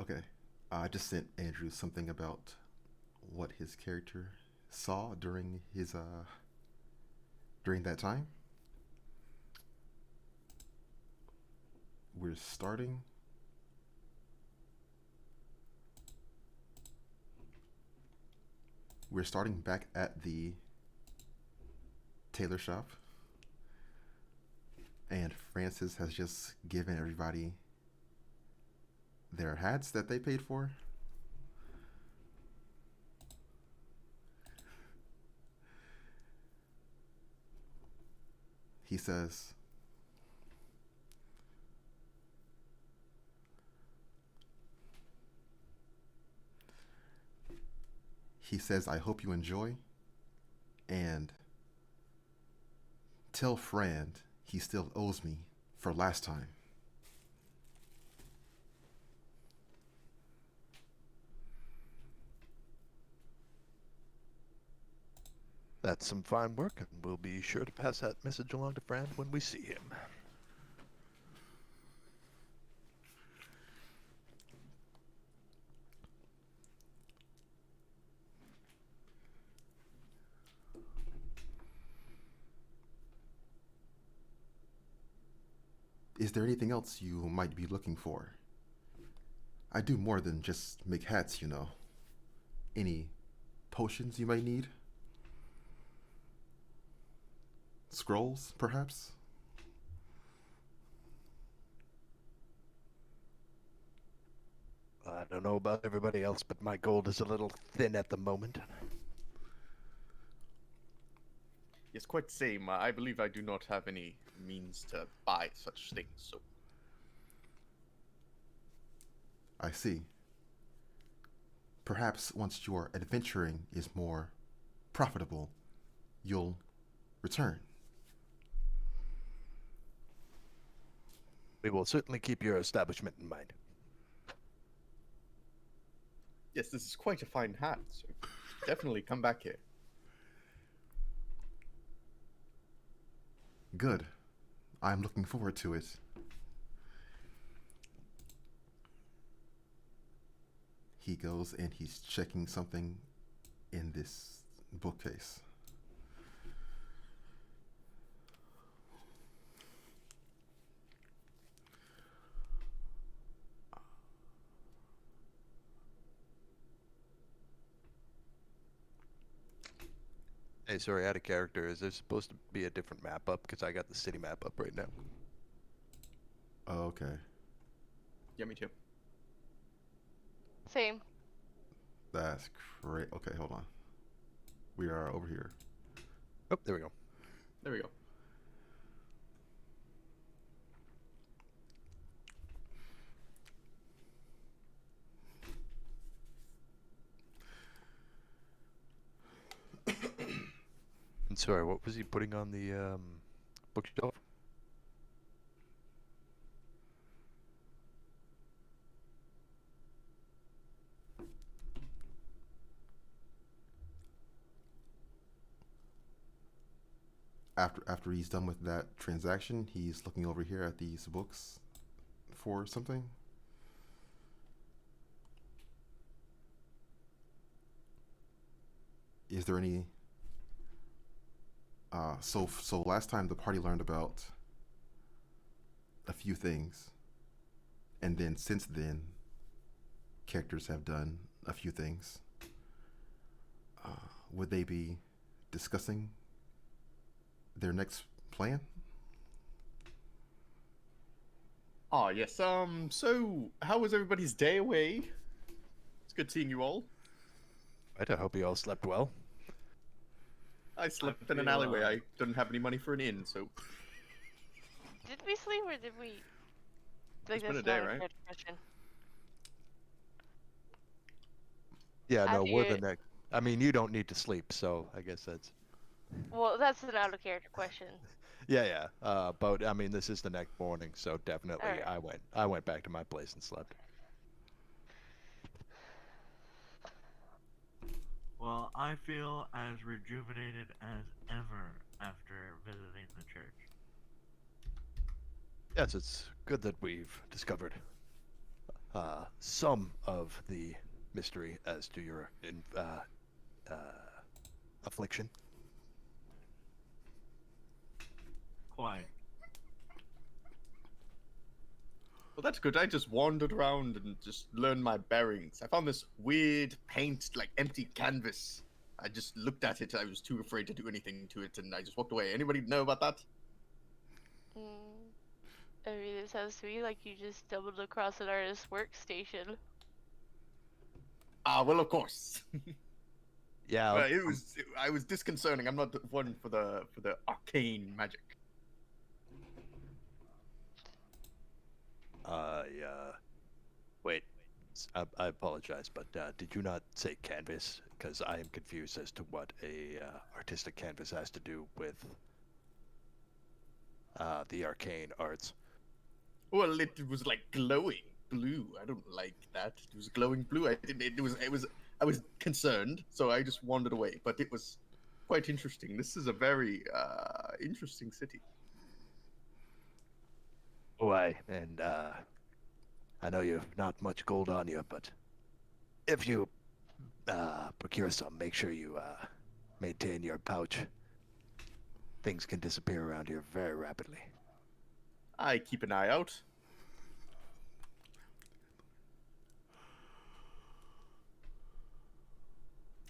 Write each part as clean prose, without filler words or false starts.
Okay. I just sent Andrew something about what his character saw during that time. We're starting. We're starting back at the tailor shop, and Francis has just given everybody their hats that they paid for. He says, I hope you enjoy, and tell Frand he still owes me for last time. That's some fine work, and we'll be sure to pass that message along to Fran when we see him. Is there anything else you might be looking for? I do more than just make hats, you know. Any potions you might need? Scrolls, perhaps? I don't know about everybody else, but my gold is a little thin at the moment. Yes, quite the same. I believe I do not have any means to buy such things, so. I see. Perhaps once your adventuring is more profitable, you'll return. We will certainly keep your establishment in mind. Yes, this is quite a fine hat, so definitely come back here. Good. I'm looking forward to it. He goes and he's checking something in this bookcase. Hey, sorry, out of character. Is there supposed to be a different map up? Because I got the city map up right now. Oh, okay. Yeah, me too. Same. That's great. Okay, hold on. We are over here. Oh, there we go. There we go. And sorry, what was he putting on the bookshelf? After he's done with that transaction, he's looking over here at these books for something. Is there any so last time the party learned about a few things, and then since then characters have done a few things. Would they be discussing their next plan? Ah, yes. So how was everybody's day away? It's good seeing you all. Right, I hope you all slept well. I slept in an alleyway. I didn't have any money for an inn, so. Did we sleep or did we? It's been a day, right? Question. Yeah, no, After we're you- the next. I mean, you don't need to sleep, so I guess that's. Well, that's an out of character question. Yeah. But I mean, this is the next morning, so definitely Alright. I went back to my place and slept. Well, I feel as rejuvenated as ever after visiting the church. Yes, it's good that we've discovered some of the mystery as to your affliction. Quite. Well, that's good. I just wandered around and just learned my bearings. I found this weird paint, like empty canvas. I just looked at it. I was too afraid to do anything to it, and I just walked away. Anybody know about that? I mean, it sounds to me like you just stumbled across an artist's workstation. Ah, well, of course. Yeah. I was disconcerting. I'm not the one for the arcane magic. Wait. I apologize, but did you not say canvas? Because I am confused as to what a artistic canvas has to do with the arcane arts. Well, it was like glowing blue. I don't like that. It was glowing blue. I was concerned, so I just wandered away. But it was quite interesting. This is a very interesting city. Why? And I know you've not much gold on you, but if you procure some, make sure you maintain your pouch. Things can disappear around here very rapidly. I keep an eye out.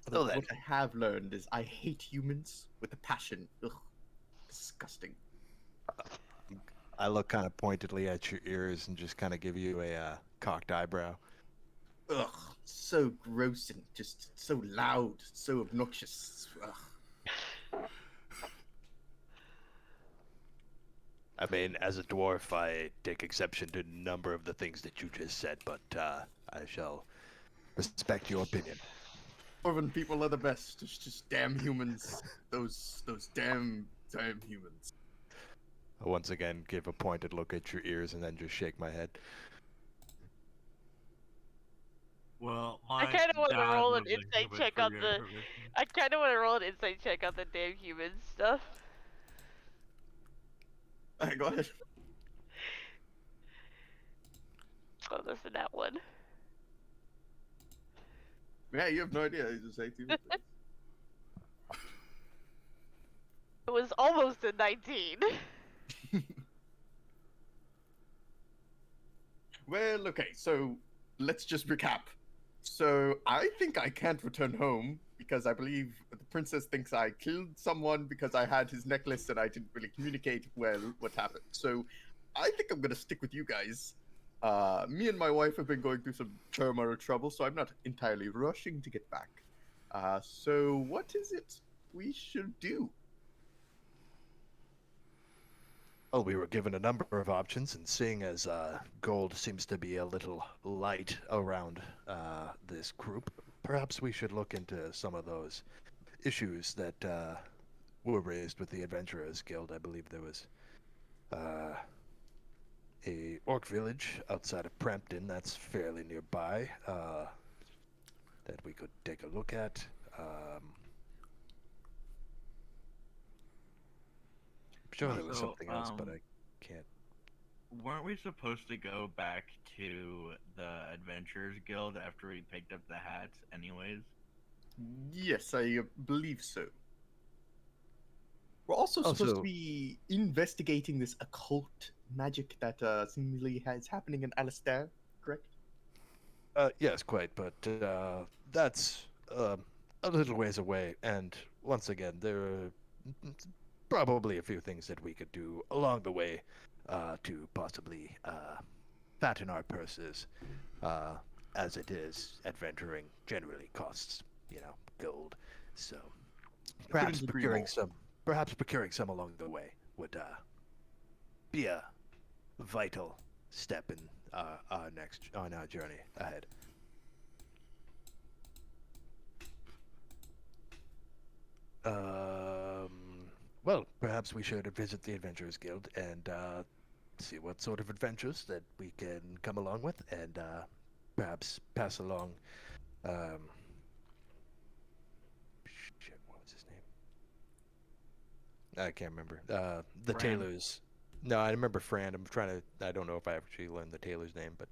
So then, What I have learned is I hate humans with a passion. Ugh, disgusting. I look kind of pointedly at your ears and just kind of give you a cocked eyebrow. Ugh, so gross and just so loud, so obnoxious. Ugh. I mean, as a dwarf, I take exception to a number of the things that you just said, but I shall respect your opinion. Dwarven people are the best. It's just damn humans. Those damn humans. I once again give a pointed look at your ears and then just shake my head. Well, I my kind of want to dad roll an was a insight human check for on your the. information. I kind of want to roll an insight check on the damn human stuff. Go ahead. Oh, that's in that one. Yeah, you have no idea. You just say to It was almost a 19. Well, okay, so let's just recap. So I think I can't return home because I believe the princess thinks I killed someone because I had his necklace and I didn't really communicate well what happened. So I think I'm gonna stick with you guys. Me and my wife have been going through some turmoil trouble, so I'm not entirely rushing to get back. So what is it we should do? Well, we were given a number of options, and seeing as gold seems to be a little light around this group, perhaps we should look into some of those issues that were raised with the Adventurers Guild. I believe there was a orc village outside of Prampton that's fairly nearby that we could take a look at. I'm sure there was Also, something else, but I can't. Weren't we supposed to go back to the Adventurers Guild after we picked up the hats, anyways? Yes, I believe so. We're also supposed to be investigating this occult magic that seemingly is happening in Alistair, correct? Yes, quite, but that's a little ways away, and once again, there are probably a few things that we could do along the way to possibly fatten our purses, as it is adventuring generally costs, gold. So perhaps procuring some along the way would be a vital step in our journey ahead. Well, perhaps we should visit the Adventurers Guild and see what sort of adventures that we can come along with, and perhaps pass along. Shit, what was his name? I can't remember. The Fran. tailors. No, I remember Fran. I don't know if I actually learned the tailor's name, but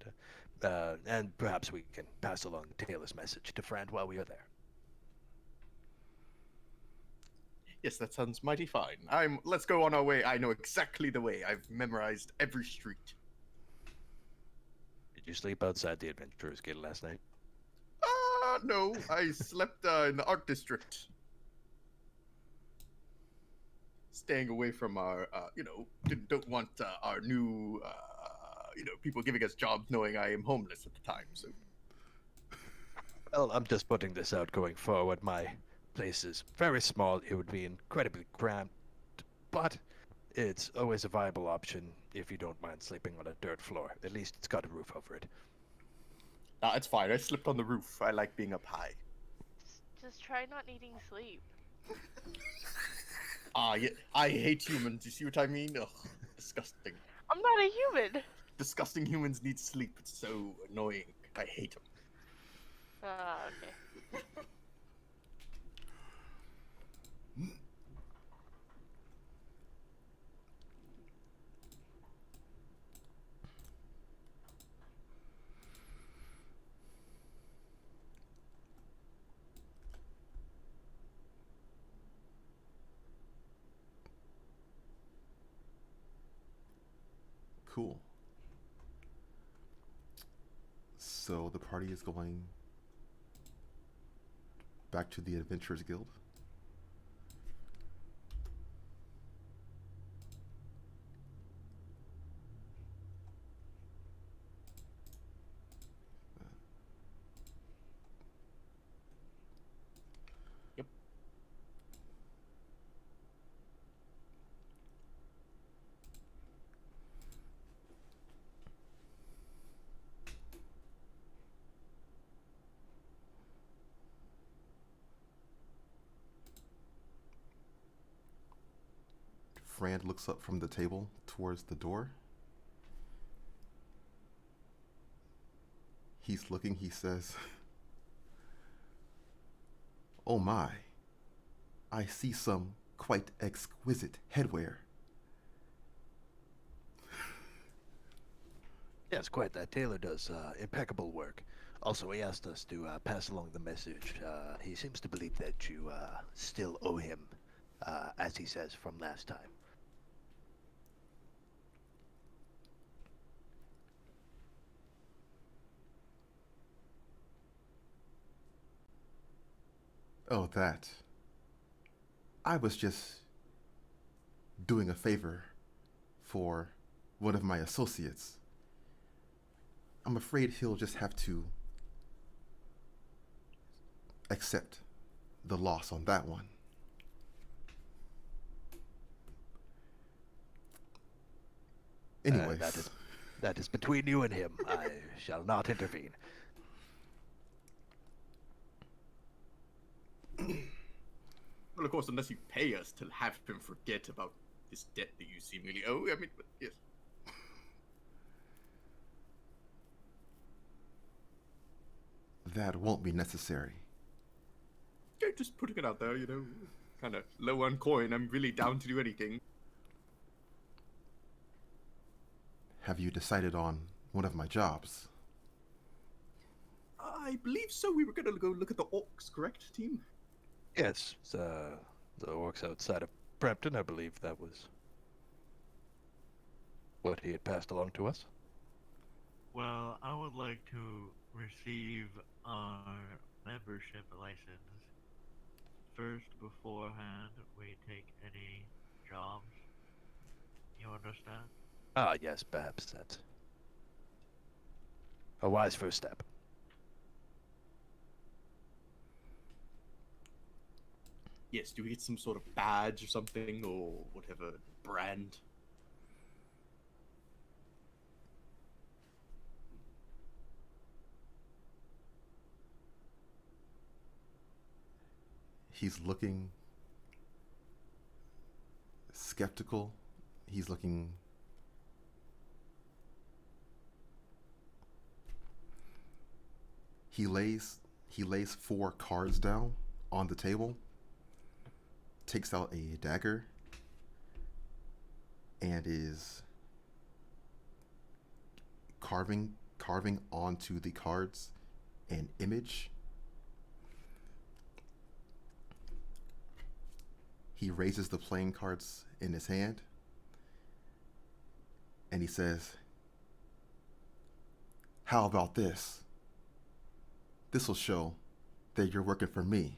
And perhaps we can pass along Taylor's message to Frand while we are there. Yes, that sounds mighty fine. Let's go on our way. I know exactly the way. I've memorized every street. Did you sleep outside the Adventurers Guild last night? No. I slept in the art district. Staying away from our, don't want our new, people giving us jobs knowing I am homeless at the time, so. Well, I'm just putting this out going forward. My place is very small. It would be incredibly cramped, but it's always a viable option if you don't mind sleeping on a dirt floor. At least it's got a roof over it. Nah, it's fine. I slept on the roof. I like being up high. Just try not needing sleep. Yeah, I hate humans. You see what I mean? Ugh, disgusting. I'm not a human. Disgusting humans need sleep. It's so annoying. I hate them. Okay. Cool. So the party is going back to the Adventurers Guild. Yep. Frand looks up from the table towards the door. He's looking, he says, "Oh my, I see some quite exquisite headwear." Yes, quite that. Taylor does impeccable work. Also, he asked us to pass along the message. He seems to believe that you still owe him, as he says, from last time. Oh, that. I was just doing a favor for one of my associates. I'm afraid he'll just have to accept the loss on that one. Anyways, that is between you and him. I shall not intervene. Well, of course, unless you pay us to have him forget about this debt that you seemingly owe. I mean, but yes. that won't be necessary. Okay, just putting it out there, kind of low on coin. I'm really down to do anything. Have you decided on one of my jobs? I believe so. We were going to go look at the orcs, correct, team? Yes, the orcs outside of Brampton, I believe that was what he had passed along to us. Well, I would like to receive our membership license first beforehand we take any jobs. You understand? Ah, yes, perhaps that's a wise first step. Yes, do we get some sort of badge or something, or whatever brand? He's looking skeptical. He's looking he lays 4 cards down on the table, takes out a dagger, and is carving carving onto the cards an image. He raises the playing cards in his hand and he says, "How about this? This will show that you're working for me."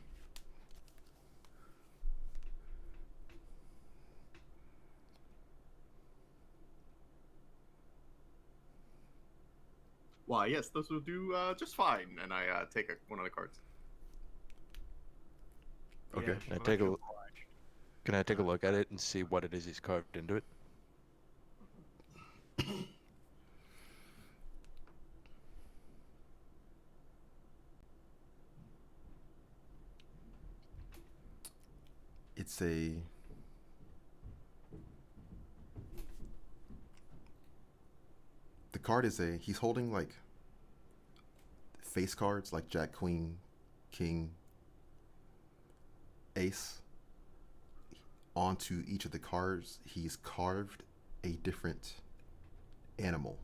Why, yes, those will do just fine. And I take one of the cards. Okay. Yes, Can I much take a obliged. Can I take a look at it and see what it is he's carved into it? It's a the card is a he's holding like face cards like Jack, Queen, King, Ace. Onto each of the cards, he's carved a different animal.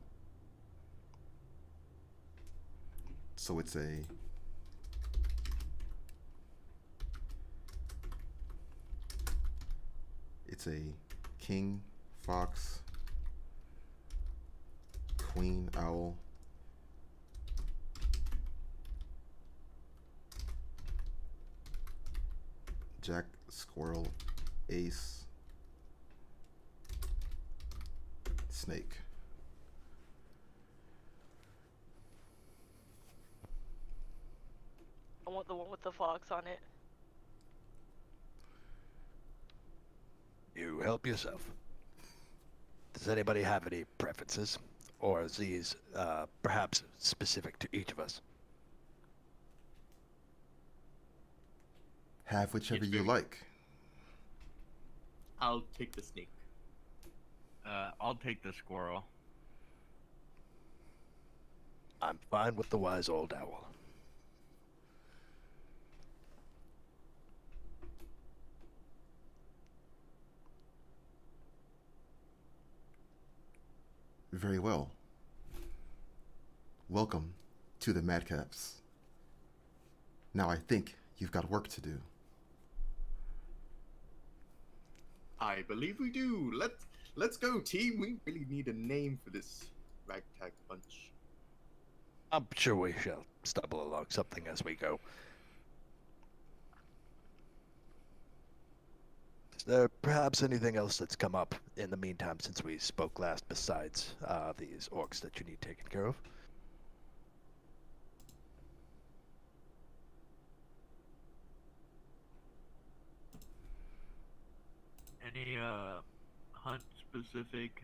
So it's a king, fox, queen, owl, jack, squirrel, ace, snake. I want the one with the fox on it. You help yourself. Does anybody have any preferences? Or is these perhaps specific to each of us? Have whichever It's you very- like. I'll take the snake. I'll take the squirrel. I'm fine with the wise old owl. Very well. Welcome to the Madcaps. Now I think you've got work to do. I believe we do. Let's go, team. We really need a name for this ragtag bunch. I'm sure we shall stumble along something as we go. Is there perhaps anything else that's come up in the meantime since we spoke last besides these orcs that you need taken care of? Any hunt specific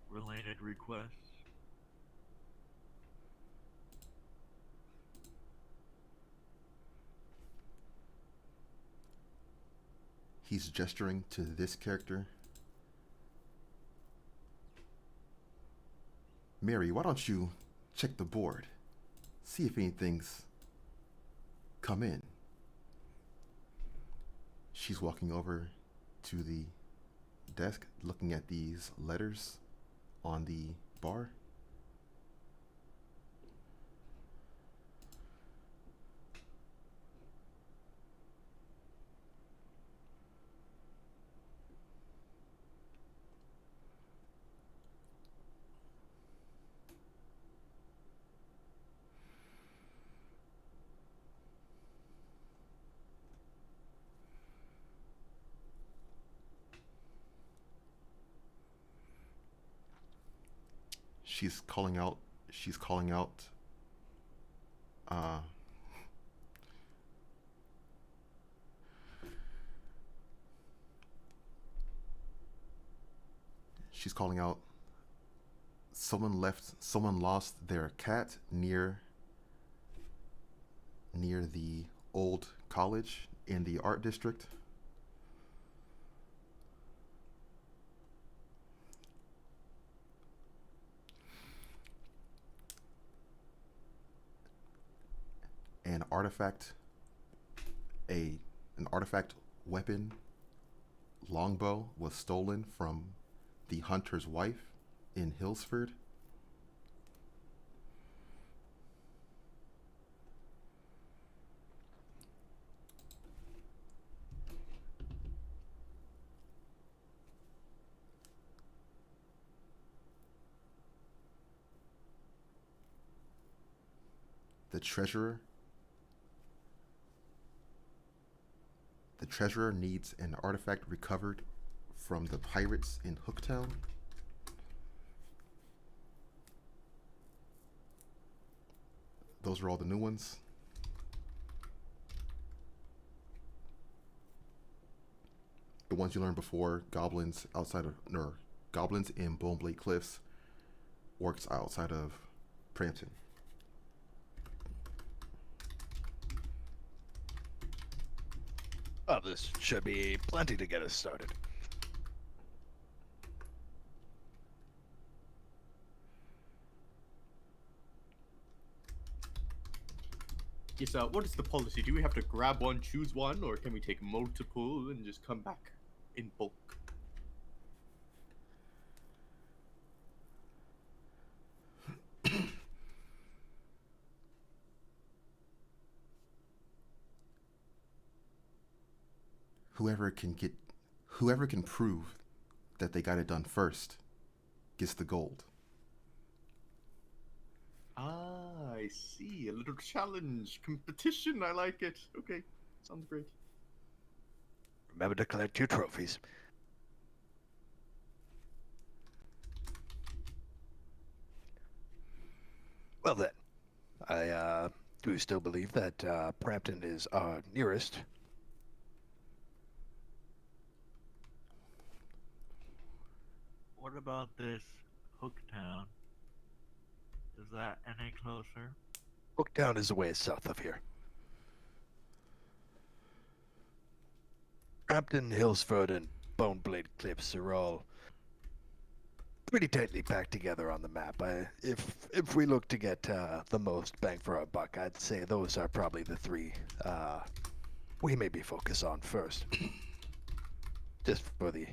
related requests? He's gesturing to this character. Mary, why don't you check the board? See if anything's come in. She's walking over to the desk, looking at these letters on the bar. She's calling out. She's calling out. She's calling out. Someone lost their cat near the old college in the art district. An artifact weapon longbow was stolen from the hunter's wife in Hillsford. the treasurer. The treasurer needs an artifact recovered from the pirates in Hooktown. Those are all the new ones. The ones you learned before: goblins outside of, no, goblins in Boneblade Cliffs, orcs outside of Prampton. Well, this should be plenty to get us started. Yes, what is the policy? Do we have to grab one, choose one, or can we take multiple and just come back in bulk? Whoever can prove that they got it done first gets the gold. Ah, I see. A little challenge, competition. I like it. Okay, sounds great. Remember to collect your trophies. Well then, I do still believe that Prampton is our nearest. What about this Hooktown? Is that any closer? Hooktown is a ways south of here. Prampton, Hillsford, and Boneblade Cliffs are all pretty tightly packed together on the map. If we look to get the most bang for our buck, I'd say those are probably the three we maybe focus on first. Just for the,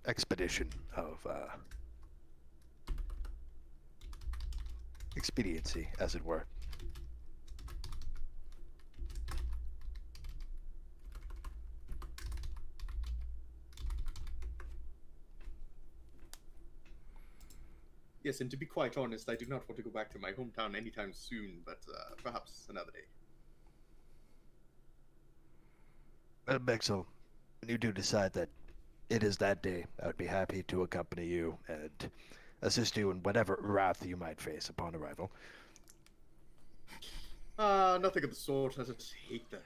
expedition of expediency, as it were. Yes, and to be quite honest, I do not want to go back to my hometown anytime soon, but perhaps another day. Well, Bexel, when you do decide that it is that day, I would be happy to accompany you and assist you in whatever wrath you might face upon arrival. Nothing of the sort. I just hate the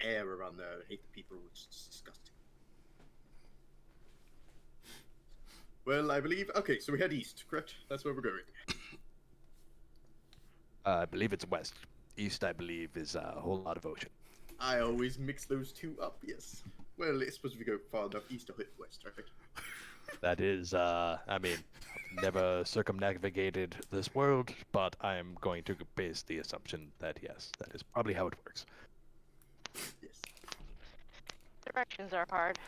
air around there. I hate the people. It's just disgusting. Well, I believe... Okay, so we head east, correct? That's where we're going. I believe it's west. East, I believe, is a whole lot of ocean. I always mix those two up, yes. Well, it's supposed to go far enough east to hit west, right? That is, I mean, I've never circumnavigated this world, but I'm going to base the assumption that, yes, that is probably how it works. Yes. Directions are hard.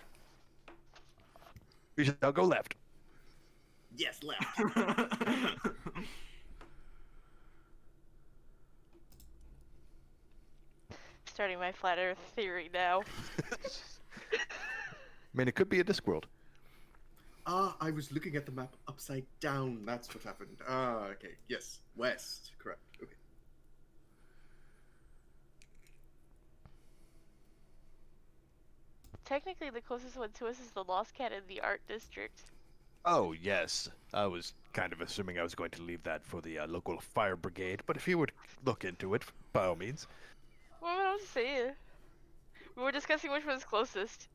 We shall go left. Yes, left. Starting my flat Earth theory now. I mean, it could be a Discworld. I was looking at the map upside down. That's what happened. Okay. Yes. West. Correct. Okay. Technically, the closest one to us is the Lost Cat in the Art District. Oh, yes. I was kind of assuming I was going to leave that for the local fire brigade, but if you would look into it, by all means. What was I was saying? We were discussing which one's closest.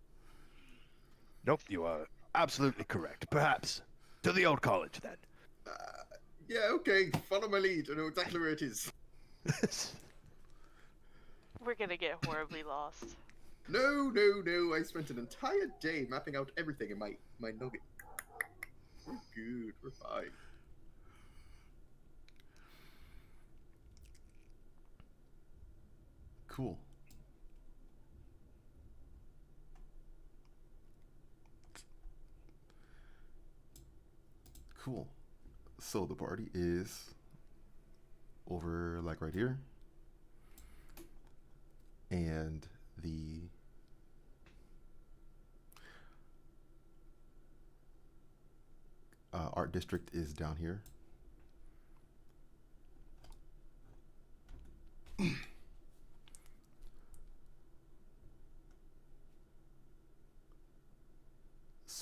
Nope, you are absolutely correct. Perhaps to the old college, then. Yeah, okay. Follow my lead. I know exactly where it is. We're gonna get horribly lost. No, no, no. I spent an entire day mapping out everything in my nugget. We're good. We're fine. Cool. Cool. So the party is over like right here. And the art district is down here.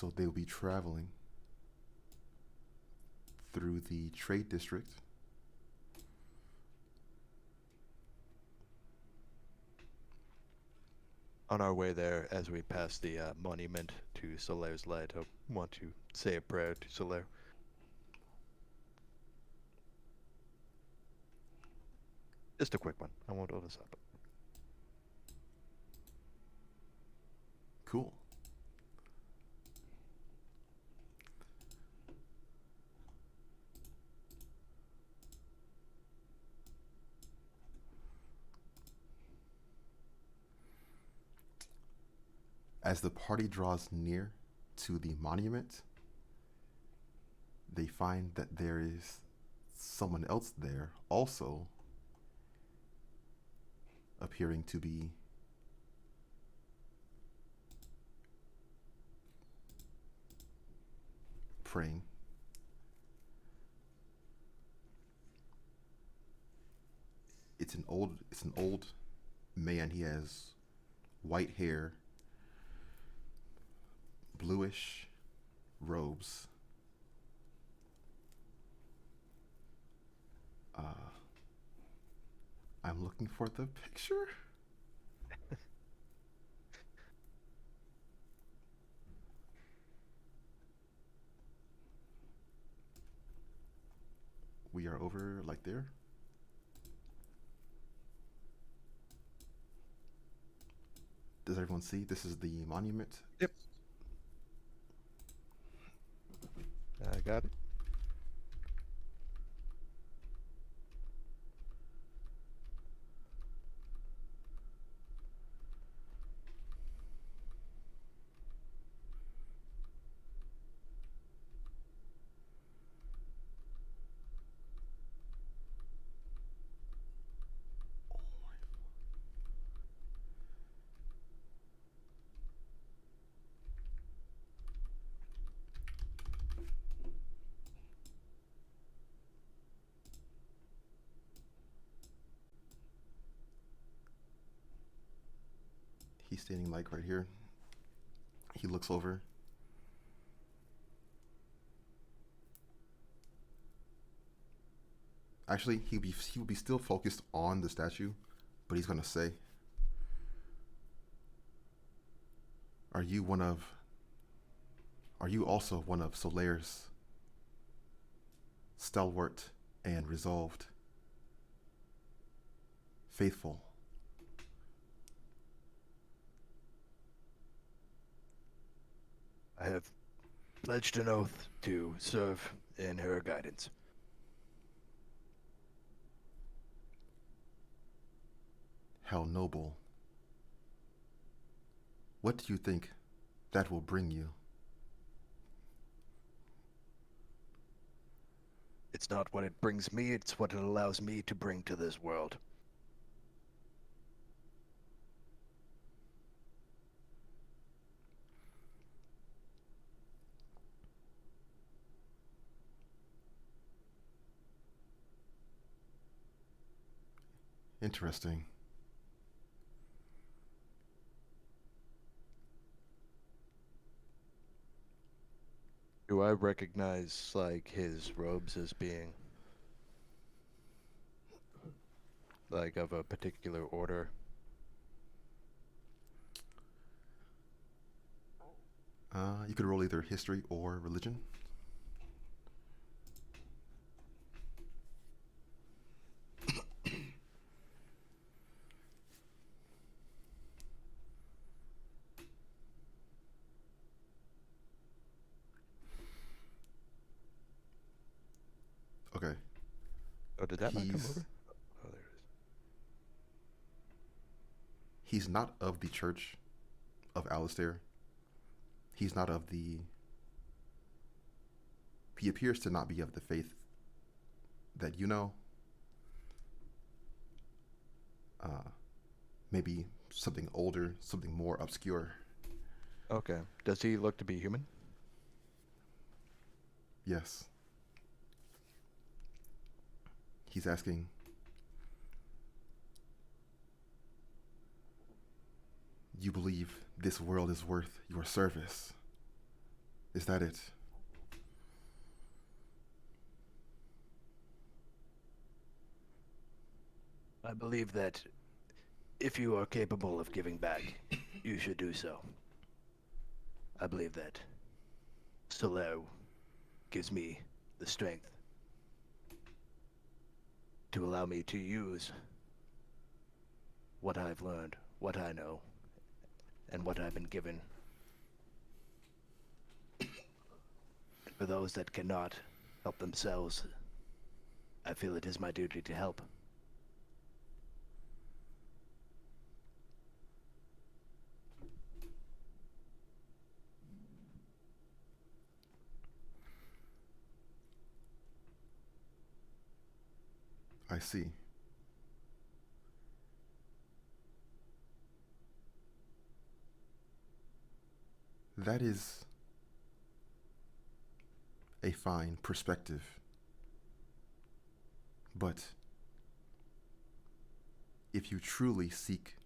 So they'll be traveling through the trade district. On our way there, as we pass the monument to Solair's light, I want to say a prayer to Solaire. Just a quick one. I won't hold us up. Cool. As the party draws near to the monument, they find that there is someone else there also appearing to be praying. It's an old man. He has white hair, bluish robes. I'm looking for the picture. We are over like there. Does everyone see? This is the monument. Yep. I got it. He's standing like right here. He looks over. Actually, he will be still focused on the statue, but he's gonna say, Are you also one of Solaire's stalwart and resolved, faithful?" I have pledged an oath to serve in her guidance. How noble. What do you think that will bring you? It's not what it brings me, it's what it allows me to bring to this world. Interesting. Do I recognize, like, his robes as being, like, of a particular order? You could roll either history or religion. Okay. Oh, did that not come He's- over? Oh, there it is. He's not of the Church of Alistair. He's not of the. He appears to not be of the faith that you know. Maybe something older, something more obscure. Okay. Does he look to be human? Yes. He's asking, you believe this world is worth your service? Is that it? I believe that if you are capable of giving back, you should do so. I believe that Solero gives me the strength to allow me to use what I've learned, what I know, and what I've been given. And for those that cannot help themselves, I feel it is my duty to help. I see. That is a fine perspective. But if you truly seek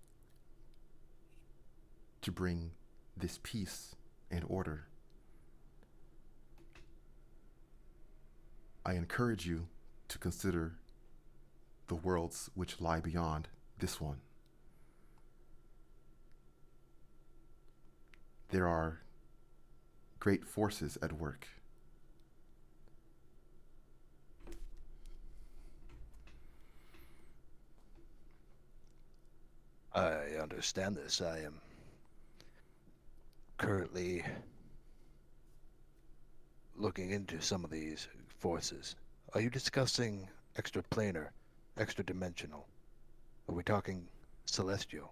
to bring this peace and order, I encourage you to consider the worlds which lie beyond this one. There are great forces at work. I understand this. I am currently looking into some of these forces. Are you discussing extraplanar, extra-dimensional? Are we talking celestial?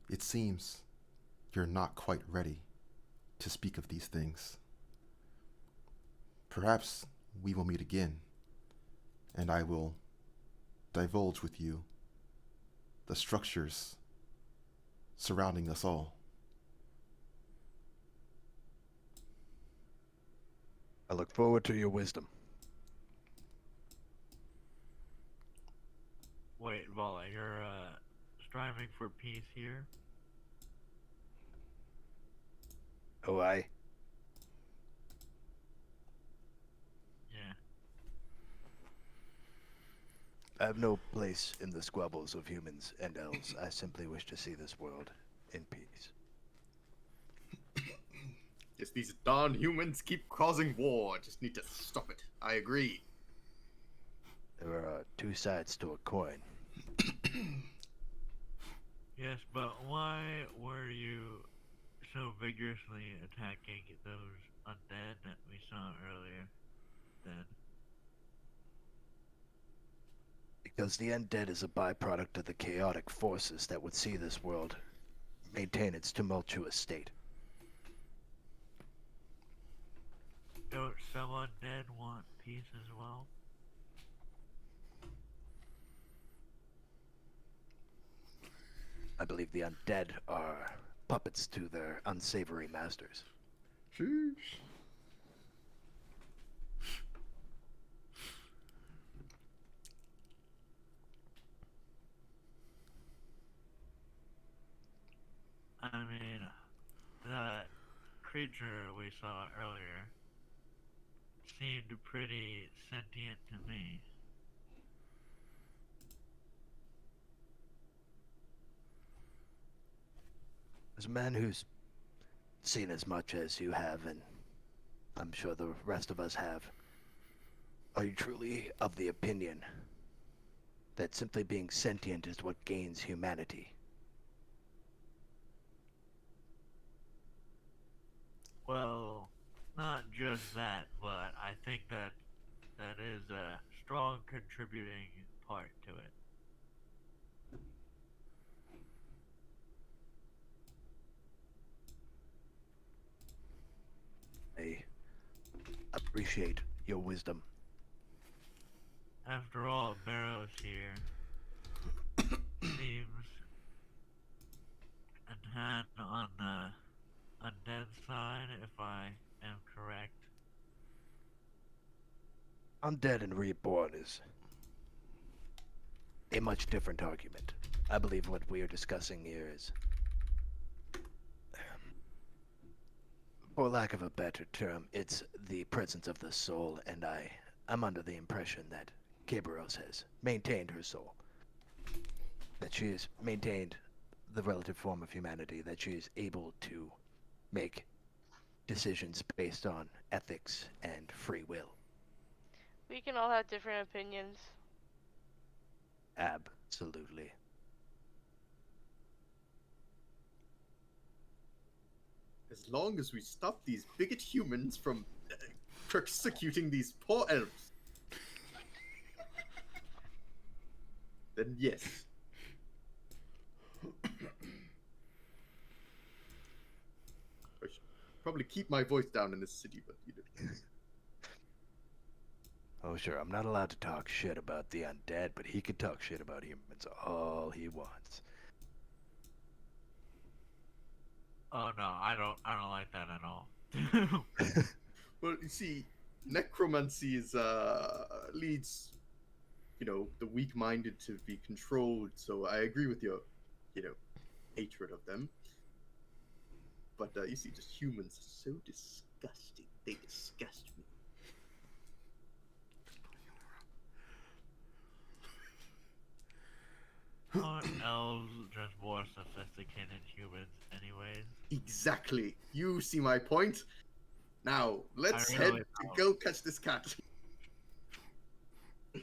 It seems you're not quite ready to speak of these things. Perhaps we will meet again, and I will divulge with you the structures surrounding us all. I look forward to your wisdom. Wait, Vala, you're striving for peace here? Oh, Yeah. I have no place in the squabbles of humans and elves. I simply wish to see this world in peace. Yes, these darn humans keep causing war. Just need to stop it. I agree. There are two sides to a coin. Yes, but why were you so vigorously attacking those undead that we saw earlier then? Because the undead is a byproduct of the chaotic forces that would see this world maintain its tumultuous state. Don't some undead want peace as well? I believe the undead are puppets to their unsavory masters. Sheesh. I mean, that creature we saw earlier seemed pretty sentient to me. As a man who's seen as much as you have, and I'm sure the rest of us have, are you truly of the opinion that simply being sentient is what gains humanity? Well, not just that, but I think that is a strong contributing part to it. I appreciate your wisdom. After all, Barrows here seems and had Undead and reborn is a much different argument. I believe what we are discussing here is, for lack of a better term, it's the presence of the soul, and I'm under the impression that Kerberos has maintained her soul. That she has maintained the relative form of humanity, that she is able to make decisions based on ethics and free will. We can all have different opinions. Absolutely. As long as we stop these bigot humans from persecuting these poor elves, then yes. I should probably keep my voice down in this city, but you know. Oh, sure, I'm not allowed to talk shit about the undead, but he can talk shit about humans all he wants. Oh no, I don't like that at all. Well, you see, necromancy is leads, you know, the weak-minded to be controlled. So I agree with your, you know, hatred of them. But you see, just humans are so disgusting. They disgust me. Aren't elves just more sophisticated humans anyways? Exactly. You see my point. Now let's I head really to don't. go catch this cat. You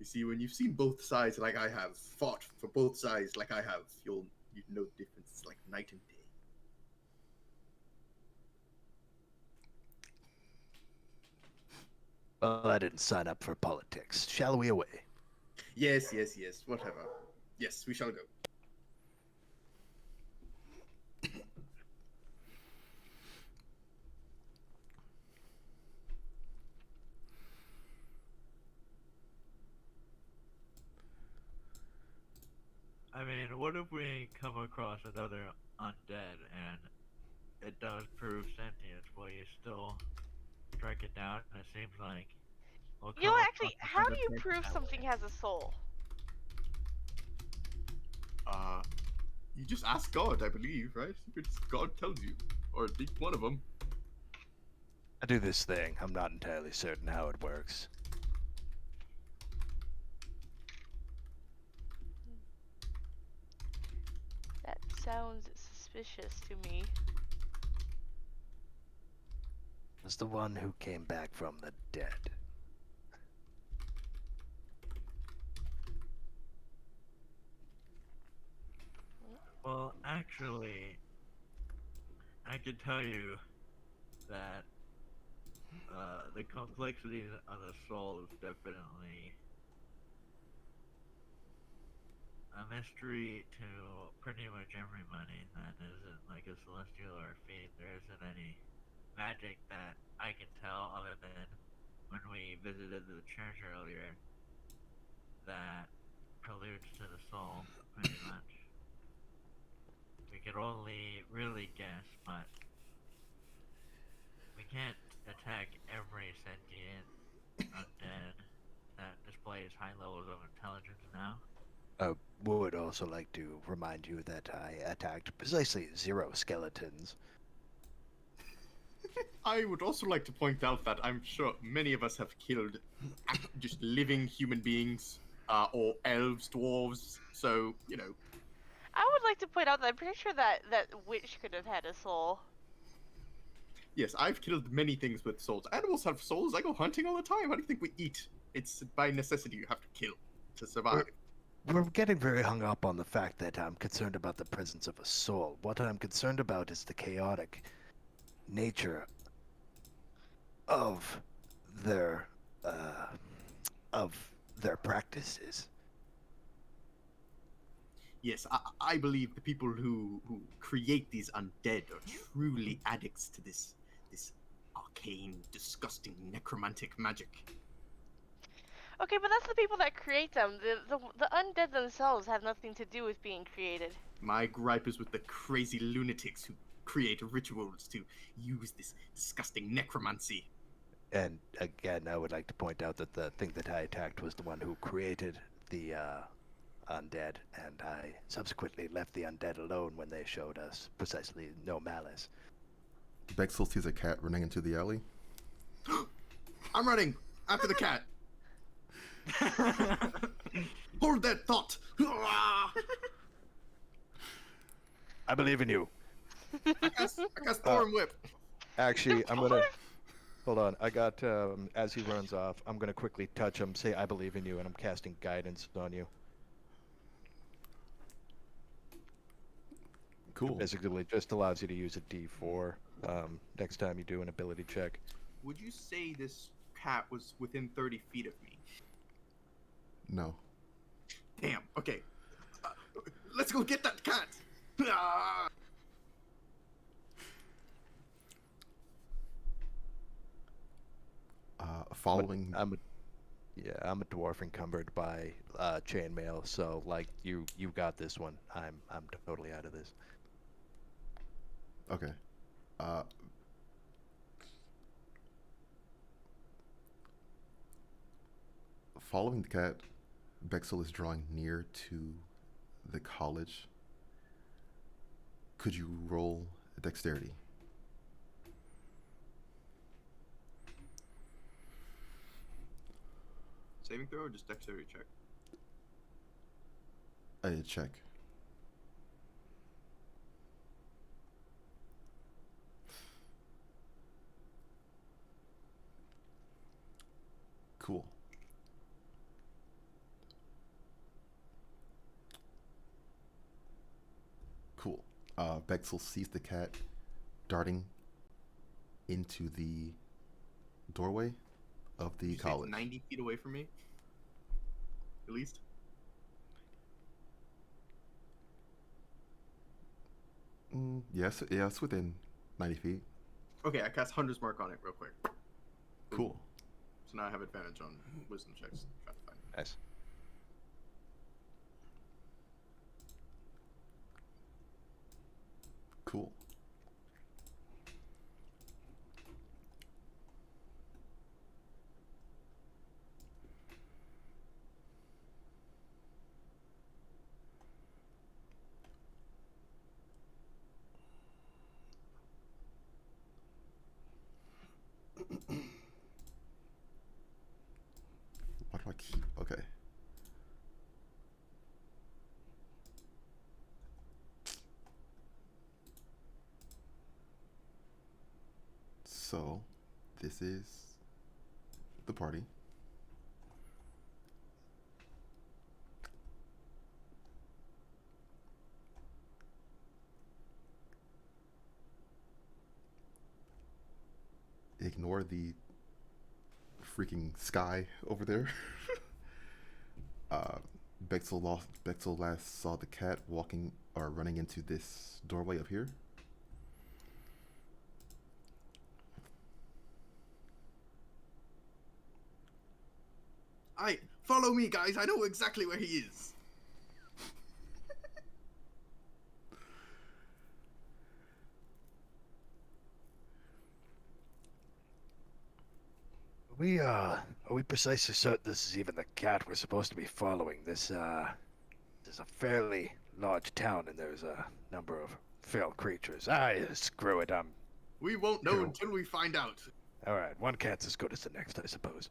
see, when you've seen both sides like I have, fought for both sides like I have, you know the difference. It's like night and day. Well, I didn't sign up for politics. Shall we away? Yes, yes, yes. Whatever. Yes, we shall go. I mean, what if we come across another undead and it does prove sentience? Will you still strike it down? It seems like we'll You know, come actually, across how do another you person prove that something way. has a soul? You just ask God, I believe, right? God tells you, or at least one of them. I do this thing. I'm not entirely certain how it works. That sounds suspicious to me. As the one who came back from the dead. Well, actually, I can tell you that the complexities of the soul is definitely a mystery to pretty much everybody that isn't like a celestial or a fiend. There isn't any magic that I can tell other than when we visited the church earlier that preludes to the soul, pretty much. We could only really guess, but we can't attack every sentient undead that displays high levels of intelligence now. I would also like to remind you that I attacked precisely 0 skeletons. I would also like to point out that I'm sure many of us have killed just living human beings, or elves, dwarves. So, you know, I would like to point out that I'm pretty sure that witch could have had a soul. yes, I've killed many things with souls. Animals have souls. I go hunting all the time. How do you think we eat? It's by necessity. You have to kill to survive. We're getting very hung up on the fact that I'm concerned about the presence of a soul. What I'm concerned about is the chaotic nature of their practices. Yes, I believe the people who create these undead are truly addicts to this arcane, disgusting, necromantic magic. Okay, but that's the people that create them. The undead themselves have nothing to do with being created. My gripe is with the crazy lunatics who create rituals to use this disgusting necromancy. And again, I would like to point out that the thing that I attacked was the one who created the undead, and I subsequently left the undead alone when they showed us precisely no malice. Bexel sees a cat running into the alley. I'm running after the cat. Hold that thought. I believe in you. I cast Storm Whip. Actually, I'm gonna hold on. I got as he runs off, I'm gonna quickly touch him, say I believe in you, and I'm casting guidance on you. Cool. Basically, it just allows you to use a D4 next time you do an ability check. Would you say this cat was within 30 feet of me? No. Damn. Okay. Let's go get that cat. Ah! Following. I'm a dwarf encumbered by chainmail, so like you got this one. I'm totally out of this. Okay. Following the cat, Bexel is drawing near to the college. Could you roll a dexterity? Saving throw or just dexterity check? A check. Cool. Cool. Bexel sees the cat darting into the doorway of the Did you say it's college. 90 feet away from me? At least? Yes, yeah, it's within 90 feet. Okay, I cast Hunter's Mark on it real quick. Cool. So now I have advantage on wisdom checks. Trying to find it. Nice. Cool. What do I keep? Okay. So, this is the party. Ignore the freaking sky over there. Bexel last saw the cat walking or running into this doorway up here. Follow me, guys. I know exactly where he is. Are we precisely certain this is even the cat we're supposed to be following? This is a fairly large town, and there's a number of feral creatures. Screw it. We won't know until we find out. All right. One cat's as good as the next, I suppose.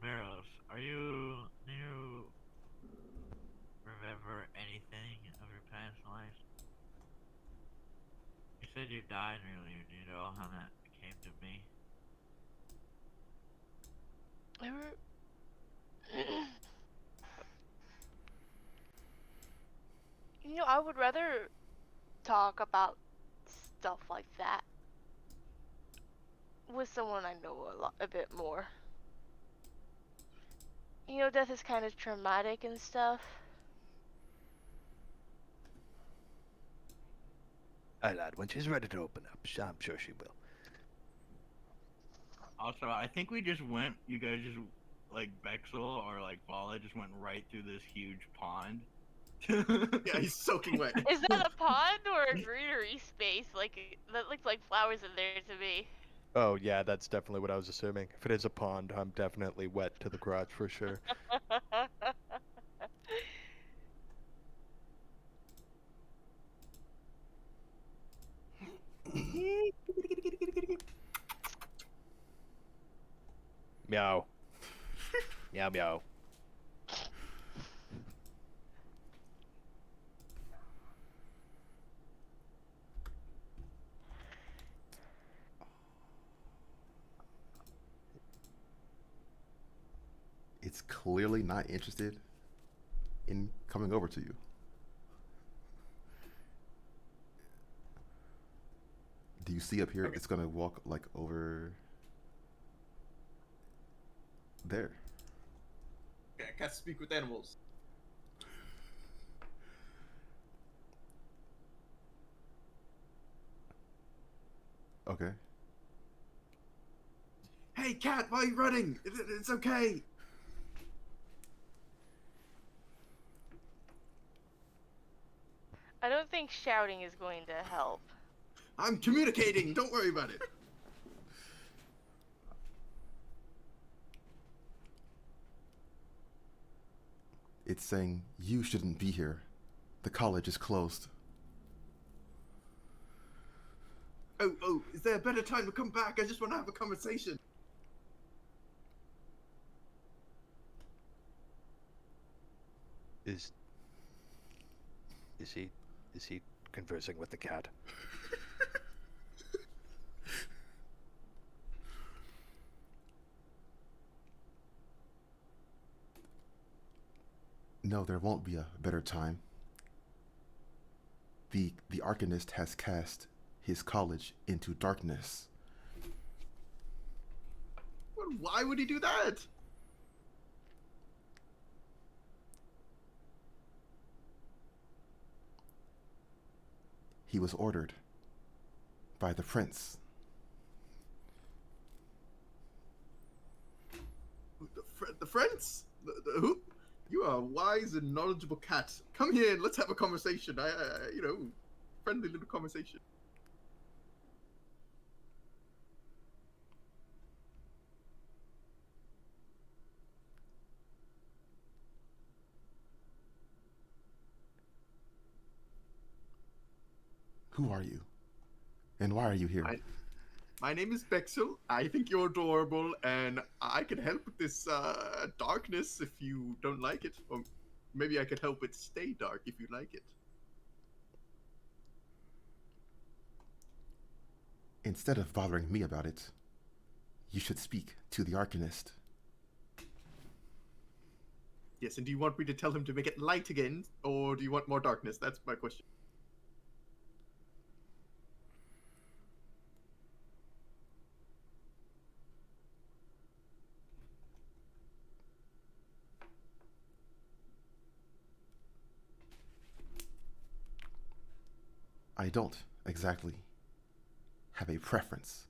Meros, do you remember anything of your past life? You said you died earlier. Do you know how that came to be? I would rather talk about stuff like that with someone I know a bit more. Death is kind of traumatic and stuff. Aye, lad, when she's ready to open up, I'm sure she will. Also, I think we just went. You guys just like Bexel or like Vala just went right through this huge pond. Yeah, he's soaking wet. Is that a pond or a greenery space? That looks like flowers in there to me. Oh yeah, that's definitely what I was assuming. If it is a pond, I'm definitely wet to the crotch for sure. Meow. Meow meow. It's clearly not interested in coming over to you. Do you see up here? Okay. It's gonna walk like over there. Okay, I can't speak with animals. Okay. Hey, cat, why are you running? It's okay. I don't think shouting is going to help. I'm communicating. Don't worry about it. It's saying you shouldn't be here. The college is closed. Oh, is there a better time to come back? I just want to have a conversation. Is he conversing with the cat? No, there won't be a better time. The Arcanist has cast his college into darkness. Why would he do that? He was ordered by the prince. The friends? Who? You are a wise and knowledgeable cat. Come here and let's have a conversation. Friendly little conversation. Who are you? And why are you here? My name is Bexel. I think you're adorable, and I can help with this darkness if you don't like it. Or maybe I could help it stay dark if you like it. Instead of bothering me about it, you should speak to the Arcanist. Yes, and do you want me to tell him to make it light again, or do you want more darkness? That's my question. I don't exactly have a preference.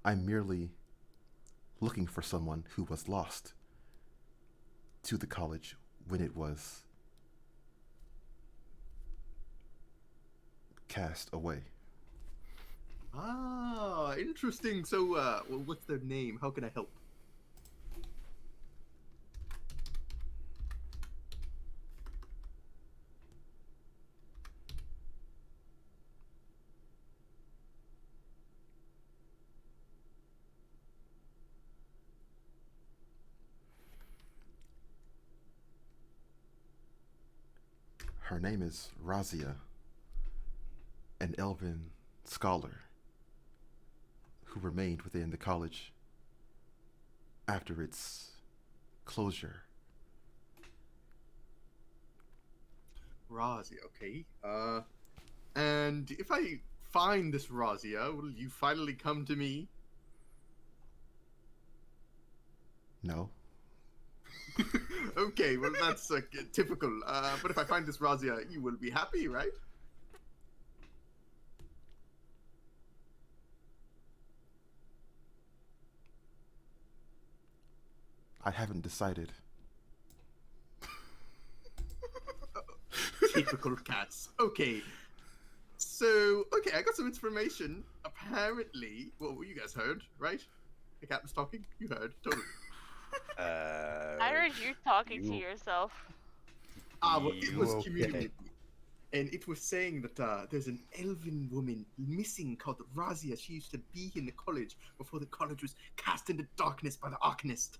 I'm merely looking for someone who was lost to the college when it was cast away. Ah, interesting. So, what's their name? How can I help? Her name is Razia, an elven scholar who remained within the college after its closure. Razia, okay. And if I find this Razia, will you finally come to me? No. Okay, well that's typical. But if I find this Razia, you will be happy, right? I haven't decided. Typical cats. Okay. So, okay, I got some information. Apparently, well, you guys heard, right? The cat was talking. You heard, totally. I heard you talking to yourself. Well, it was okay? communicating with me. And it was saying that there's an elven woman missing called Razia. She used to be in the college before the college was cast into darkness by the Arcanist.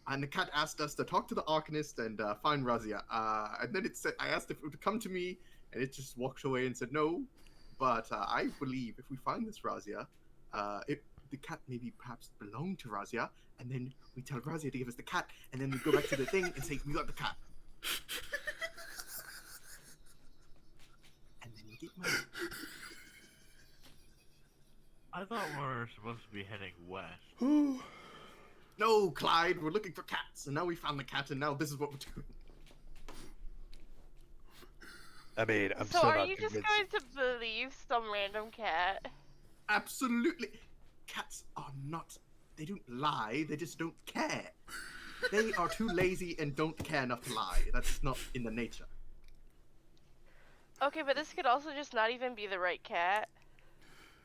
And the cat asked us to talk to the Arcanist and find Razia. And then it said, I asked if it would come to me, and it just walked away and said no. But I believe if we find this Razia, the cat maybe perhaps belonged to Razia, and then we tell Razia to give us the cat, and then we go back to the thing and say, we got the cat. And then we get money. I thought we were supposed to be heading west. No, Clyde, we're looking for cats, and now we found the cat, and now this is what we're doing. I mean, I'm So still are not you just convinced. going to believe some random cat? Absolutely. Cats are not, they don't lie, they just don't care. They are too lazy and don't care enough to lie. That's not in the nature. Okay, but this could also just not even be the right cat.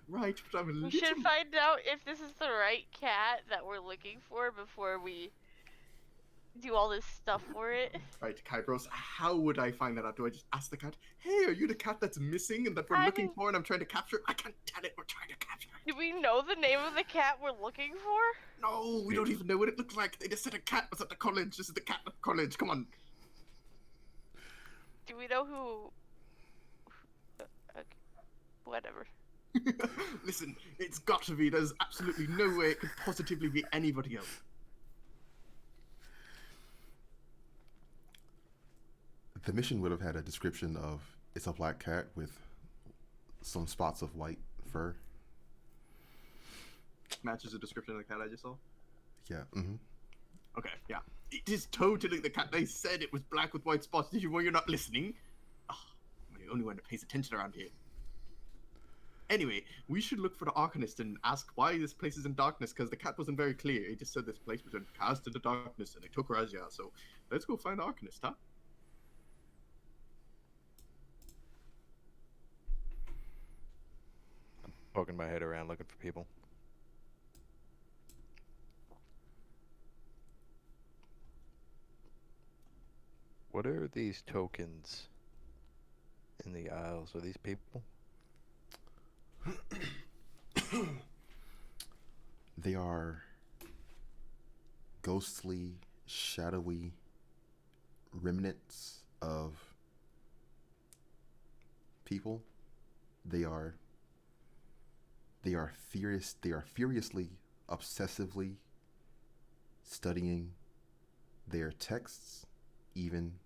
Right, but I'm a We little... should find out if this is the right cat that we're looking for before we do all this stuff for it. Right, Kybros, how would I find that out? Do I just ask the cat, hey, are you the cat that's missing and that we're I looking mean- for and I'm trying to capture? I can't tell it, we're trying to capture it. Do we know the name of the cat we're looking for? No, we don't even know what it looks like. They just said a cat was at the college. This is the cat at the college, come on. Do we know who... Okay, whatever. Listen, it's got to be. There's absolutely no way it could positively be anybody else. The mission would have had a description of it's a black cat with some spots of white fur. Matches the description of the cat I just saw? Yeah. Mm-hmm. Okay, yeah. It is totally the cat. They said it was black with white spots. Did you know you're not listening? Oh, I'm the only one that pays attention around here. Anyway, we should look for the Arcanist and ask why this place is in darkness, because the cat wasn't very clear. He just said this place was cast into darkness and they took Razia. So let's go find the Arcanist, huh? Poking my head around looking for people. What are these tokens in the aisles? Are these people? They are ghostly, shadowy remnants of people. They are furiously, obsessively studying their texts, even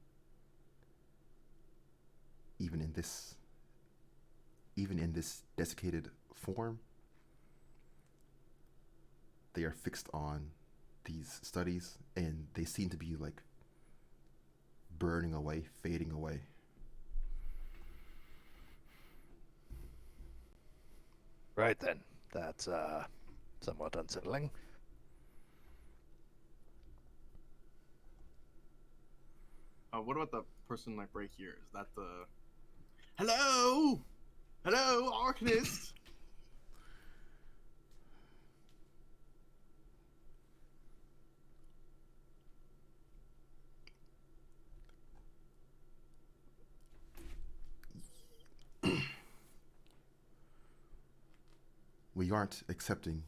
in this desiccated form. They are fixed on these studies, and they seem to be like burning away, fading away. Right then. That's somewhat unsettling. What about the person like right here? Is that the... Hello? Hello, Arcanist? We aren't accepting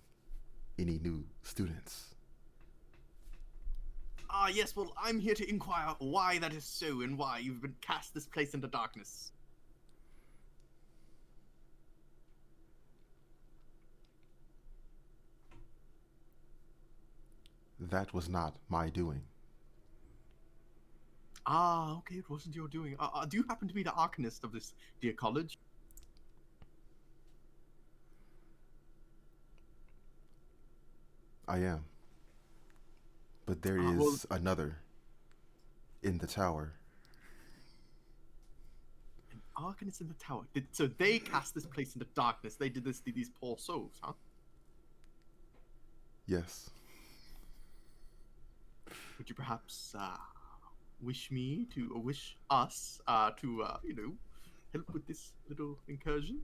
any new students. Ah, yes, well, I'm here to inquire why that is so and why you've been cast this place into darkness. That was not my doing. Ah, okay, it wasn't your doing. Do you happen to be the arcanist of this dear college? I am. But there Well, is another in the tower. an arcanist in the tower. So they cast this place into darkness. They did this to these poor souls, huh? Yes. Would you perhaps wish us to help with this little incursion?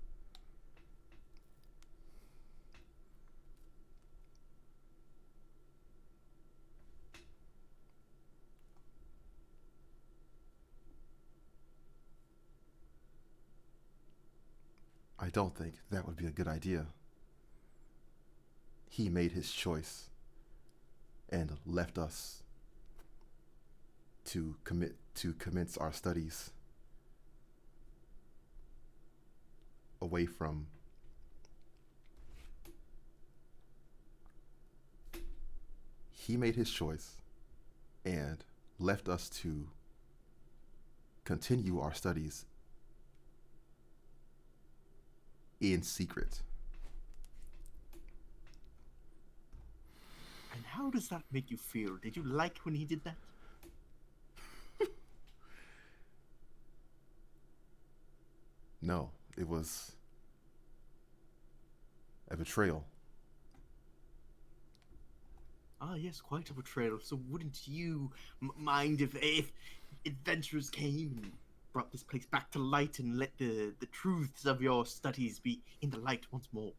I don't think that would be a good idea. He made his choice and left us to commence our studies away from he made his choice and left us to continue our studies in secret. And how does that make you feel? Did you like when he did that? No, it was a betrayal. Ah, yes, quite a betrayal. So wouldn't you mind if adventurers came and brought this place back to light and let the truths of your studies be in the light once more?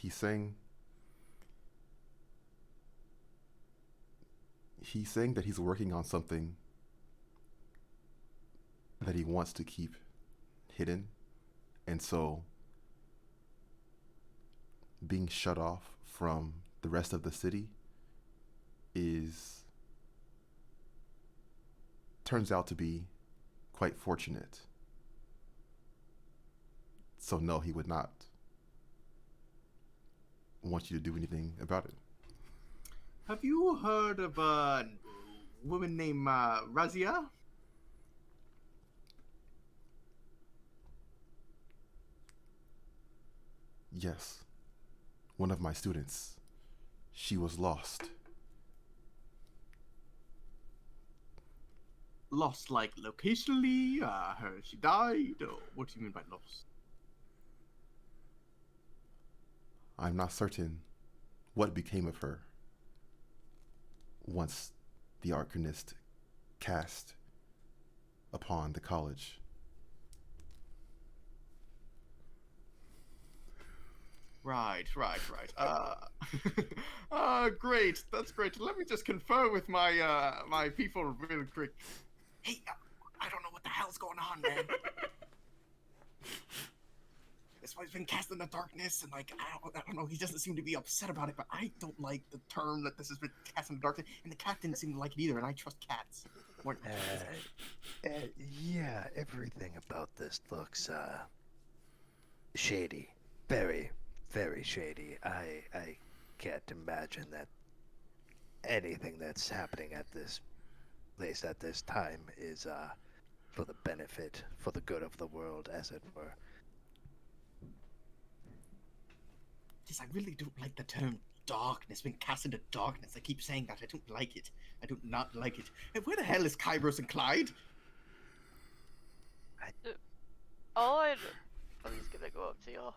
He's saying that he's working on something that he wants to keep hidden, and so being shut off from the rest of the city turns out to be quite fortunate. So no, he would not want you to do anything about it. Have you heard of a woman named Razia? Yes, one of my students. She was lost. Lost, like locationally? She died? Or what do you mean by lost? I'm not certain what became of her once the Arcanist cast upon the college. Right. Great. That's great. Let me just confer with my my people real quick. Hey, I don't know what the hell's going on, man. This one's been cast in the darkness, and like I don't know. He doesn't seem to be upset about it, but I don't like the term that this has been cast in the darkness, and the cat didn't seem to like it either. And I trust cats. Yeah, everything about this looks shady. Very, very shady. I can't imagine that anything that's happening at this place at this time is for the benefit, for the good of the world, as it were. Yes, I really don't like the term darkness, been cast into darkness. I keep saying that. I don't like it. I do not like it. And where the hell is Kairos and Clyde? I'm just gonna go up to y'all.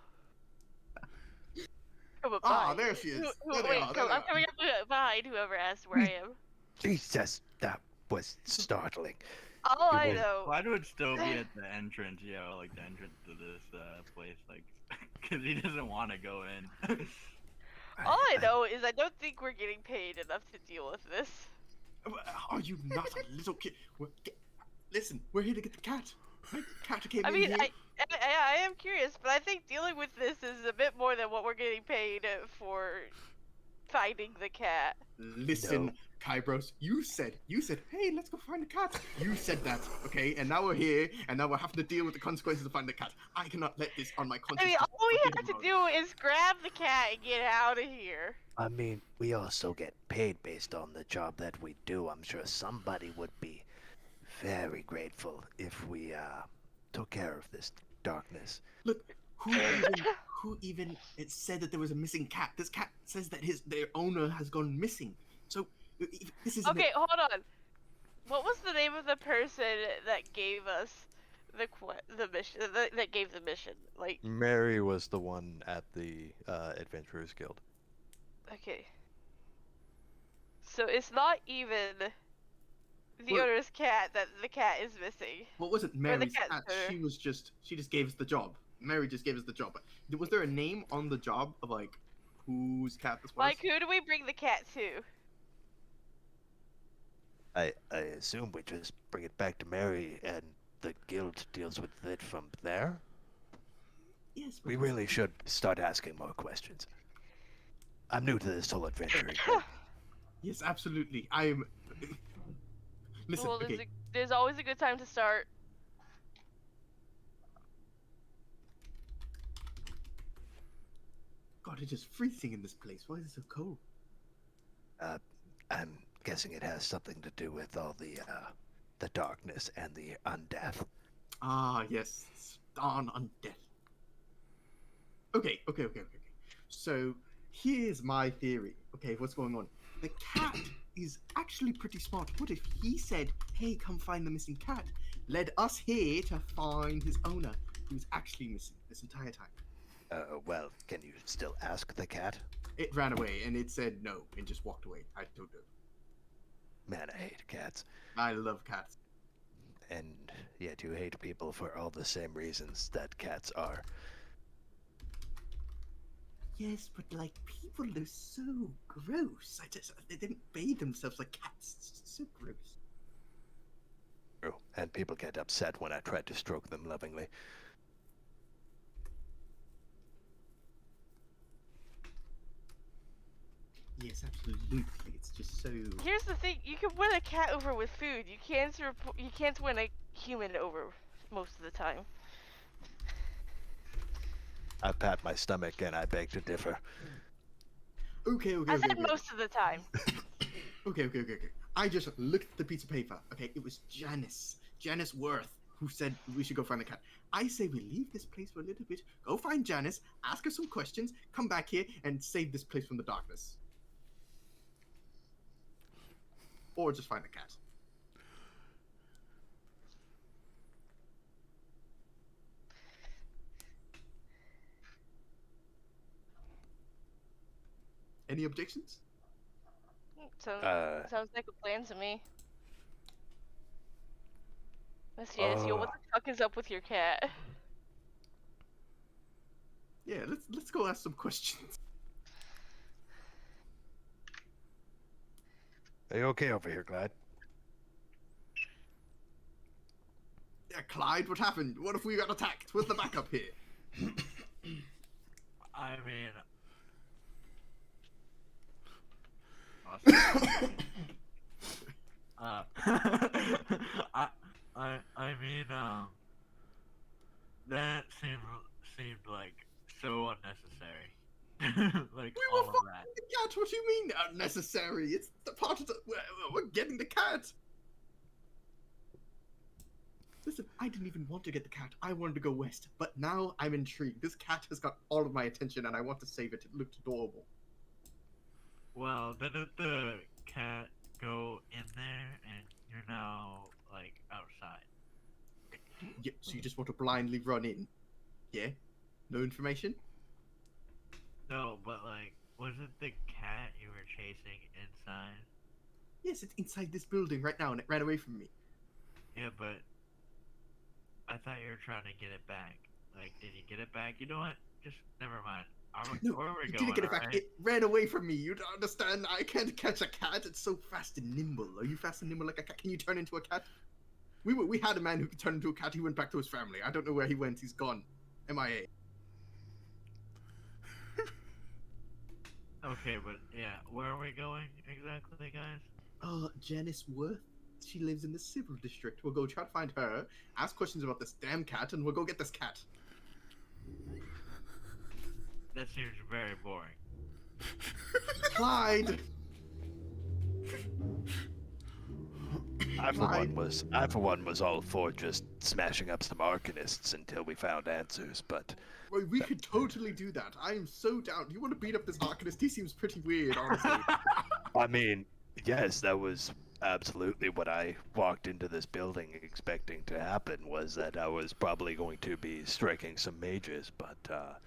Come up Ah, behind. there she is. Wait, I'm coming up behind whoever asked where I am. Jesus, that was startling. All I know. Clyde would still be at the entrance, like the entrance to this place, like, because he doesn't want to go in. All I know is I don't think we're getting paid enough to deal with this. Are you not a little kid? Listen, we're here to get the cat. Right? Cat came I in mean, here. I am curious, but I think dealing with this is a bit more than what we're getting paid for finding the cat. Listen, No. Kybros, you said, hey, let's go find the cat. You said that, okay? And now we're here, and now we're having to deal with the consequences of finding the cat. I cannot let this on my conscience. I mean, all we forgive have to mode. do is grab the cat and get out of here. I mean, we also get paid based on the job that we do. I'm sure somebody would be very grateful if we took care of this darkness. Look, who even it said that there was a missing cat? This cat says that their owner has gone missing. So this is Okay, hold on. What was the name of the person that gave us the mission? That gave the mission? Like, Mary was the one at the Adventurers Guild. okay. So it's not even the Well- owner's cat that the cat is missing. What was it? Mary's cat's cat. owner. She just gave us the job. Mary just gave us the job. Was there a name on the job of like whose cat this was? Like, who do we bring the cat to? I assume we just bring it back to Mary and the guild deals with it from there. Yes, but We really should start asking more questions. I'm new to this whole adventuring thing. yes, absolutely. I am. Listen, Well, okay. there's always a good time to start. God, it's just freezing in this place. Why is it so cold? I'm guessing it has something to do with all the darkness and the undeath. Ah, yes. Darn undead. Okay. So, here's my theory. Okay, what's going on? The cat is actually pretty smart. What if he said, hey, come find the missing cat, led us here to find his owner, who's actually missing this entire time? Well, can you still ask the cat? It ran away, and it said no, and just walked away. I don't know. Man, I hate cats. I love cats. And yet you hate people for all the same reasons that cats are. Yes, but like people are so gross. They didn't bathe themselves like cats. It's just so gross. True. And people get upset when I try to stroke them lovingly. Yes, absolutely. It's just so. Here's the thing: you can win a cat over with food. You can't win a human over most of the time. I pat my stomach and I beg to differ. Okay. I said most of the time. Okay. I just looked at the piece of paper. Okay, it was Janice Worth, who said we should go find the cat. I say we leave this place for a little bit, go find Janice, ask her some questions, come back here, and save this place from the darkness. Or just find the cat. Any objections? Sounds like a plan to me. Miss Yancey, what the fuck is up with your cat? Yeah, let's go ask some questions. Are you okay over here, Clyde? Yeah, Clyde, what happened? What if we got attacked? Where's the backup here? I mean, I mean, that seemed like so unnecessary. Like We all were of finding that. the cat. What do you mean unnecessary? It's the part of the we're getting the cat. Listen, I didn't even want to get the cat. I wanted to go west, but now I'm intrigued. This cat has got all of my attention, and I want to save it. It looked adorable. Well, didn't the cat go in there and you're now like outside? Yeah, so you just want to blindly run in? Yeah? No information? No, but like, wasn't the cat you were chasing inside? Yes, it's inside this building right now, and it ran away from me. Yeah, but I thought you were trying to get it back. Like, did you get it back? You know what? Just never mind. No, Where are we you going? didn't get it back. alright? It ran away from me. You don't understand. I can't catch a cat. It's so fast and nimble. Are you fast and nimble like a cat? Can you turn into a cat? We had a man who could turn into a cat. He went back to his family. I don't know where he went. He's gone. MIA. Okay, but yeah, where are we going exactly, guys? Janice Worth. She lives in the civil district. We'll go try to find her, ask questions about this damn cat, and we'll go get this cat. That seems very boring. Clyde! I for one was all for just smashing up some arcanists until we found answers, but Well, we could totally do that. I am so down. Do you want to beat up this Arcanist? He seems pretty weird, honestly. I mean, yes, that was absolutely what I walked into this building expecting to happen, was that I was probably going to be striking some mages, but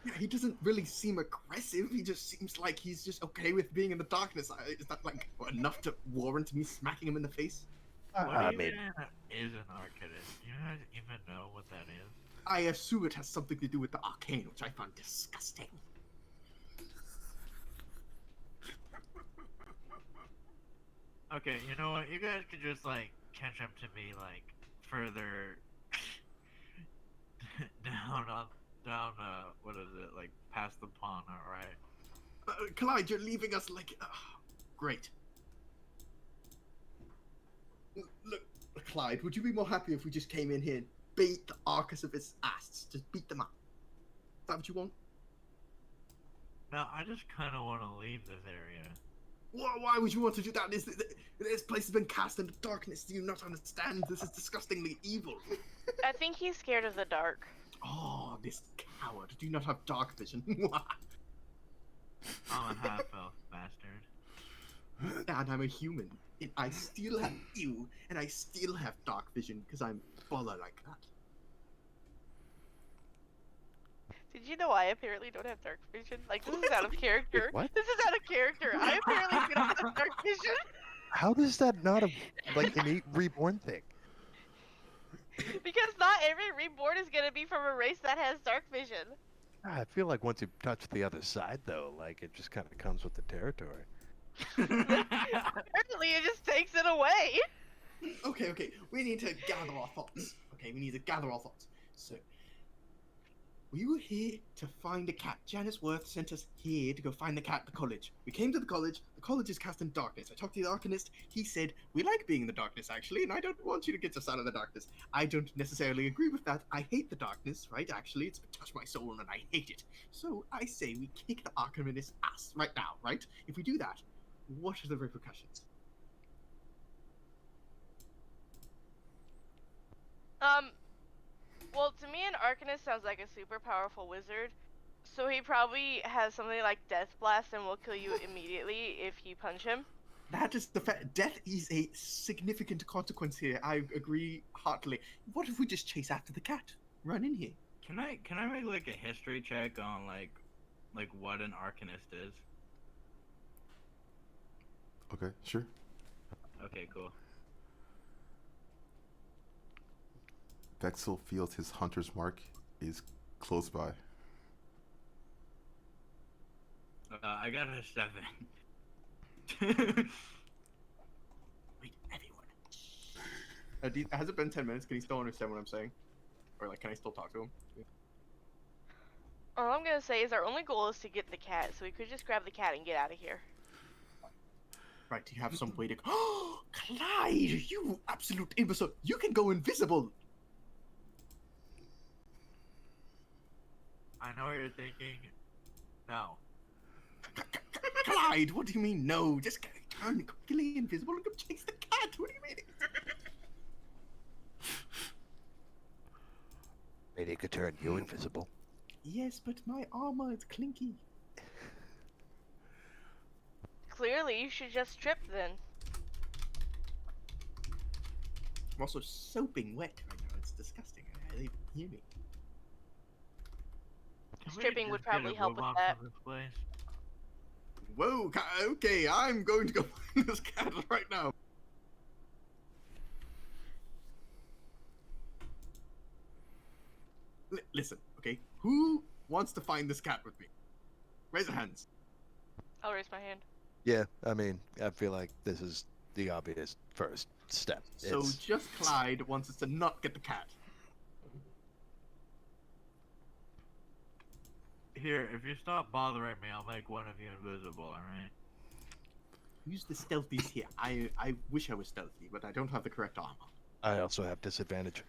Yeah, he doesn't really seem aggressive. He just seems like he's just okay with being in the darkness. Is that like enough to warrant me smacking him in the face? I What mean, even is an arcanist? Do you guys even know what that is? I assume it has something to do with the arcane, which I find disgusting. Okay, you know what? You guys could just like catch up to me like further down what is it, like past the pond, alright? Clyde, you're leaving us like... great. Look, Clyde, would you be more happy if we just came in here and beat the Arcus of his ass? Just beat them up. Is that what you want? No, I just kinda wanna leave this area. Why would you want to do that? This place has been cast into darkness. Do you not understand? This is disgustingly evil. I think he's scared of the dark. Oh, this coward. Do you not have dark vision? I'm a half-elf bastard. And I'm a human. And I still have you, and I still have dark vision because I'm baller like that. Did you know I apparently don't have dark vision? Like, this is out of character. what? This is out of character. I apparently don't have dark vision. how does that not a like innate reborn thing? Because not every reborn is gonna be from a race that has dark vision. I feel like once you touch the other side, though, like it just kind of comes with the territory. Apparently, it just takes it away. Okay. We need to gather our thoughts. Okay, we need to gather our thoughts. So, we were here to find a cat. Janice Worth sent us here to go find the cat at the college. We came to the college. The college is cast in darkness. I talked to the Arcanist. He said, we like being in the darkness, actually, and I don't want you to get us out of the darkness. I don't necessarily agree with that. I hate the darkness, right? Actually, it's touched my soul, and I hate it. So, I say we kick the Arcanist's ass right now, right? If we do that, what are the repercussions? Well, to me, an Arcanist sounds like a super powerful wizard. So he probably has something like Death Blast and will kill you immediately if you punch him. That is the fact. Death is a significant consequence here. I agree heartily. What if we just chase after the cat? Run in here. Can I make like a history check on like what an arcanist is? Okay, sure. Okay, cool. Vexel feels his hunter's mark is close by. I got a 7. Wait, everyone. Has it been 10 minutes? Can he still understand what I'm saying? Or like, can I still talk to him? All I'm gonna say is our only goal is to get the cat, so we could just grab the cat and get out of here. Right, do you have some way to... Oh, Clyde, you absolute imbecile. You can go invisible. I know what you're thinking. No. Clyde, what do you mean no? Just turn quickly invisible and go chase the cat. What do you mean? Maybe it could turn you invisible. Yes, but my armor is clinky. Clearly, you should just strip then. I'm also soaping wet right now. It's disgusting. I didn't hear me. Can we Stripping would just get a probably help move with on that. from this place? Whoa, okay, I'm going to go find this cat right now. Listen, okay, who wants to find this cat with me? Raise your hands. I'll raise my hand. Yeah, I mean, I feel like this is the obvious first step. So just Clyde wants us to not get the cat. Here, if you stop bothering me, I'll make one of you invisible, alright? Who's the stealthiest here? I wish I was stealthy, but I don't have the correct armor. I also have disadvantage.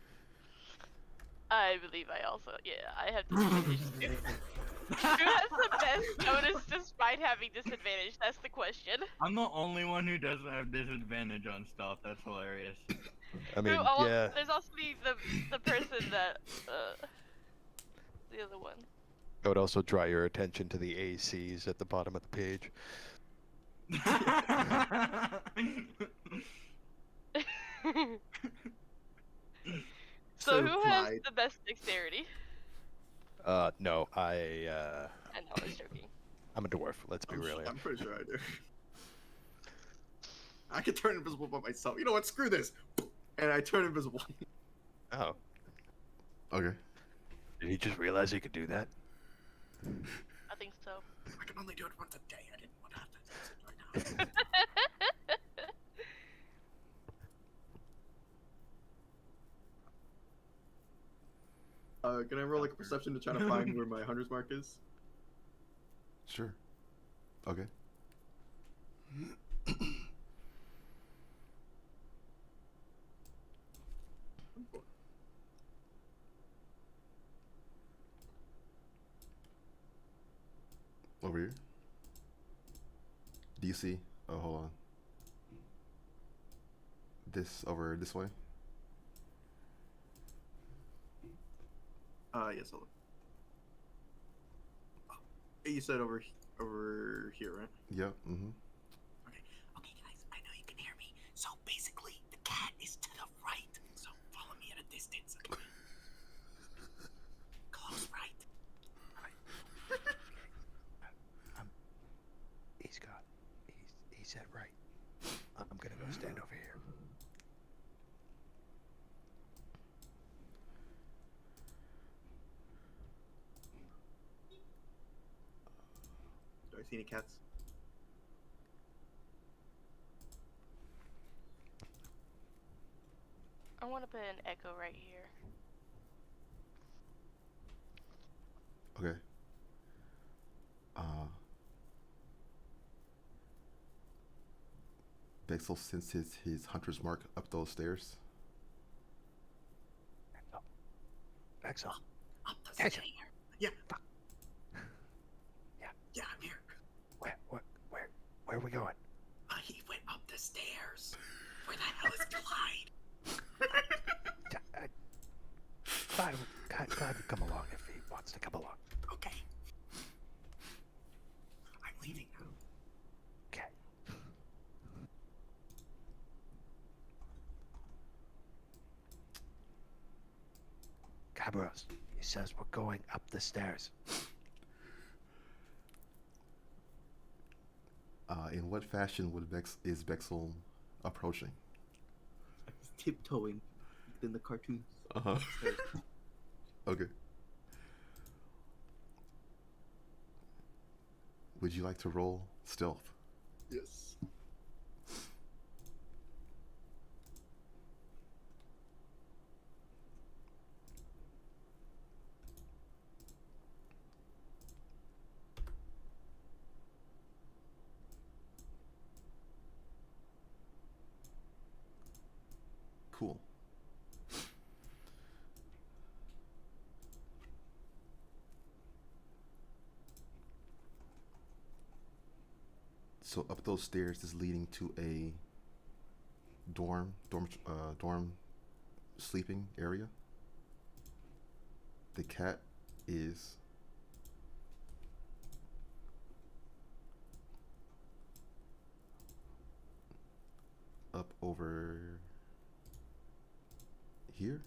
I believe I also, I have disadvantage too. Who has the best bonus despite having disadvantage? That's the question. I'm the only one who doesn't have disadvantage on stealth. That's hilarious. I mean, yeah. There's also the person that, the other one. I would also draw your attention to the ACs at the bottom of the page. So who has Clyde. the best dexterity? No, I know, I was joking. I'm a dwarf. Let's be real here. I'm pretty sure I do. I can turn invisible by myself. You know what? Screw this. And I turn invisible. Oh, Okay. did he just realize he could do that? I think so. I can only do it once a day. I didn't want to have to do it right now. Can I roll like a perception to try to find where my hunter's mark is? Sure. Okay. Over here. Do you see? Oh, hold on. This over this way? Yes, hold on. Oh, you said over here, right? Yep. Mm-hmm. Okay, guys, I know you can hear me. So basically, the cat is to the right. So follow me at a distance. Okay? Close right. He said right. I'm gonna go stand over here. Do I see any cats? I want to put an echo right here. Okay. Bexel senses his hunter's mark up those stairs. Axel. Up the Catch stairs. him. Yeah. Yeah. Yeah, I'm here. Where are we going? He went up the stairs. Where the hell is Clyde? Clyde would come along if he wants to come along. Okay. I'm leaving now. Okay. Cabros, he says we're going up the stairs. In what fashion is Bexel approaching? He's tiptoeing in the cartoons. Uh-huh. Okay. Would you like to roll stealth? Yes. Cool. So up those stairs is leading to a dorm sleeping area. The cat is up over here,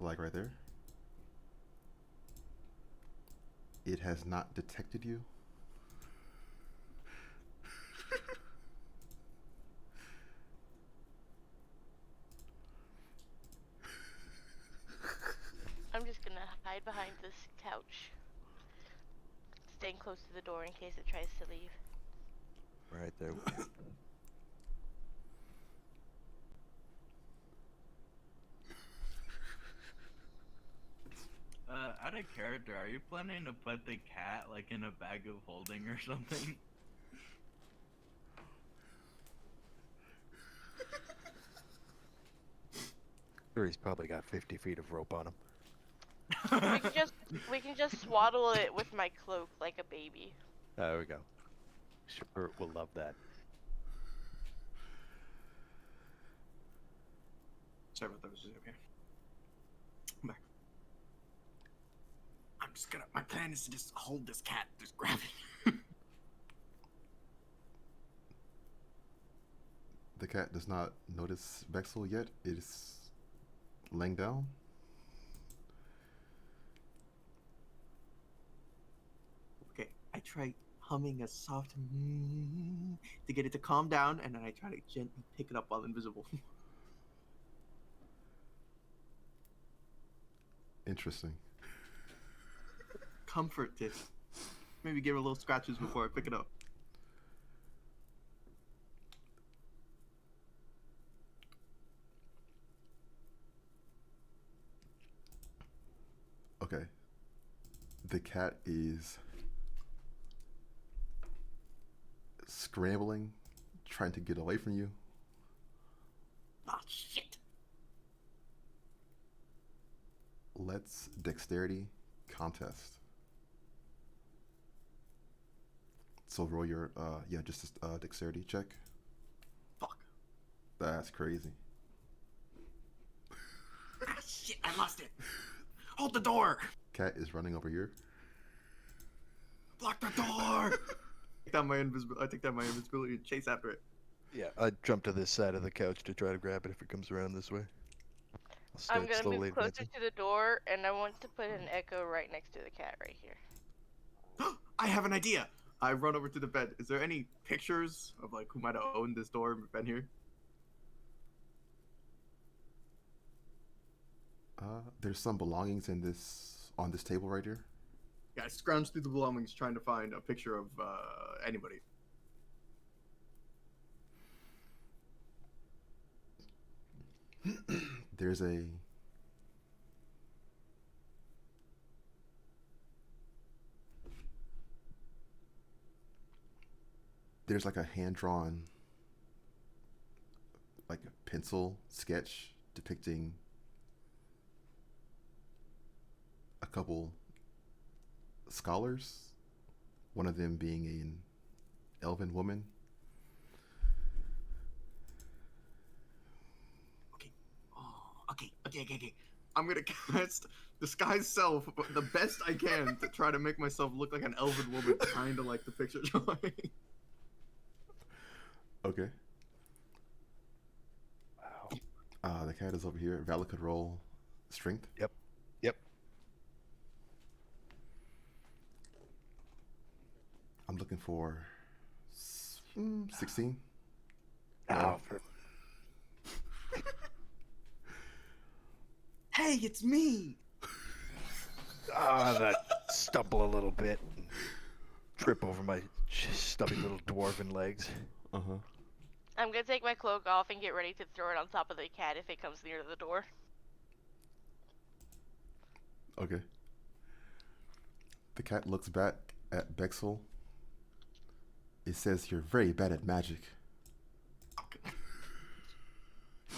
like right there. It has not detected you. I'm just gonna hide behind this couch. Staying close to the door in case it tries to leave. Right there. Out of character, are you planning to put the cat like in a bag of holding or something? Sure, he's probably got 50 feet of rope on him. We can just swaddle it with my cloak like a baby. There we go. Sure, we'll love that. Sorry about that. Was just okay. I'm back. I'm just gonna. My plan is to just hold this cat, just grab it. The cat does not notice Bexel yet. It is laying down. Okay, I try humming a soft to get it to calm down, and then I try to gently pick it up while invisible. Interesting. Comfort it. Maybe give it a little scratches before I pick it up. Okay. The cat is scrambling, trying to get away from you. Oh shit! Let's dexterity contest. So roll your just a dexterity check. Fuck. That's crazy. Ah, shit! I lost it. Hold the door. Cat is running over here. Block the door. I take down my invisibility and chase after it. Yeah, I jump to this side of the couch to try to grab it if it comes around this way. I'll I'm start gonna slowly move closer advancing. to the door, and I want to put an echo right next to the cat right here. I have an idea. I run over to the bed. Is there any pictures of like who might have owned this door and been here? There's some belongings on this table right here. Yeah, I scrounge through the belongings trying to find a picture of anybody. There's like a hand-drawn like a pencil sketch depicting a couple scholars, one of them being an elven woman. Okay. I'm gonna cast disguise self the best I can to try to make myself look like an elven woman, kind of like the picture drawing. Okay. Wow. The cat is over here. Vala could roll strength. Yep. I'm looking for 16. Now for Hey, it's me. that stumble a little bit, and trip over my stubby little dwarven legs. Uh-huh. I'm gonna take my cloak off and get ready to throw it on top of the cat if it comes near the door. Okay. The cat looks back at Bexel. It says you're very bad at magic.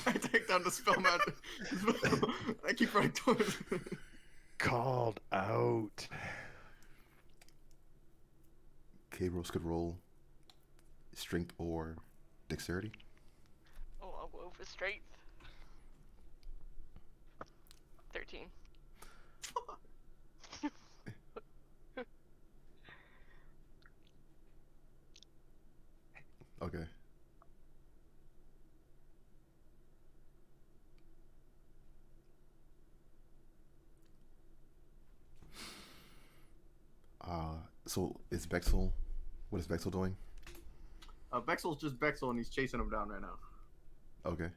I take down the spell magic. I keep running towards it. Called out. K-Rose could roll strength or dexterity. Oh, I'll go for strength. 13. Okay. So is Bexel? What is Bexel doing? Bexel's just Bexel, and he's chasing him down right now. Okay.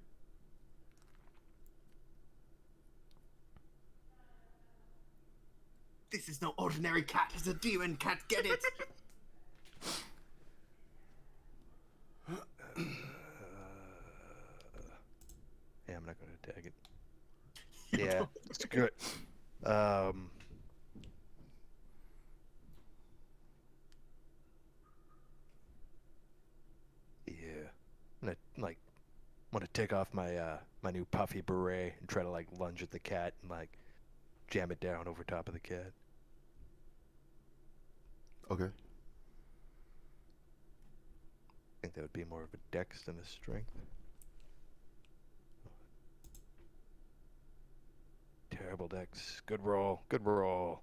This is no ordinary cat. It's a demon cat. Get it? Yeah, I'm not gonna tag it. Yeah, it's good. Yeah, and I like want to take off my my new puffy beret and try to like lunge at the cat and like jam it down over top of the cat. Okay. I think that would be more of a dex than a strength. Terrible dex. Good roll. Good roll.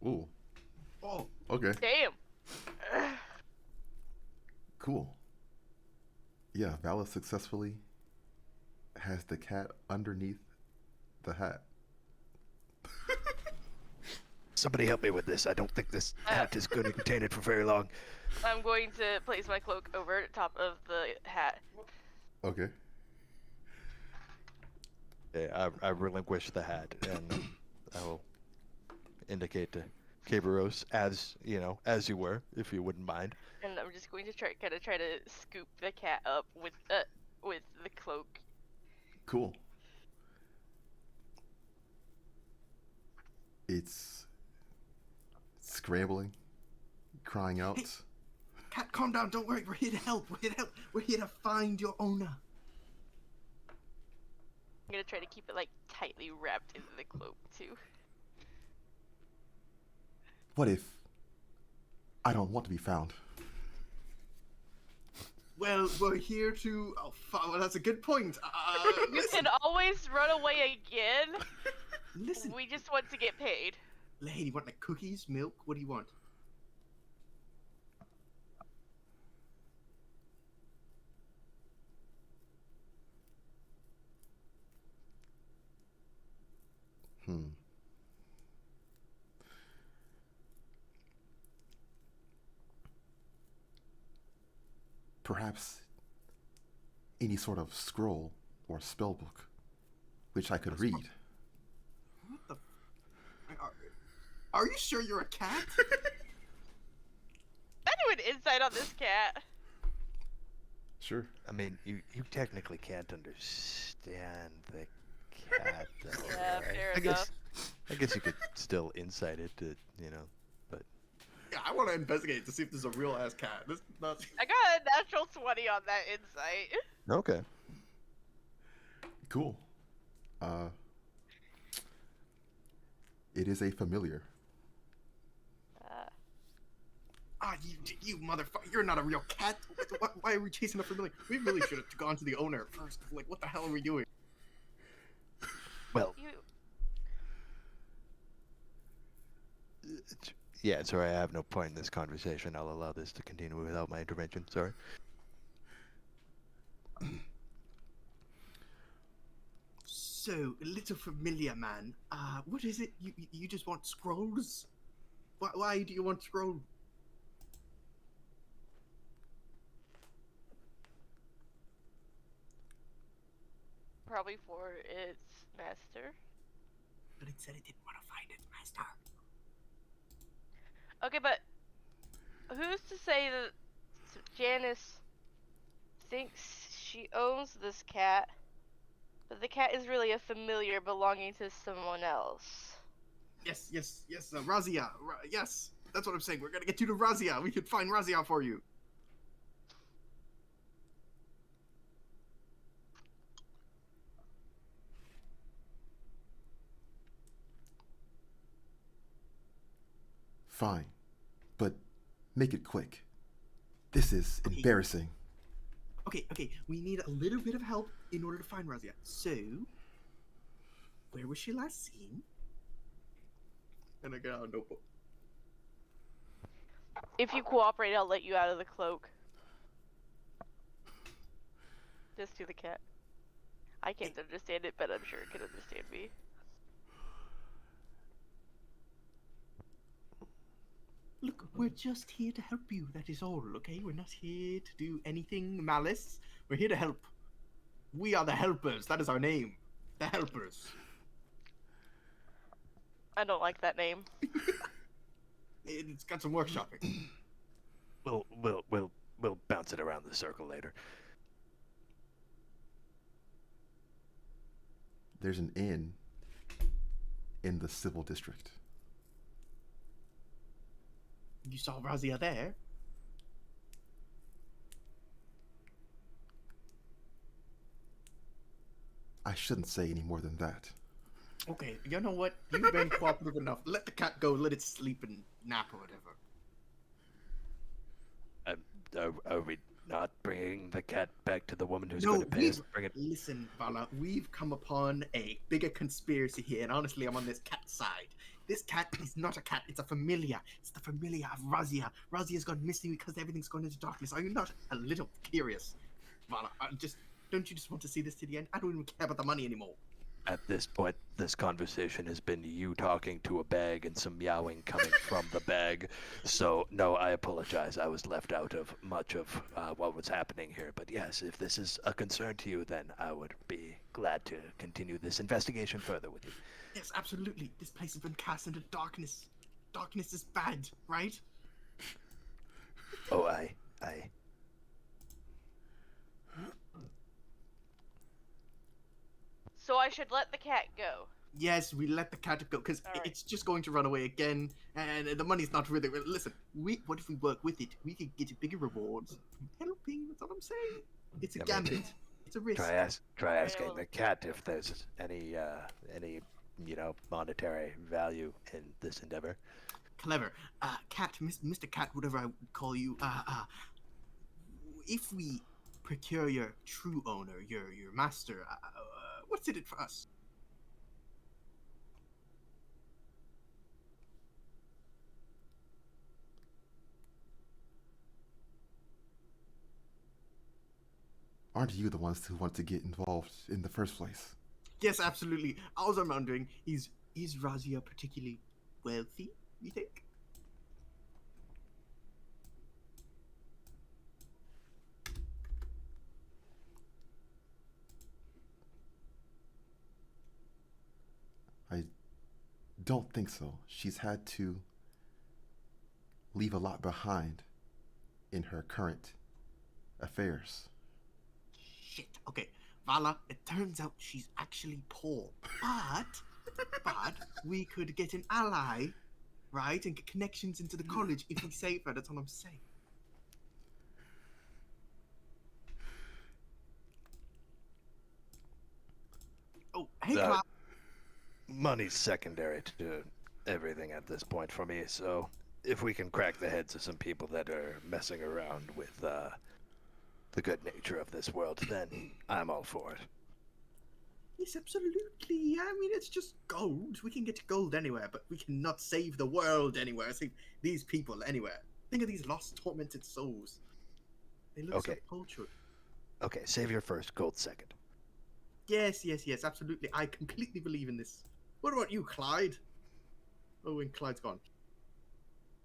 Ooh. Oh, Okay. Damn. Cool. Yeah, Vala successfully has the cat underneath the hat. Somebody help me with this. I don't think this hat is going to contain it for very long. I'm going to place my cloak over top of the hat. Okay. Yeah, I relinquish the hat and I will indicate to Kaberos as as you were, if you wouldn't mind. And I'm just going to try to scoop the cat up with the cloak. Cool. It's scrambling, crying out. Hey. Cat, calm down. Don't worry. We're here to help. We're here to help. We're here to find your owner. I'm gonna try to keep it like tightly wrapped into the cloak too. What if I don't want to be found? Well, we're here to. Oh, well, that's a good point. You Listen, can always run away again. listen, We just want to get paid. lady. You want like cookies, milk? What do you want? Hmm. Perhaps any sort of scroll or spell book which I could read. What the? Are you sure you're a cat? I do an insight on this cat. Sure. I mean, you technically can't understand the cat, though. Yeah, right? fair I enough. guess you could still insight it, but Yeah, I want to investigate to see if there's a real ass cat. This not. I got a natural 20 on that insight. okay. Cool. It is a familiar. Ah, you motherfucker! You're not a real cat. Why are we chasing a familiar? We really should have gone to the owner first. Like, what the hell are we doing? Well, You yeah, sorry, I have no point in this conversation. I'll allow this to continue without my intervention. Sorry. So, little familiar man. What is it? You just want scrolls? Why do you want scrolls? probably for its master. But it said it didn't want to find its master. Okay, but who's to say that Janice thinks she owns this cat, but the cat is really a familiar belonging to someone else? Yes, Razia. Yes, that's what I'm saying. We're gonna get you to Razia. We could find Razia for you. Fine. But make it quick. This is Okay. embarrassing. Okay. We need a little bit of help in order to find Razia. So, where was she last seen? And I got a notebook. If you cooperate, I'll let you out of the cloak. Just to the cat. I can't understand it, but I'm sure it can understand me. Look, we're just here to help you. That is all, okay? We're not here to do anything malice. We're here to help. We are the helpers. That is our name. The helpers. I don't like that name. It's got some workshopping. We'll bounce it around the circle later. There's an inn in the civil district. You saw Razia there? I shouldn't say any more than that. Okay, you know what? You've been cooperative enough. Let the cat go. Let it sleep and nap or whatever. Are we not bringing the cat back to the woman who's No, going to pay us to bring it? listen, Vala. We've come upon a bigger conspiracy here, and honestly, I'm on this cat side. This cat is not a cat. It's a familiar. It's the familiar of Razia. Razia's gone missing because everything's gone into darkness. Are you not a little curious, Vala? Don't you just want to see this to the end? I don't even care about the money anymore. At this point, this conversation has been you talking to a bag and some meowing coming from the bag. So, no, I apologize. I was left out of much of what was happening here. But yes, if this is a concern to you, then I would be glad to continue this investigation further with you. Yes, absolutely. This place has been cast into darkness. Darkness is bad, right? Oh, I. So I should let the cat go. Yes, we let the cat go because All right. it's just going to run away again, and the money's not really. Listen, what if we work with it? We could get bigger rewards from helping. That's what I'm saying. It's a Yeah, gambit. maybe. It's a risk. Try asking Well- the cat if there's any monetary value in this endeavor. Clever, cat, Mr. Cat, whatever I would call you. If we procure your true owner, your master, what's in it for us? Aren't you the ones who want to get involved in the first place? Yes, absolutely. All I'm wondering is Razia particularly wealthy? You think? I don't think so. She's had to leave a lot behind in her current affairs. Shit. Okay, Vala. It turns out she's actually poor, but we could get an ally, right, and get connections into the college if we save her. That's all I'm saying. Oh, hey, That- Cloud. Money's secondary to everything at this point for me, so if we can crack the heads of some people that are messing around with the good nature of this world, then I'm all for it. Yes, absolutely. I mean, it's just gold. We can get gold anywhere, but we cannot save the world anywhere. Save these people anywhere. Think of these lost, tormented souls. They look so Okay. paltry. Okay, savior first, gold second. Yes, absolutely. I completely believe in this. What about you, Clyde? Oh, and Clyde's gone.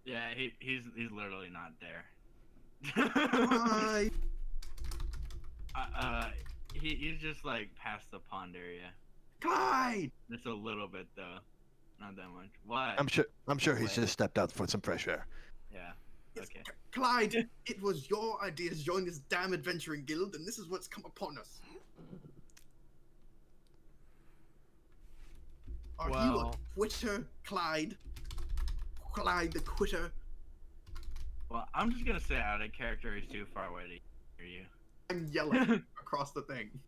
Yeah, he's literally not there. Hi. He's just like past the pond area. Clyde! Just a little bit though, not that much. What? I'm sure he's What? just stepped out for some fresh air. Yeah. Yes, Okay. Clyde, it was your idea to join this damn adventuring guild, and this is what's come upon us. Are you a Well- quitter, Clyde? Clyde the quitter? Well, I'm just gonna say out of character is too far away to hear you. I'm yelling across the thing.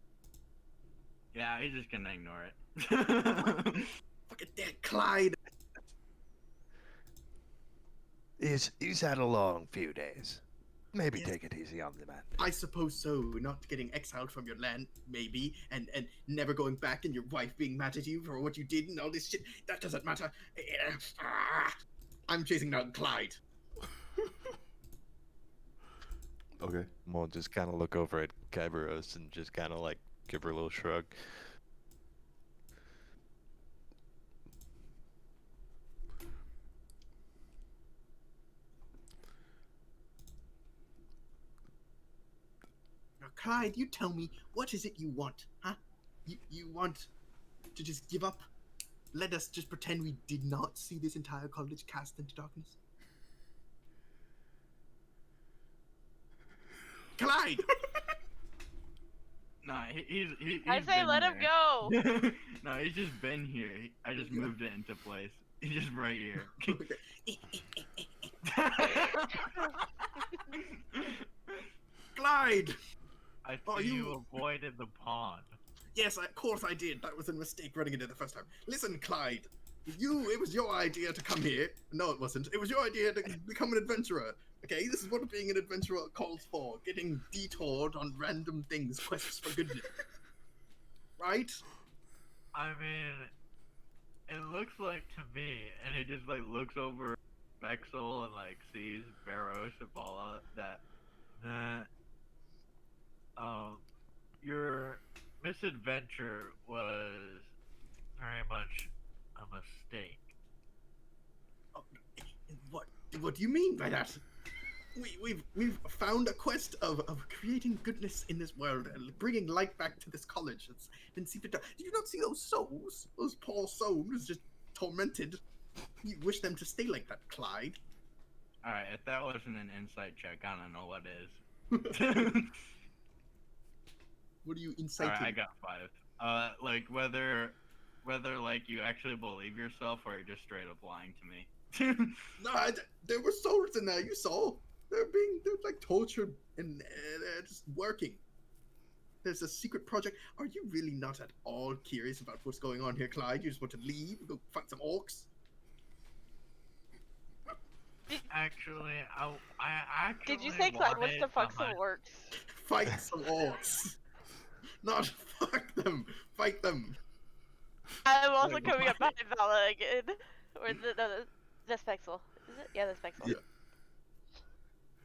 Yeah, he's just gonna ignore it. Look at that, Clyde! He's had a long few days. Maybe Yes. take it easy on the man. I suppose so. Not getting exiled from your land, maybe, and never going back, and your wife being mad at you for what you did and all this shit. That doesn't matter. I'm chasing down Clyde. Okay. We'll just kind of look over at Kyberos and just kind of like give her a little shrug. Now, Clyde, you tell me, what is it you want, huh? You want to just give up? Let us just pretend we did not see this entire college cast into darkness? Clyde! Nah, he's I say been let him there. go. No, he's just been here. I just moved it into place. He's just right here. Clyde! I Are see you- you avoided the pond. Yes, of course I did. That was a mistake running into the first time. Listen, Clyde. It was your idea to come here. No, it wasn't. It was your idea to become an adventurer. Okay, this is what being an adventurer calls for. Getting detoured on random things, quests for goodness. Right? I mean, it looks like to me, and he just like looks over Bexel and like sees Barrows and Bala that your misadventure was very much a mistake. What do you mean by that? We've found a quest of creating goodness in this world and bringing light back to this college. It's been seeped down. Did you not see those souls? Those poor souls just tormented. You wish them to stay like that, Clyde. Alright, if that wasn't an insight check, I don't know what is. What are you inciting? Alright, I got 5. Like whether like you actually believe yourself or you're just straight up lying to me. No, there were souls in there. You saw. They're like tortured and they're just working. There's a secret project. Are you really not at all curious about what's going on here, Clyde? You just want to leave, go fight some orcs? Actually, I actually. Did you say Clyde wants to fuck some orcs? Fight some orcs. Not fuck them. Fight them. I'm also coming up behind Vala again. Or the Spexel. Is it? Yeah, the Spexel. Yeah.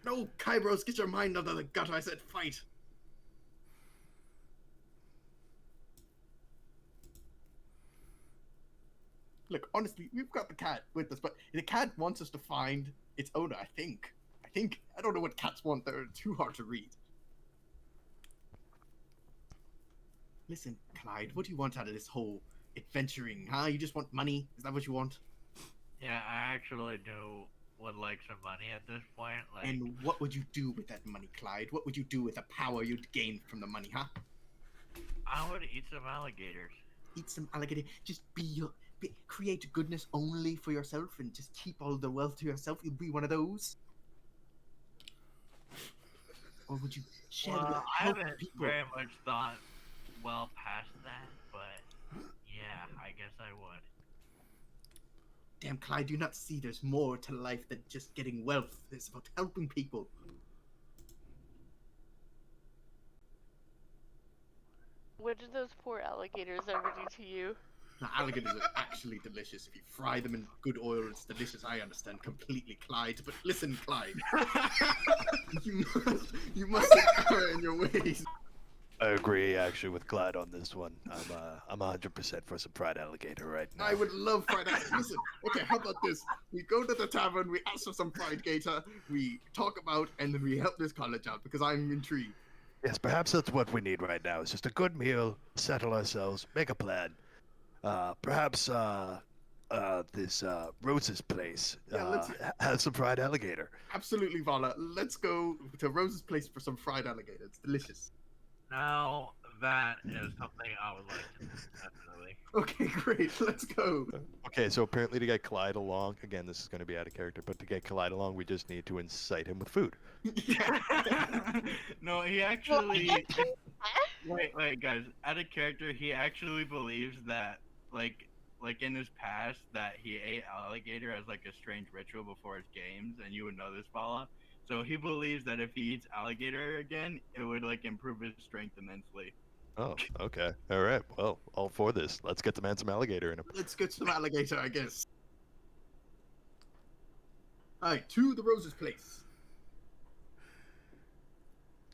No, Kybros, get your mind out of the gutter. I said fight. Look, honestly, we've got the cat with us, but the cat wants us to find its owner, I think. I don't know what cats want. They're too hard to read. Listen, Clyde, what do you want out of this whole adventuring, huh? You just want money? Is that what you want? Yeah, I actually would like some money at this point. Like, And what would you do with that money, Clyde? What would you do with the power you'd gain from the money, huh? I would eat some alligators. Eat some alligator. Just create goodness only for yourself and just keep all the wealth to yourself. You'll be one of those. Or would you share Well, with I help haven't people? very much thought well past that, but yeah, I guess I would. Damn, Clyde, do you not see there's more to life than just getting wealth? It's about helping people. What did those poor alligators ever do to you? Now, alligators are actually delicious. If you fry them in good oil, it's delicious. I understand completely, Clyde. But listen, Clyde. you must err in your ways. I agree, actually, with Clyde on this one. I'm 100% for some fried alligator right now. I would love fried alligator. Listen, okay, how about this? We go to the tavern, we ask for some fried gator, we talk about, and then we help this college out because I'm intrigued. Yes, perhaps that's what we need right now. It's just a good meal, settle ourselves, make a plan. Perhaps this Rose's place has some fried alligator. Absolutely, Vala. Let's go to Rose's place for some fried alligator. It's delicious. Now, that is something I would like to do, definitely. Okay, great. Let's go. Okay, so apparently to get Clyde along, again, this is going to be out of character, but to get Clyde along, we just need to incite him with food. No, he actually. Wait, guys. Out of character, he actually believes that, like in his past, that he ate alligator as like a strange ritual before his games, and you would know this, Bala. So he believes that if he eats alligator again, it would like improve his strength immensely. Oh, okay. All right. Well, all for this. Let's get the man some alligator in him. Let's get some alligator, I guess. Alright, to the Rose's place.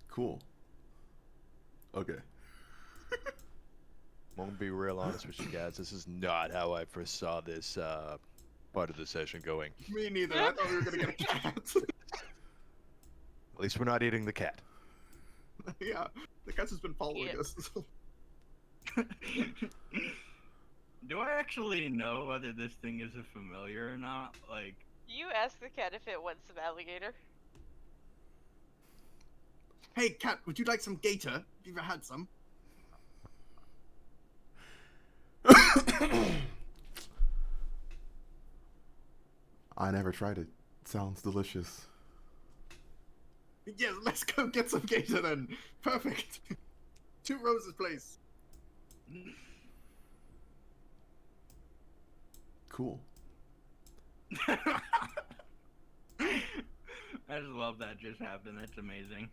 Cool. Okay. I'm going to be real honest with you guys. This is not how I first saw this part of the session going. Me neither. I thought we were gonna get a cat. At least we're not eating the cat. Yeah, the cat has been following Yeah. us. Do I actually know whether this thing is a familiar or not? Like, You asked the cat if it wants some alligator. Hey, cat, would you like some gator? Have you ever had some? I never tried it. Sounds delicious. Yes, let's go get some gator then. Perfect. To Rose's place. Cool. I just love that just happened. That's amazing.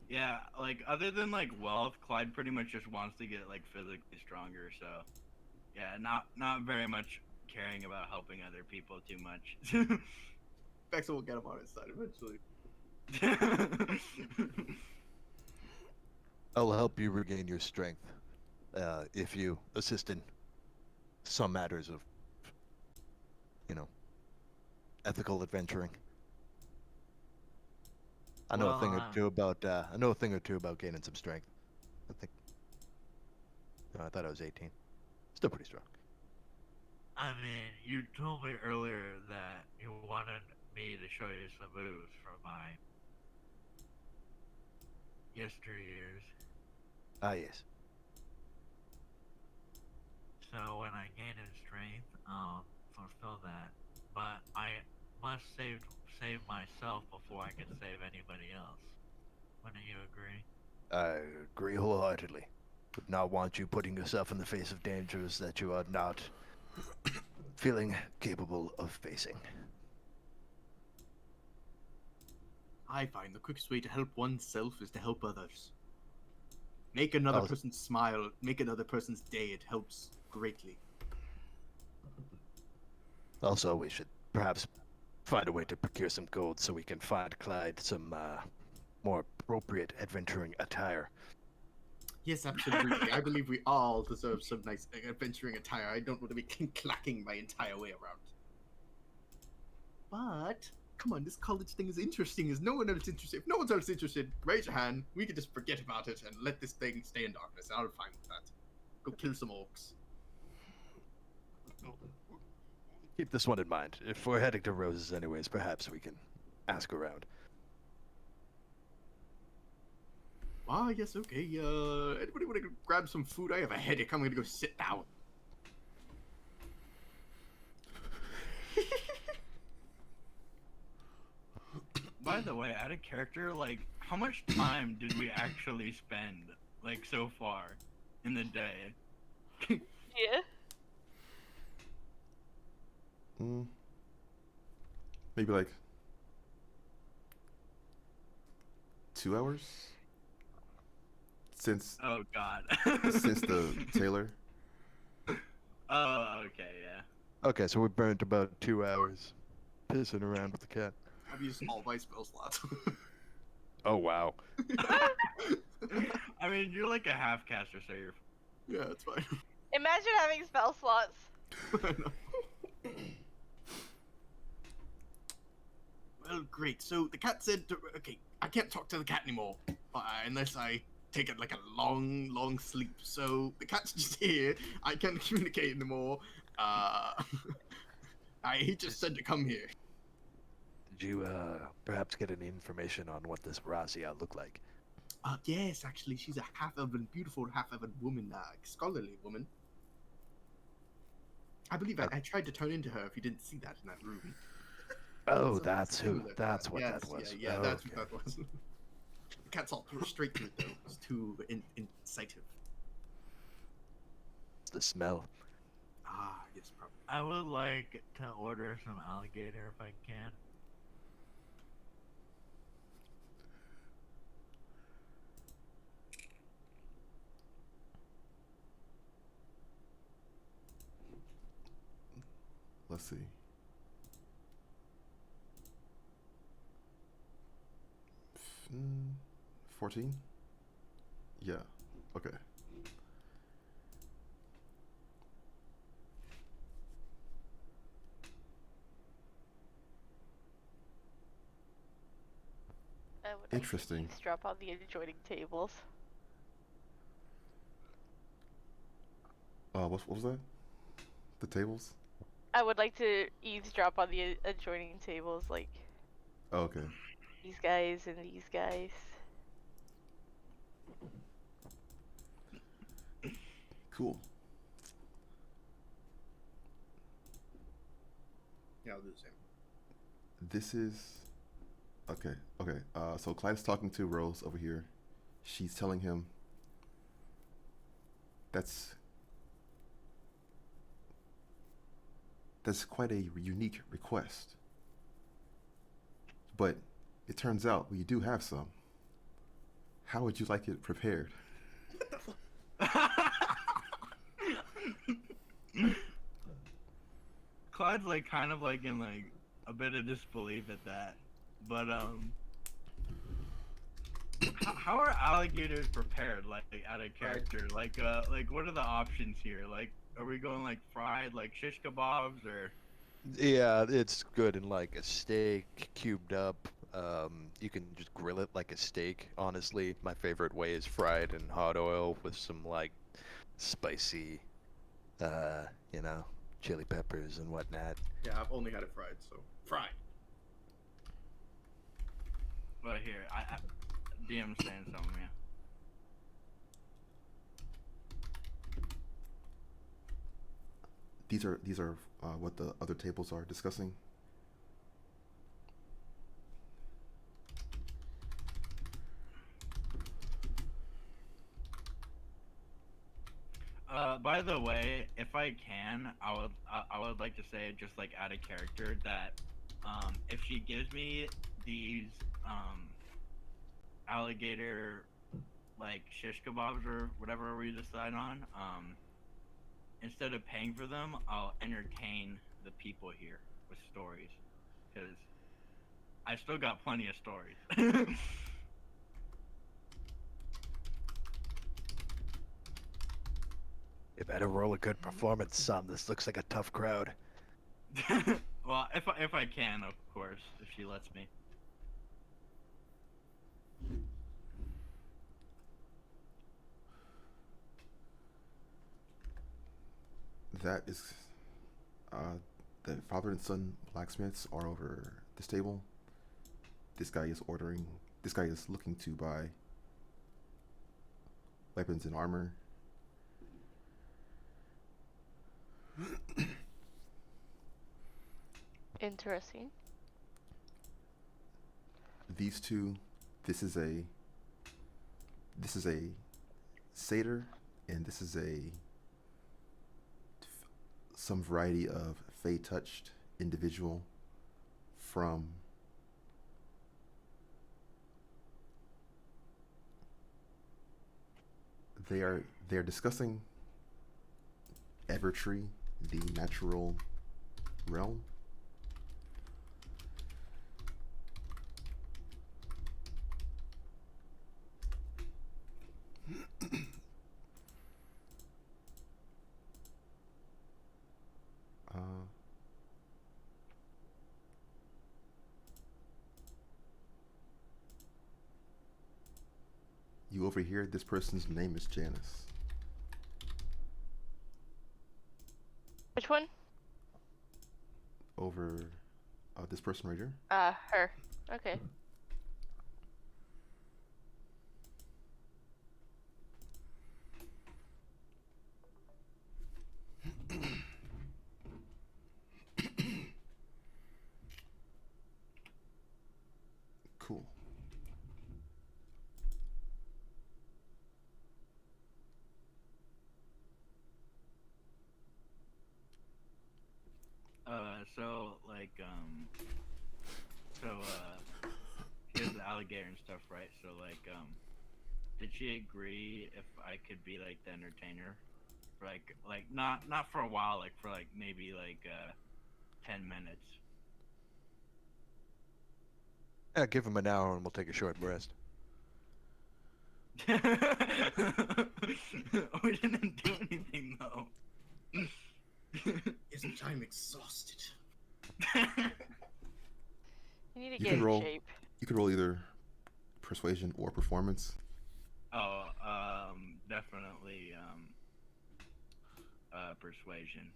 Yeah, like other than like wealth, Clyde pretty much just wants to get like physically stronger. So, yeah, not very much caring about helping other people too much. Vexel will get him on his side eventually. I'll help you regain your strength if you assist in some matters of, ethical adventuring. I know a thing or two about. I know a thing or two about gaining some strength. I think. No, I thought I was 18. Still pretty strong. I mean, you told me earlier that you wanted me to show you some moves from my yesteryears. Ah, yes. So when I gain in strength, fulfill that. But I must save myself before I can save anybody else. Wouldn't you agree? I agree wholeheartedly. Would not want you putting yourself in the face of dangers that you are not feeling capable of facing. I find the quickest way to help oneself is to help others. Make another person smile, make another person's day. It helps greatly. Also, we should perhaps find a way to procure some gold so we can find Clyde some more appropriate adventuring attire. Yes, absolutely. I believe we all deserve some nice adventuring attire. I don't want to be clacking my entire way around. But come on, this college thing is interesting. Is no one else interested? If no one else interested, raise your hand. We can just forget about it and let this thing stay in darkness. I'm fine with that. Go kill some orcs. Keep this one in mind. If we're heading to Rose's anyways, perhaps we can ask around. Ah, yes, okay. Anybody want to grab some food? I have a headache. I'm gonna go sit down. By the way, out of character, like, how much time did we actually spend, like, so far in the day? Yeah. Maybe like 2 hours since Oh God. since the tailor. Oh, okay, yeah. Okay, so we burned about 2 hours pissing around with the cat. I've used all my spell slots. Oh, wow. I mean, you're like a half caster, so you're. Yeah, it's fine. Imagine having spell slots. Well, great. So the cat said, okay, I can't talk to the cat anymore unless I take it like a long, long sleep. So the cat's just here. I can't communicate anymore. He just said to come here. Did you perhaps get any information on what this Razia looked like? Yes, actually, she's a half-elven, beautiful half-elven woman, scholarly woman. I believe I tried to turn into her if you didn't see that in that room. Oh, So that's who. similar to That's that. what Yes, that was. Yeah, Oh, that's okay. what that was. The cat saw straight through it, though. It was too incisive. The smell. Ah, yes, probably. I would like to order some alligator if I can. Let's see. 14? Yeah. Okay. I would Interesting. Like to drop on the adjoining tables. What was that? The tables? I would like to eavesdrop on the adjoining tables, like Oh, okay. these guys and these guys. Cool. Yeah, I'll do the same. This is Okay, okay. So Clyde is talking to Rose over here. She's telling him that's that's quite a unique request. But it turns out we do have some. How would you like it prepared? Clyde's like kind of like in like a bit of disbelief at that, but how are alligators prepared? Like out of character, like what are the options here? Like, are we going like fried, like shish kebabs, or? Yeah, it's good in like a steak, cubed up. You can just grill it like a steak. Honestly, my favorite way is fried in hot oil with some like spicy, uh, you know, chili peppers and whatnot. Yeah, I've only had it fried, so fried. But here, I DM saying something, yeah. These are what the other tables are discussing. By the way, if I can, I would like to say just like out of character that if she gives me these um alligator like shish kebabs or whatever we decide on, instead of paying for them, I'll entertain the people here with stories because I still got plenty of stories. You better roll a good performance, son. This looks like a tough crowd. Well, if I can, of course, if she lets me. That is, the father and son blacksmiths are over this table. This guy is ordering. This guy is looking to buy weapons and armor. Interesting. These two, this is a satyr, and this is some variety of fey touched individual from they're discussing Evertree, the natural realm. You overhear this person's name is Janice. Which one? Over this person right here. Her. Okay. Cool. So like here's the alligator and stuff, right? So like did she agree if I could be like the entertainer for like not for a while, like for like maybe like 10 minutes? Yeah, give him an hour and we'll take a short rest. We didn't do anything though. Isn't I'm exhausted? You need to You get can in roll. shape. You could roll either persuasion or performance. Oh, definitely persuasion.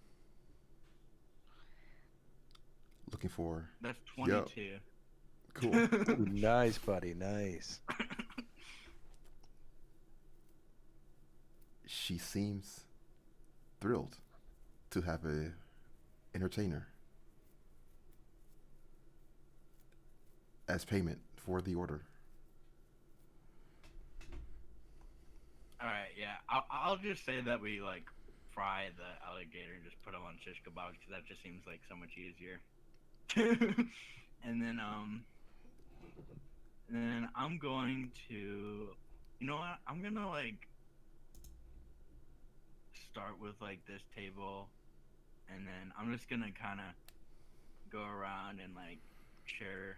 Looking for. That's 22. Cool. Ooh, nice, buddy. Nice. She seems thrilled to have a entertainer. as payment for the order. All right, yeah. I'll just say that we like fry the alligator and just put them on shish kebabs because that just seems like so much easier. and then I'm going to, you know what? I'm gonna like start with like this table, and then I'm just gonna kind of go around and like share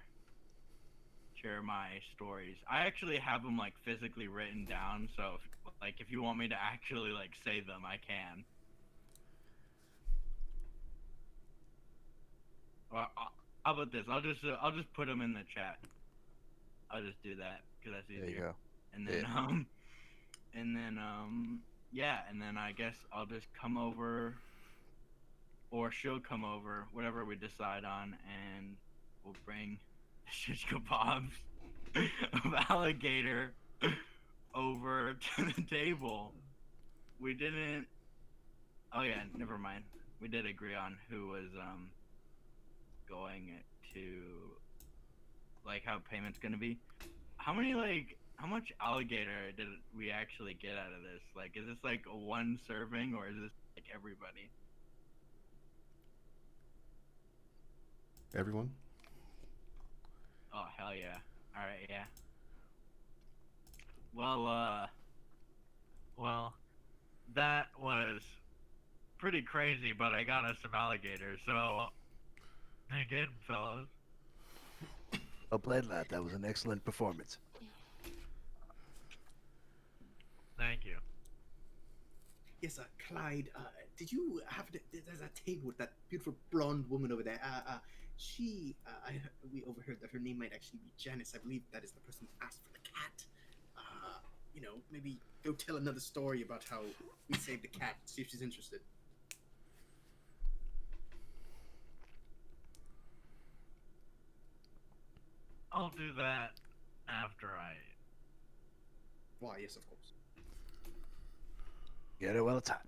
my stories. I actually have them like physically written down, so if you want me to actually like say them, I can. Or how about this? I'll just put them in the chat. I'll just do that because that's easier. There you go. And then Yeah. yeah, and then I guess I'll just come over, or she'll come over, whatever we decide on, and we'll bring shish kebabs of alligator over to the table. We didn't. Oh yeah, never mind. We did agree on who was going to, like, how payment's gonna be. How much alligator did we actually get out of this? Like, is this like a one serving, or is this like everybody? Everyone? Oh hell yeah! All right, yeah. Well, that was pretty crazy, but I got us some alligators, so again, fellas. Well played, lad. That was an excellent performance. Thank you. Yes, Clyde. Did you have there's a table with that beautiful blonde woman over there? We overheard that her name might actually be Janice. I believe that is the person who asked for the cat. Maybe go tell another story about how we saved the cat. See if she's interested. I'll do that after I. Why? Yes, of course. Get it while it's hot.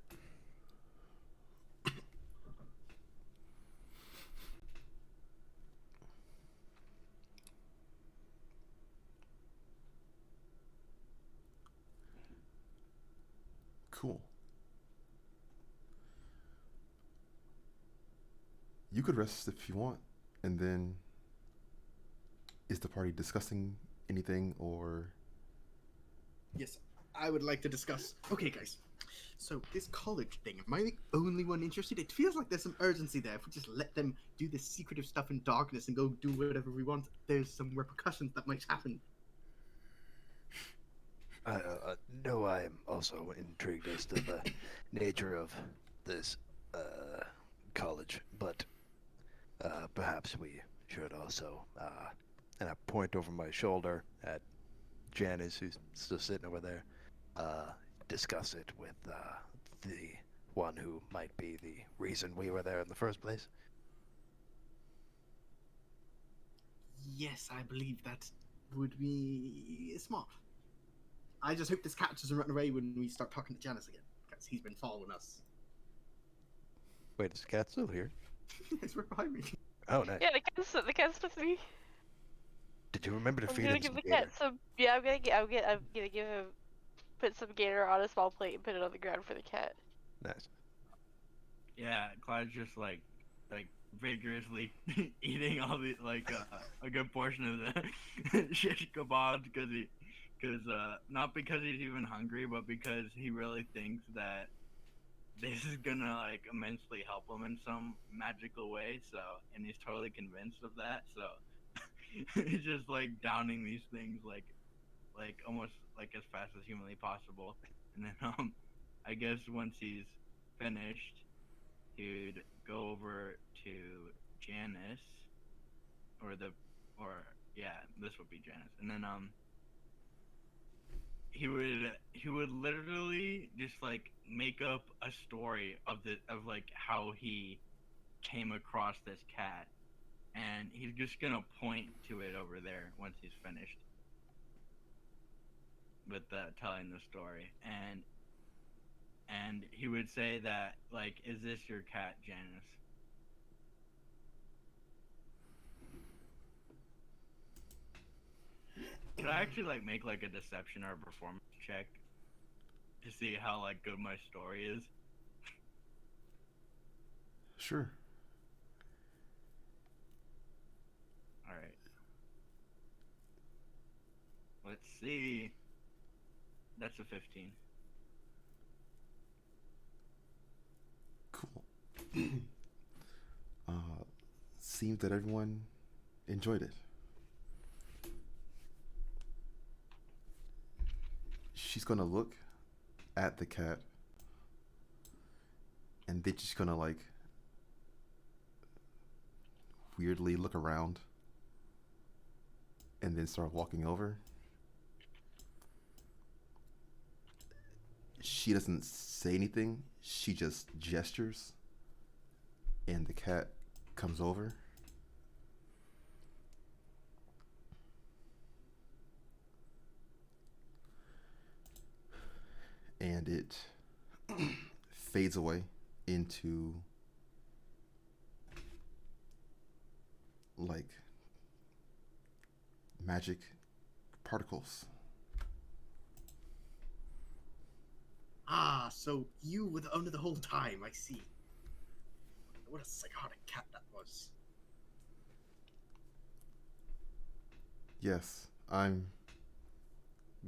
Cool. You could rest if you want, and then is the party discussing anything, or? Yes, I would like to discuss. Okay, guys. So this college thing, am I the only one interested? It feels like there's some urgency there. If we just let them do this secretive stuff in darkness and go do whatever we want, there's some repercussions that might happen. No, I am also intrigued as to the nature of this college, but perhaps we should also, and I point over my shoulder at Janice, who's still sitting over there, discuss it with the one who might be the reason we were there in the first place. Yes, I believe that would be smart. I just hope this cat doesn't run away when we start talking to Janice again, because he's been following us. Wait, is the cat still here? It's right behind me. Oh, nice. Yeah, the cat's with me. Did you remember to I'm feed gonna him give some the gator? cat some. Yeah, I'm gonna give him. Put some gator on a small plate and put it on the ground for the cat. Nice. Yeah, Clyde's just like vigorously eating all the a good portion of the shish kebabs because not because he's even hungry, but because he really thinks that this is gonna like immensely help him in some magical way. So, and he's totally convinced of that. So he's just like downing these things like almost like as fast as humanly possible. And then I guess once he's finished, he'd go over to Janice, or this would be Janice, and then he would literally just like make up a story of like how he came across this cat, and he's just gonna point to it over there once he's finished with telling the story, and he would say that like, is this your cat, Janice? Could I actually like make like a deception or a performance check to see how like good my story is? Sure. All right. Let's see. That's a 15. Cool. uh, Seems that everyone enjoyed it. She's gonna look at the cat, and then she's gonna like weirdly look around, and then start walking over. She doesn't say anything. She just gestures, and the cat comes over. And it fades away into like magic particles. Ah, so you were the owner the whole time. I see. What a psychotic cat that was. Yes, I'm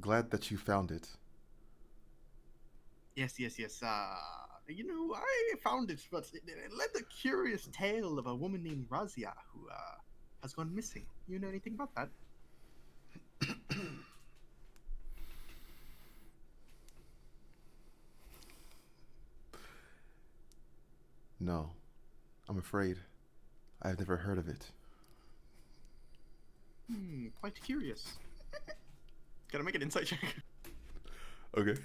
glad that you found it. Yes. You know, I found it, but it led the curious tale of a woman named Razia who has gone missing. You know anything about that? No, I'm afraid I've never heard of it. Quite curious. Can I make an insight check? Okay.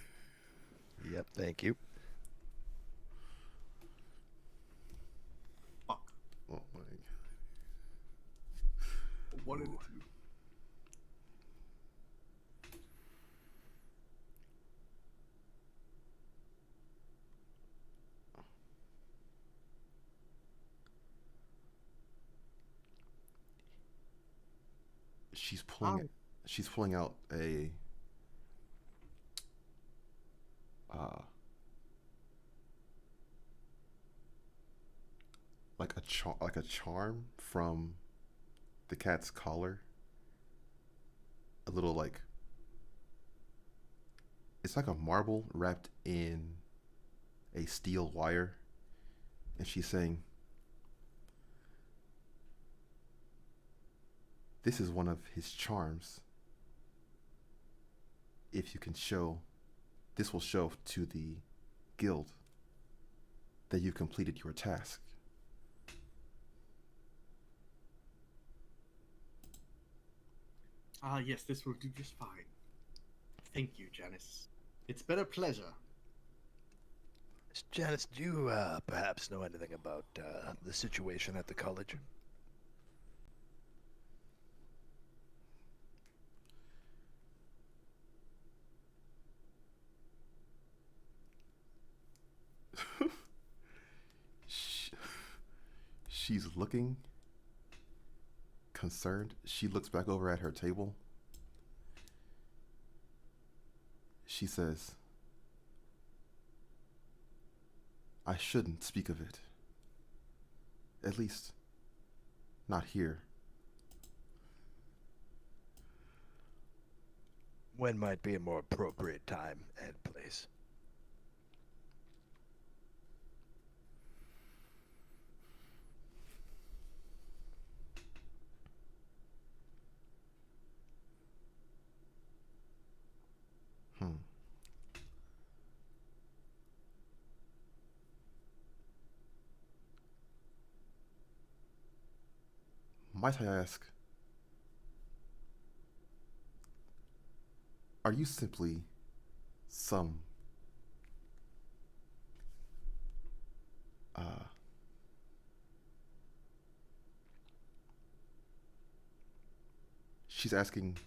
Yep, thank you. Fuck. Oh my. One and a Ooh. 2. She's pulling. She's pulling out a. Uh, like a charm from the cat's collar. A little like. It's like a marble wrapped in a steel wire, and she's saying, "This is one of his charms. If you can show, this will show to the guild that you've completed your task." Ah, yes, this will do just fine. Thank you, Janice. It's been a pleasure. Janice, do you perhaps know anything about the situation at the college? She's looking concerned. She looks back over at her table. She says, "I shouldn't speak of it. At least, not here." When might be a more appropriate time and place? Hmm. Might I ask, are you simply some uh she's asking,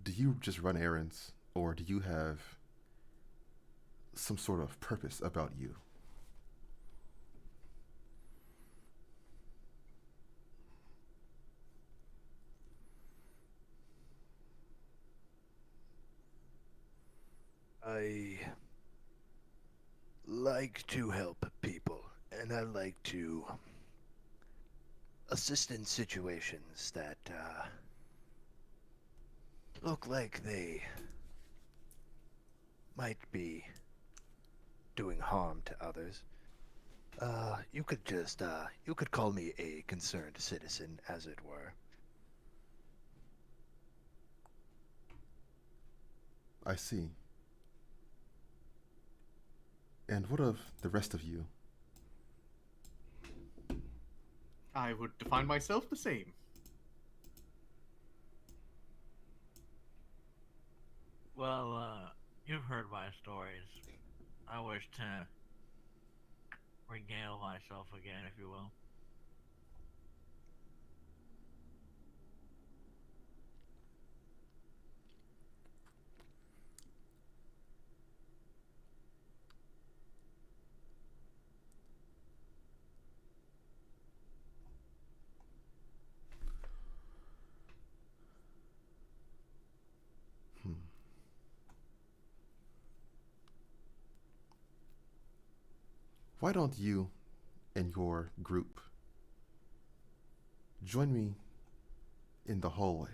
do you just run errands, or do you have some sort of purpose about you? I like to help people, and I like to assist in situations that look like they might be doing harm to others. You could call me a concerned citizen, as it were. I see. And what of the rest of you? I would define myself the same. Well, you've heard my stories. I wish to regale myself again, if you will. Hmm. Why don't you and your group join me in the hallway?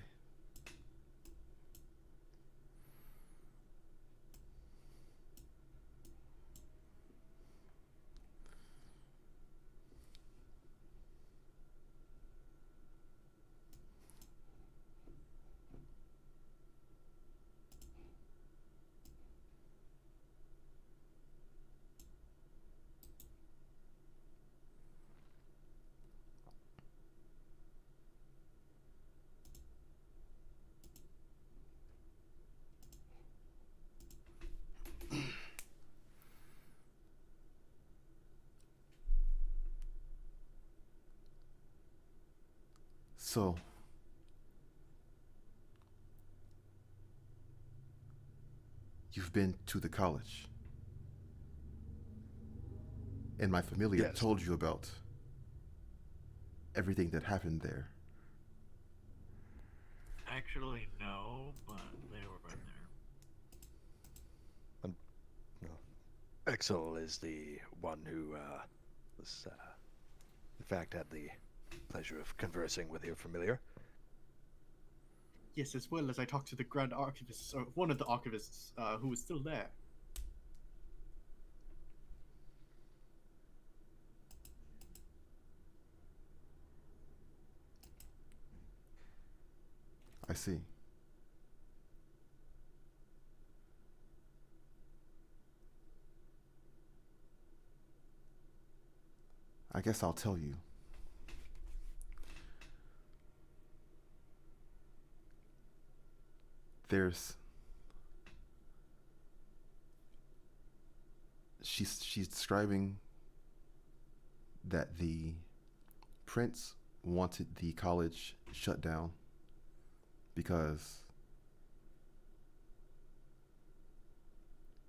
So, you've been to the college, and my familiar Yes. told you about everything that happened there. Actually, no, but they were in there. No. Exel is the one who was, in fact, had the pleasure of conversing with your familiar. Yes, as well as I talked to the Grand Archivist, or one of the archivists who was still there. I see. I guess I'll tell you. There's she's describing that the prince wanted the college shut down because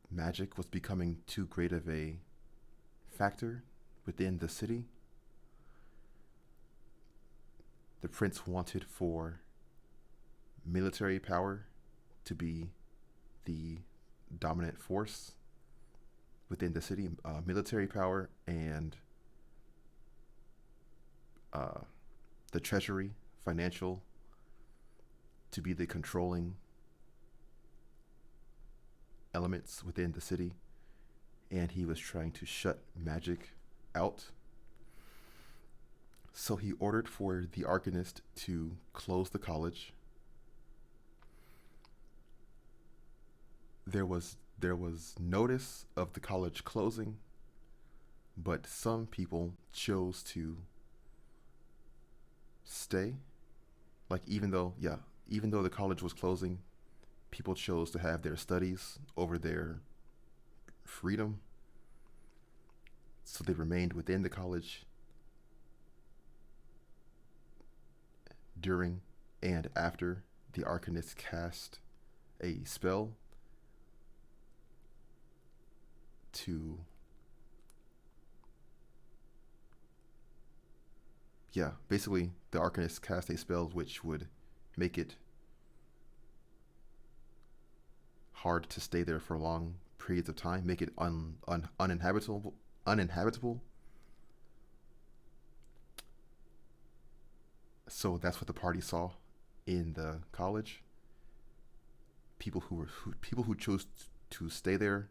magic was becoming too great of a factor within the city. The prince wanted for military power to be the dominant force within the city, military power and the treasury, financial, to be the controlling elements within the city. And he was trying to shut magic out. So he ordered for the Arcanist to close the college. There was notice of the college closing, but some people chose to stay. Like even though the college was closing, people chose to have their studies over their freedom. So they remained within the college during and after the Arcanist cast a spell to basically the Arcanist cast a spell which would make it hard to stay there for long periods of time, make it uninhabitable. Uninhabitable. So that's what the party saw in the college. People who chose to stay there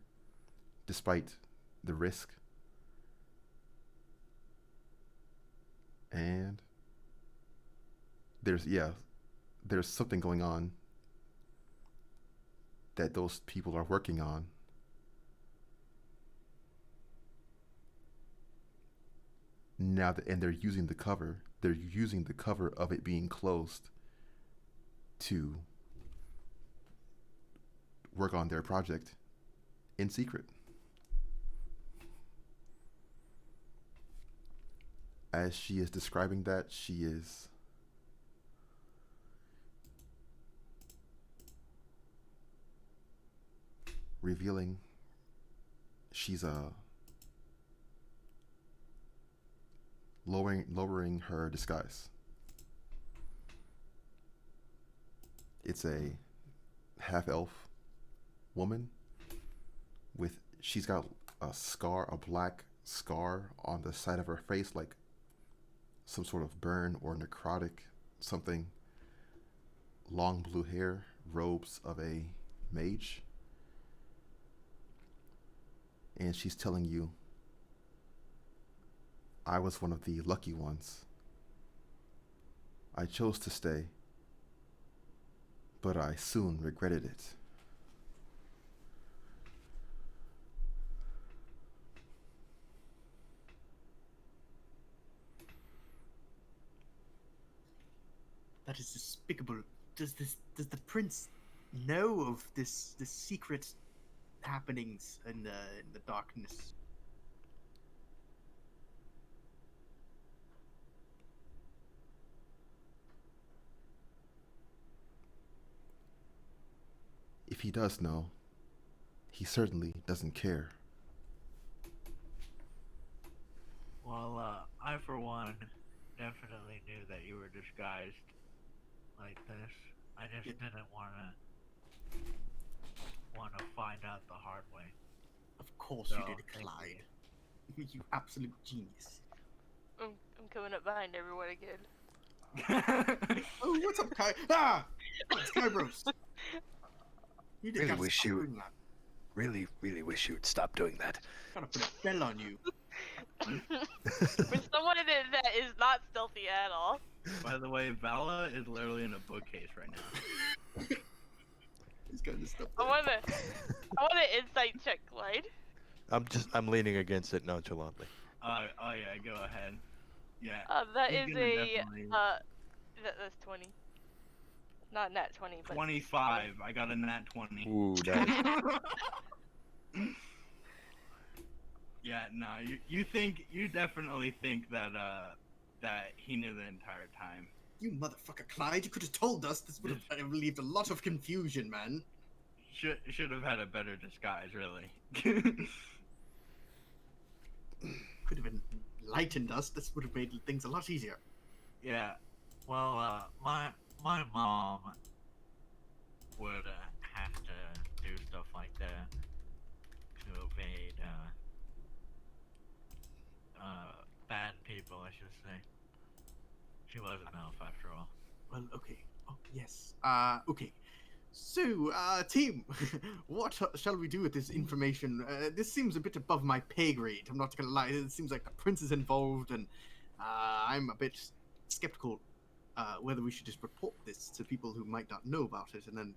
despite the risk. And there's something going on that those people are working on. Now that, and they're using the cover. They're using the cover of it being closed to work on their project in secret. As she is describing that, she is revealing she's lowering her disguise. It's a half elf woman with she's got a black scar on the side of her face, like some sort of burn or necrotic something. Long blue hair, robes of a mage. And she's telling you, I was one of the lucky ones. I chose to stay, but I soon regretted it. That is despicable. Does the prince know of this secret happenings in the darkness? If he does know, he certainly doesn't care. Well, I for one definitely knew that you were disguised like this. I just didn't wanna find out the hard way. Of course you did, Clyde. You absolute genius. I'm coming up behind everyone again. Oh, what's up, Kai? Ah! It's Kai Bros. You just Really gotta wish stop you- doing that. Really wish you'd stop doing that. Gotta put a bell on you. For someone that is not stealthy at all. By the way, Vala is literally in a bookcase right now. He's got this stuff I there. wanna insight check, Clyde. I'm leaning against it nonchalantly. Oh yeah, go ahead. Yeah. That he's is gonna a definitely- that's 20. Not nat 20, but 25. I got a nat 20. Ooh, Yeah, no, you definitely think that that he knew the entire time. You motherfucker, Clyde. You could have told us. This would have relieved a lot of confusion, man. Should have had a better disguise, really. Could have enlightened us. This would have made things a lot easier. Yeah. Well, my mom would have to do stuff like that to evade bad people, I should say. She was an elf after all. Well, okay. Oh, yes. Okay. So, team, what shall we do with this information? This seems a bit above my pay grade. I'm not gonna lie. It seems like the prince is involved, and I'm a bit skeptical whether we should just report this to people who might not know about it, and then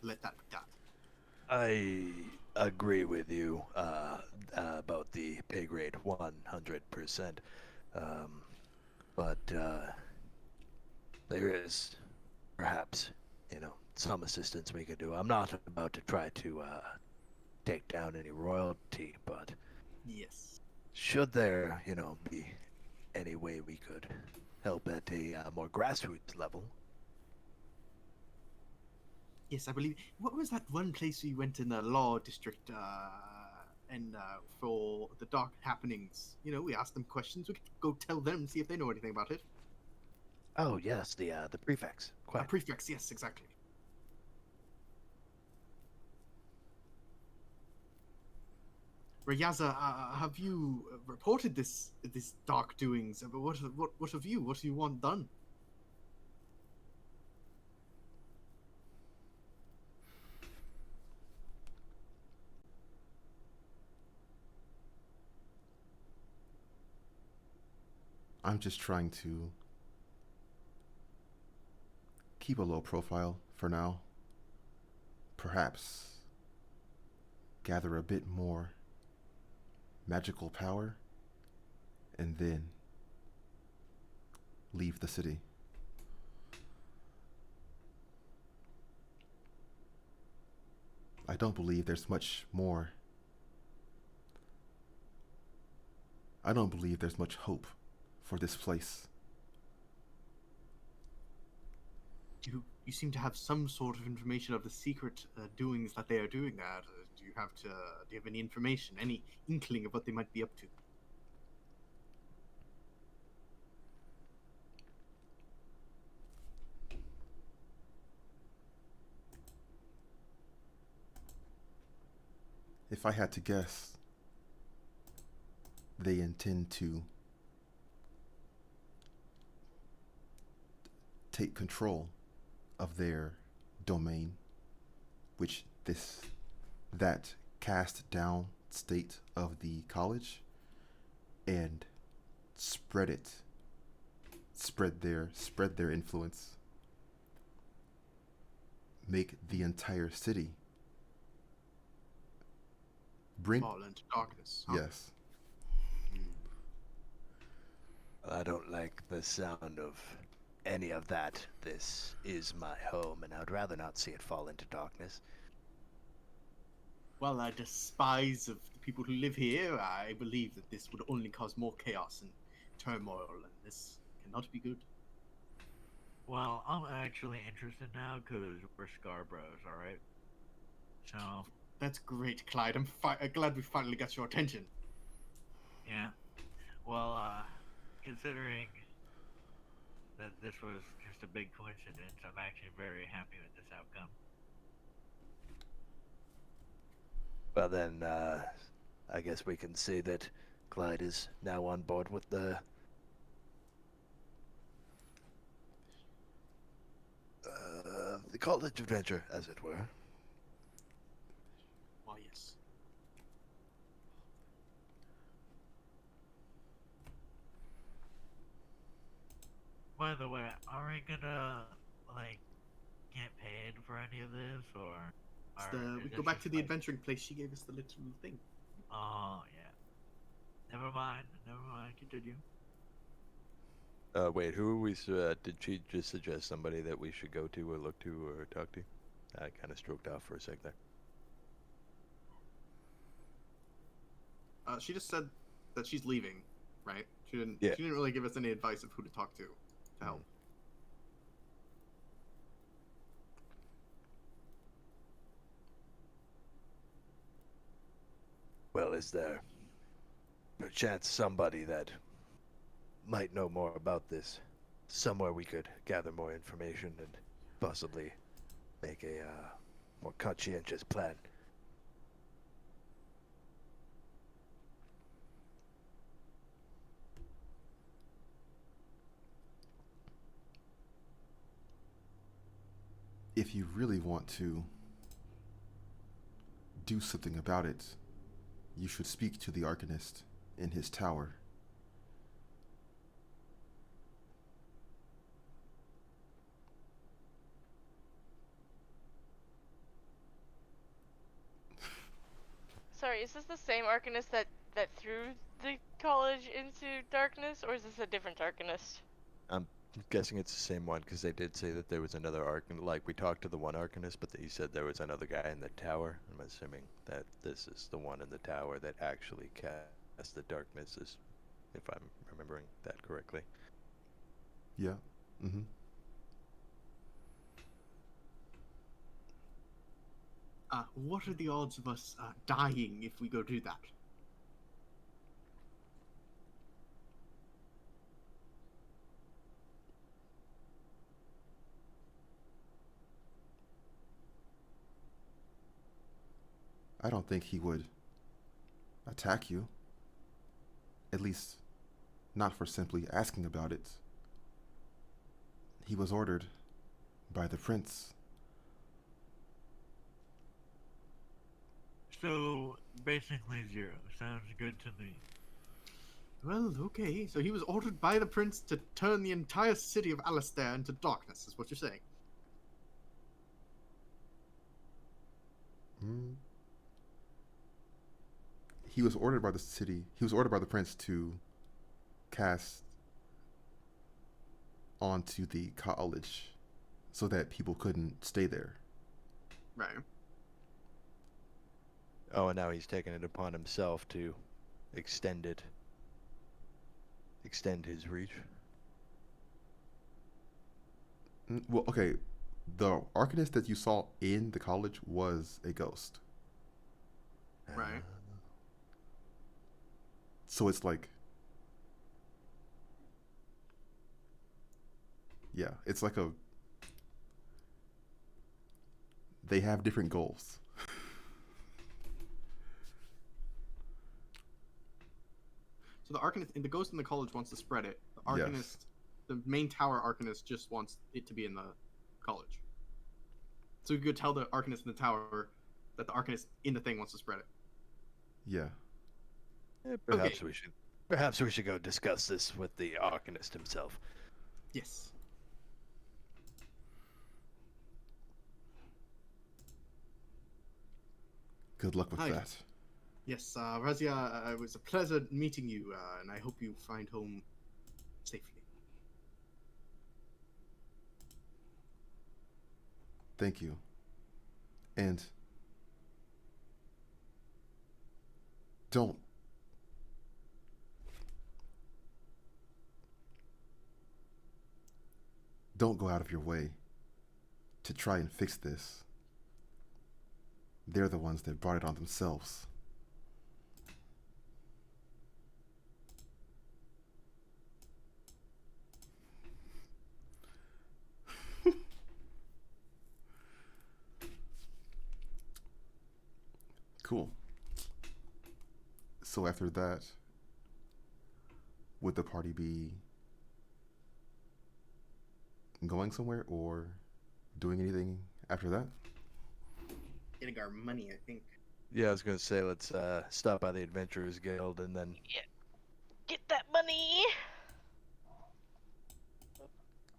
let that be that. I agree with you about the pay grade 100%. But there is perhaps, some assistance we could do. I'm not about to try to take down any royalty, but Yes. should there, be any way we could help at a more grassroots level? Yes, I believe. What was that one place we went in the law district and for the dark happenings? We asked them questions. We could go tell them, see if they know anything about it. Oh yes, the prefects. Quite. Prefects, yes, exactly. Rayaza, have you reported this dark doings? What of you? What do you want done? I'm just trying to keep a low profile for now. Perhaps gather a bit more magical power and then leave the city. I don't believe there's much more. I don't believe there's much hope for this place. You seem to have some sort of information of the secret doings that they are doing there. Do you have any information, any inkling of what they might be up to? If I had to guess, they intend to take control of their domain, which that cast down state of the college, and spread their influence, make the entire city Fall into darkness. Huh? Yes. I don't like the sound of any of that. This is my home, and I'd rather not see it fall into darkness. Well, I despise of the people who live here. I believe that this would only cause more chaos and turmoil, and this cannot be good. Well, I'm actually interested now because we're Scarbros, alright? So, That's great, Clyde. I'm glad we finally got your attention. yeah. Well, considering that this was just a big coincidence, I'm actually very happy with this outcome. Well then, I guess we can say that Clyde is now on board with the college adventure, as it were. Oh, yes. By the way, are we gonna, like, get paid for any of this, or... We go back to the adventuring place. She gave us the little thing. Oh, yeah. Never mind, continue. Wait, who are we, did she just suggest somebody that we should go to or look to or talk to? I kind of stroked off for a sec there. She just said that she's leaving, right? She didn't. Yeah. She didn't really give us any advice of who to talk to help. Well, is there perchance somebody that might know more about this? Somewhere we could gather more information and possibly make a more conscientious plan. If you really want to do something about it, you should speak to the Arcanist in his tower. Sorry, is this the same Arcanist that threw the college into darkness, or is this a different Arcanist? I'm guessing it's the same one because they did say that there was another Arcanist. Like, we talked to the one Arcanist, but he said there was another guy in the tower. I'm assuming that this is the one in the tower that actually cast the darkness, if I'm remembering that correctly. Yeah. Mm-hmm. What are the odds of us dying if we go do that? I don't think he would attack you. At least, not for simply asking about it. He was ordered by the prince. So basically 0. Sounds good to me. Well, okay. So he was ordered by the prince to turn the entire city of Alistair into darkness, is what you're saying. Hmm. He was ordered by the city. He was ordered by the prince to cast onto the college so that people couldn't stay there. Right. Oh, and now he's taken it upon himself to extend his reach. Well, okay. The Arcanist that you saw in the college was a ghost. Right. So it's like, yeah, it's like a, they have different goals. So the Arcanist, the ghost in the college wants to spread it. The Yes. Arcanist, the main tower Arcanist, just wants it to be in the college. So you could tell the Arcanist in the tower that the Arcanist in the thing wants to spread it. Yeah. Perhaps we should go discuss this with the Arcanist himself. Yes. Good luck with Hi. that. Yes, Razia, it was a pleasure meeting you, and I hope you find home safely. Thank you. And don't go out of your way to try and fix this. They're the ones that brought it on themselves. Cool. So after that, would the party be going somewhere or doing anything after that? Getting our money, I think. Yeah, I was gonna say let's stop by the Adventurers Guild and then Get that money.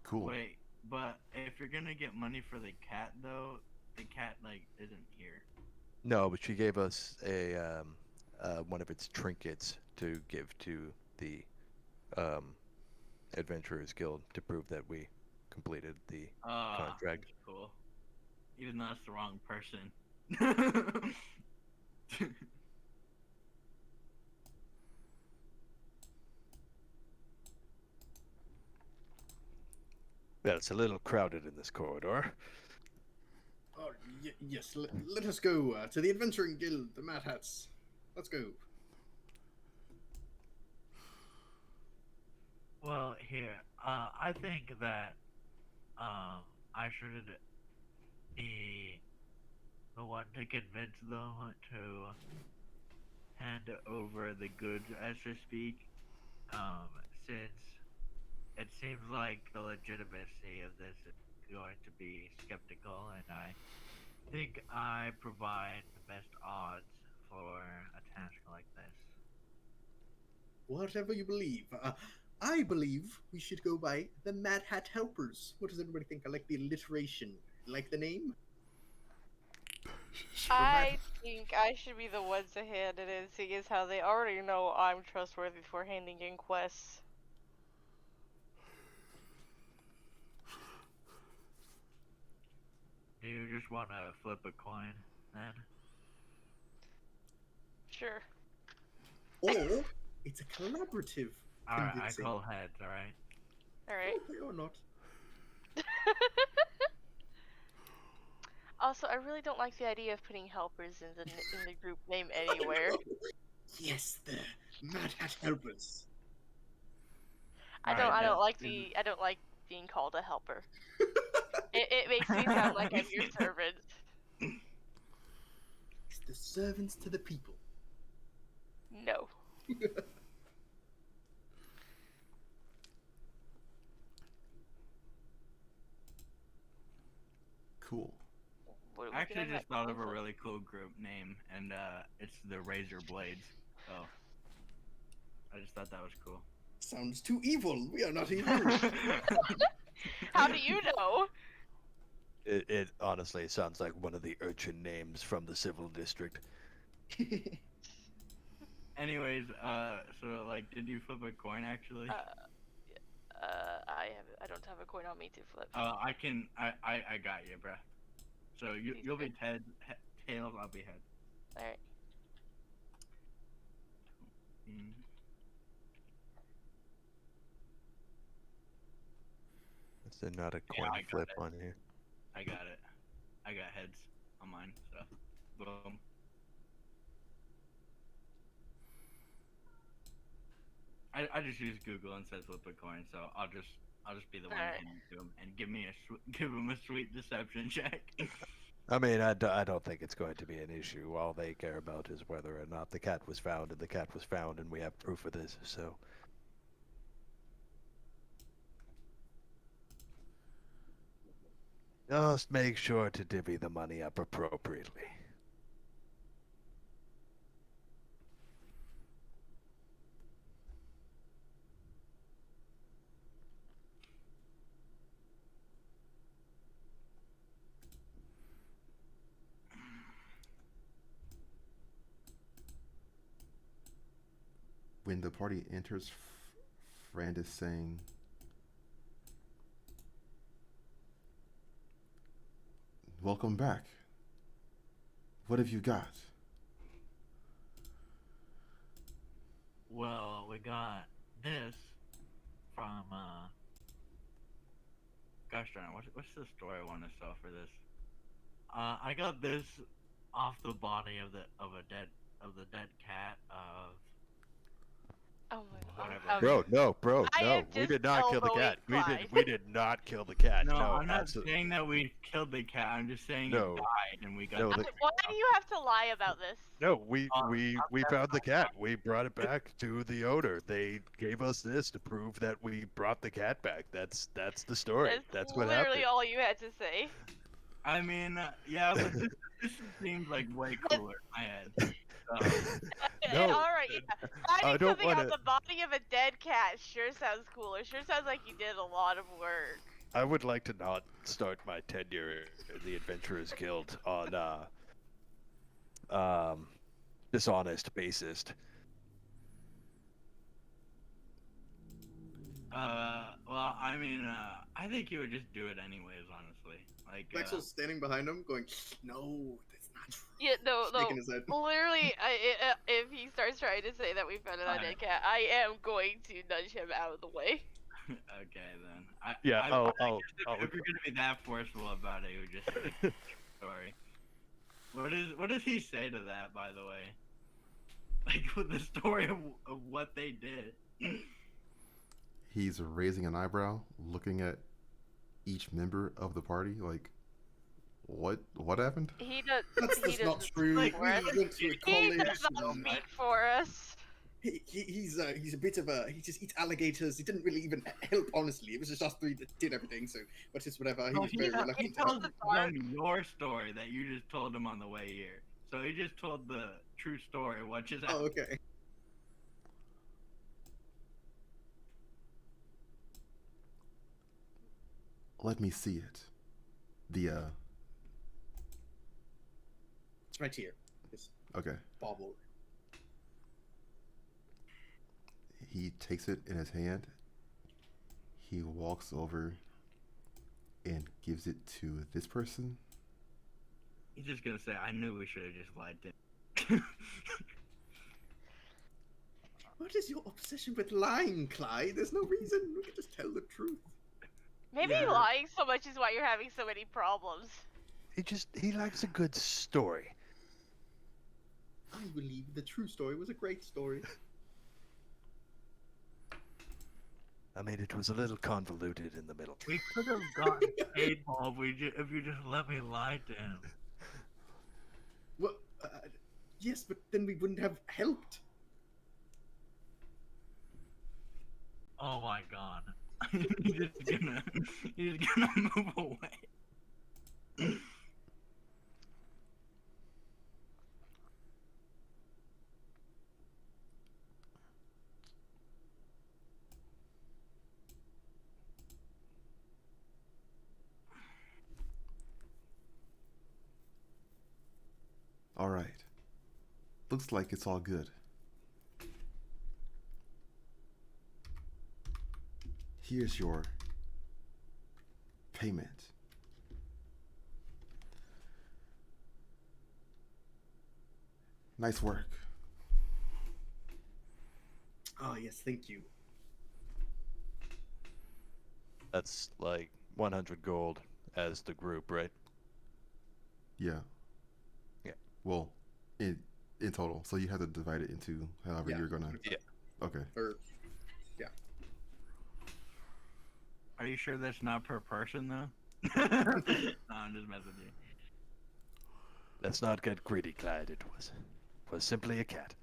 Cool. Wait, but if you're gonna get money for the cat though, the cat like isn't here. no, but she gave us a one of its trinkets to give to the Adventurers Guild to prove that we completed the contract. That's cool. Even though that's the wrong person. Yeah, it's a little crowded in this corridor. Oh, yes, let us go to the Adventuring Guild, the Mad Hats. Let's go. Well, here, I think that I should be the one to convince them to hand over the goods, as to speak, since it seems like the legitimacy of this is going to be skeptical, and I think I provide the best odds for a task like this. Whatever you believe. I believe we should go by the Mad Hat Helpers. What does everybody think? I like the alliteration. Like the name? I think I should be the one to hand it in, seeing as how they already know I'm trustworthy for handing in quests. Do you just want to flip a coin, then? Sure. Or it's a collaborative. Alright, I convincing. call heads, alright? Alright. Okay, or not. Also, I really don't like the idea of putting helpers in the group name anywhere. Yes, the Mad Hat Helpers. I don't like being called a helper. It makes me sound like I'm your servant. It's the servants to the people. No. Cool. What are we I actually gonna just thought of a have? really cool group name, and it's the Razor Blades. So I just thought that was cool. Sounds too evil. We are not evil. How do you know? It honestly sounds like one of the urchin names from the civil district. Anyways, so like, did you flip a coin actually? I don't have a coin on me to flip. I got you, bruh. So you'll be tails, I'll be head. All right. Mm. Is there not a coin I got flip it. on here? I got it. I got heads on mine, so boom. I just use Google and said flip a coin, so I'll just be the one Alright. handing to him and give him a sweet deception check. I mean, I don't think it's going to be an issue. All they care about is whether or not the cat was found, and the cat was found, and we have proof of this, so... Just make sure to divvy the money up appropriately. When the party enters, Frand is saying, "Welcome back. What have you got?" Well, we got this from Gosh darn it, what's the story I want to sell for this? I got this off the body of the dead cat of Oh my god. Whatever. Bro, I no, am we just did not kill the elbowing cat. Clyde. We did not kill the cat. No, No, I'm not absolutely. saying that we killed the cat. I'm just saying No. it died and we got. No, the Why do you have to lie about this? No, we that's found the cat. We brought it back to the owner. They gave us this to prove that we brought the cat back. That's the story. That's what literally happened. all you had to say. I mean, yeah, but this seems like way cooler in my head. No, Alright, yeah. I Finding don't something on wanna- the body of a dead cat sure sounds cooler. Sure sounds like you did a lot of work. I would like to not start my tenure in the Adventurers Guild on dishonest basis. Well, I mean, I think you would just do it anyways, honestly. Like, Maxwell's standing behind him, going, "No, that's not true." Yeah, no. Shaking his head. Literally, if he starts trying to say that we found it on a dead cat, I am going to nudge him out of the way. okay then. Yeah, I I'll- if you're gonna be that forceful about it, you would just say sorry. What does he say to that, by the way? Like with the story of what they did. He's raising an eyebrow, looking at each member of the party, like, what happened? He does. That's he not doesn't true. speak We for us. went to a He college. does not and, speak for us. he's a bit of a. He just eats alligators. He didn't really even help. Honestly, it was just us three that did everything. So, but it's whatever. He was very He reluctant. to told help. them your story that you just told him on the way here. So he just told the true story. What just Oh, happened? okay. Let me see it. It's right here. This Okay. bauble. He takes it in his hand. He walks over and gives it to this person. He's just gonna say, "I knew we should have just lied to him." What is your obsession with lying, Clyde? There's no reason. We can just tell the truth. Maybe Yeah. lying so much is why you're having so many problems. He likes a good story. I believe the true story was a great story. I mean, it was a little convoluted in the middle. we could have gotten paid more if you just let me lie to him. Well, yes, but then we wouldn't have helped. Oh my god. he's gonna move away. All right. Looks like it's all good. Here's your payment. Nice work. Oh yes, thank you. That's like 100 gold as the group, right? Yeah. Yeah. Well, in total. So you have to divide it into however Yeah. you're gonna. Yeah. Okay. Or Are you sure that's not per person though? No, I'm just messing with you. Let's not get greedy, Clyde. It was simply a cat.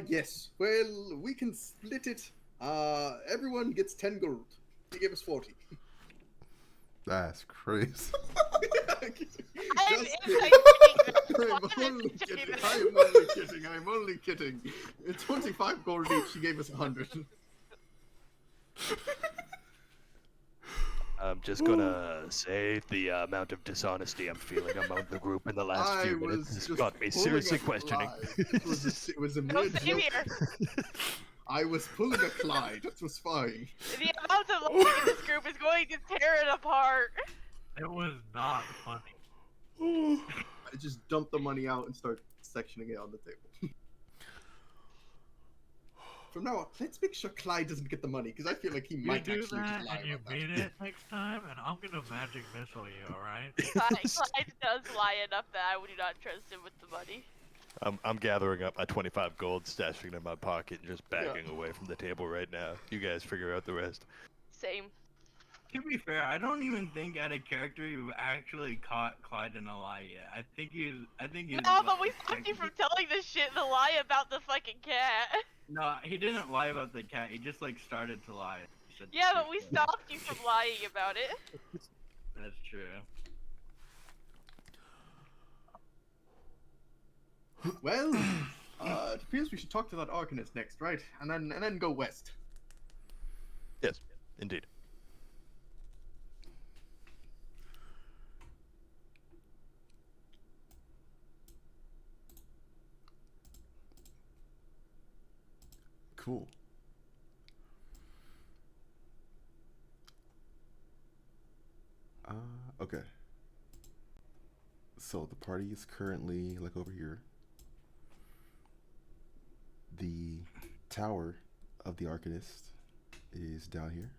yes. Well, we can split it. Everyone gets 10 gold. He gave us 40. That's crazy. I'm Just kidding. I'm only kidding. I'm only kidding. It's 25 gold each. He gave us 100. I'm just gonna say the amount of dishonesty I'm feeling among the group in the last few minutes has got me seriously questioning. It was a No, mere same joke. here. I was pulling a Clyde. It was fine. The amount of lying in this group is going to tear it apart. It was not funny. I just dumped the money out and start sectioning it on the table. From now on, let's make sure Clyde doesn't get the money, because I feel like he You might do actually that just lie and you about beat that. it next time, and I'm gonna magic missile you, alright? Clyde does lie enough that I do not trust him with the money. I'm gathering up my 25 gold, stashing it in my pocket, and just backing away from the table right now. You guys figure out the rest. Same. To be fair, I don't even think out of character you've actually caught Clyde in a lie yet. I think he's. No, but we stopped you from telling this shit, the lie about the fucking cat. No, he didn't lie about the cat. He just like started to lie. He said Yeah, the but we truth. stopped you from lying about it. That's true. Well, it appears we should talk to that Arcanist next, right? And then go west. Yes, indeed. Cool. Okay. So the party is currently like over here. The tower of the Arcanist is down here.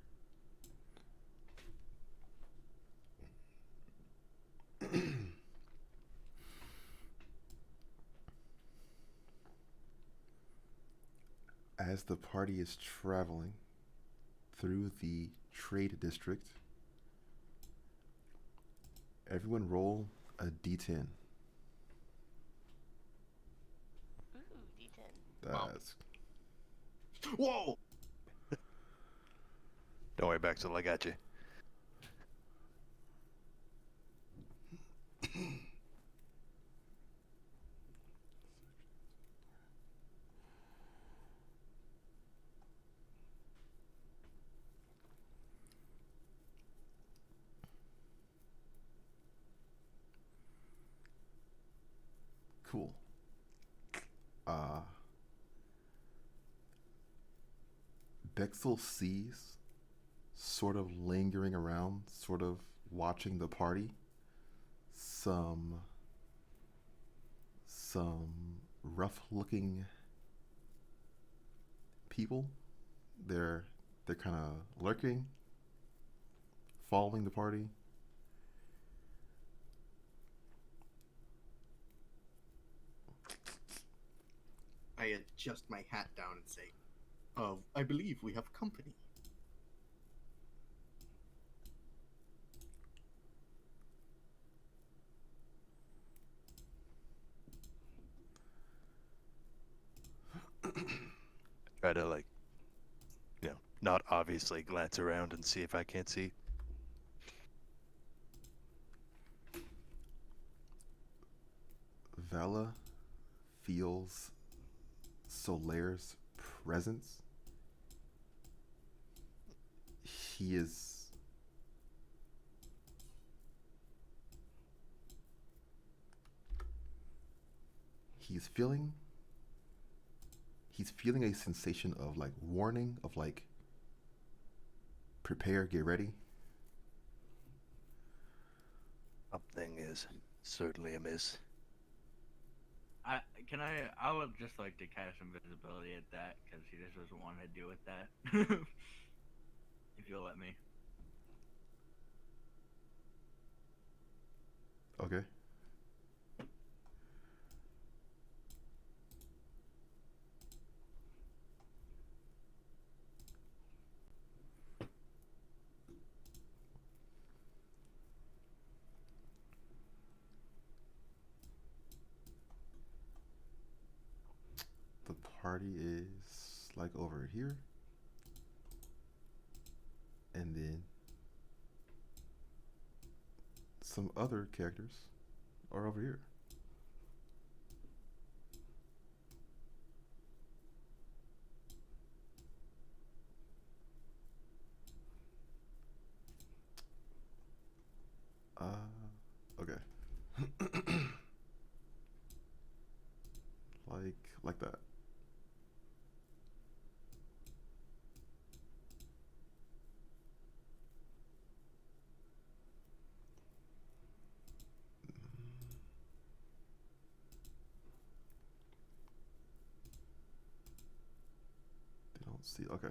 As the party is traveling through the trade district, everyone roll a d10. Ooh, D10. That's Whoa! Don't worry, Baxel, I got you. cool. Bexel sees, sort of lingering around, sort of watching the party, some rough-looking people. They're kind of lurking, following the party. I adjust my hat down and say, I believe we have company. Try to, like, not obviously glance around and see if I can't see. Vela feels Solaire's presence. He is he's feeling he's feeling a sensation of like warning, of like prepare, get ready. Something is certainly amiss. I would just like to cast invisibility at that because he just doesn't want to deal with that. If you'll let me. Okay. The party is like over here. And then some other characters are over here. Okay. like that. They don't see. Okay.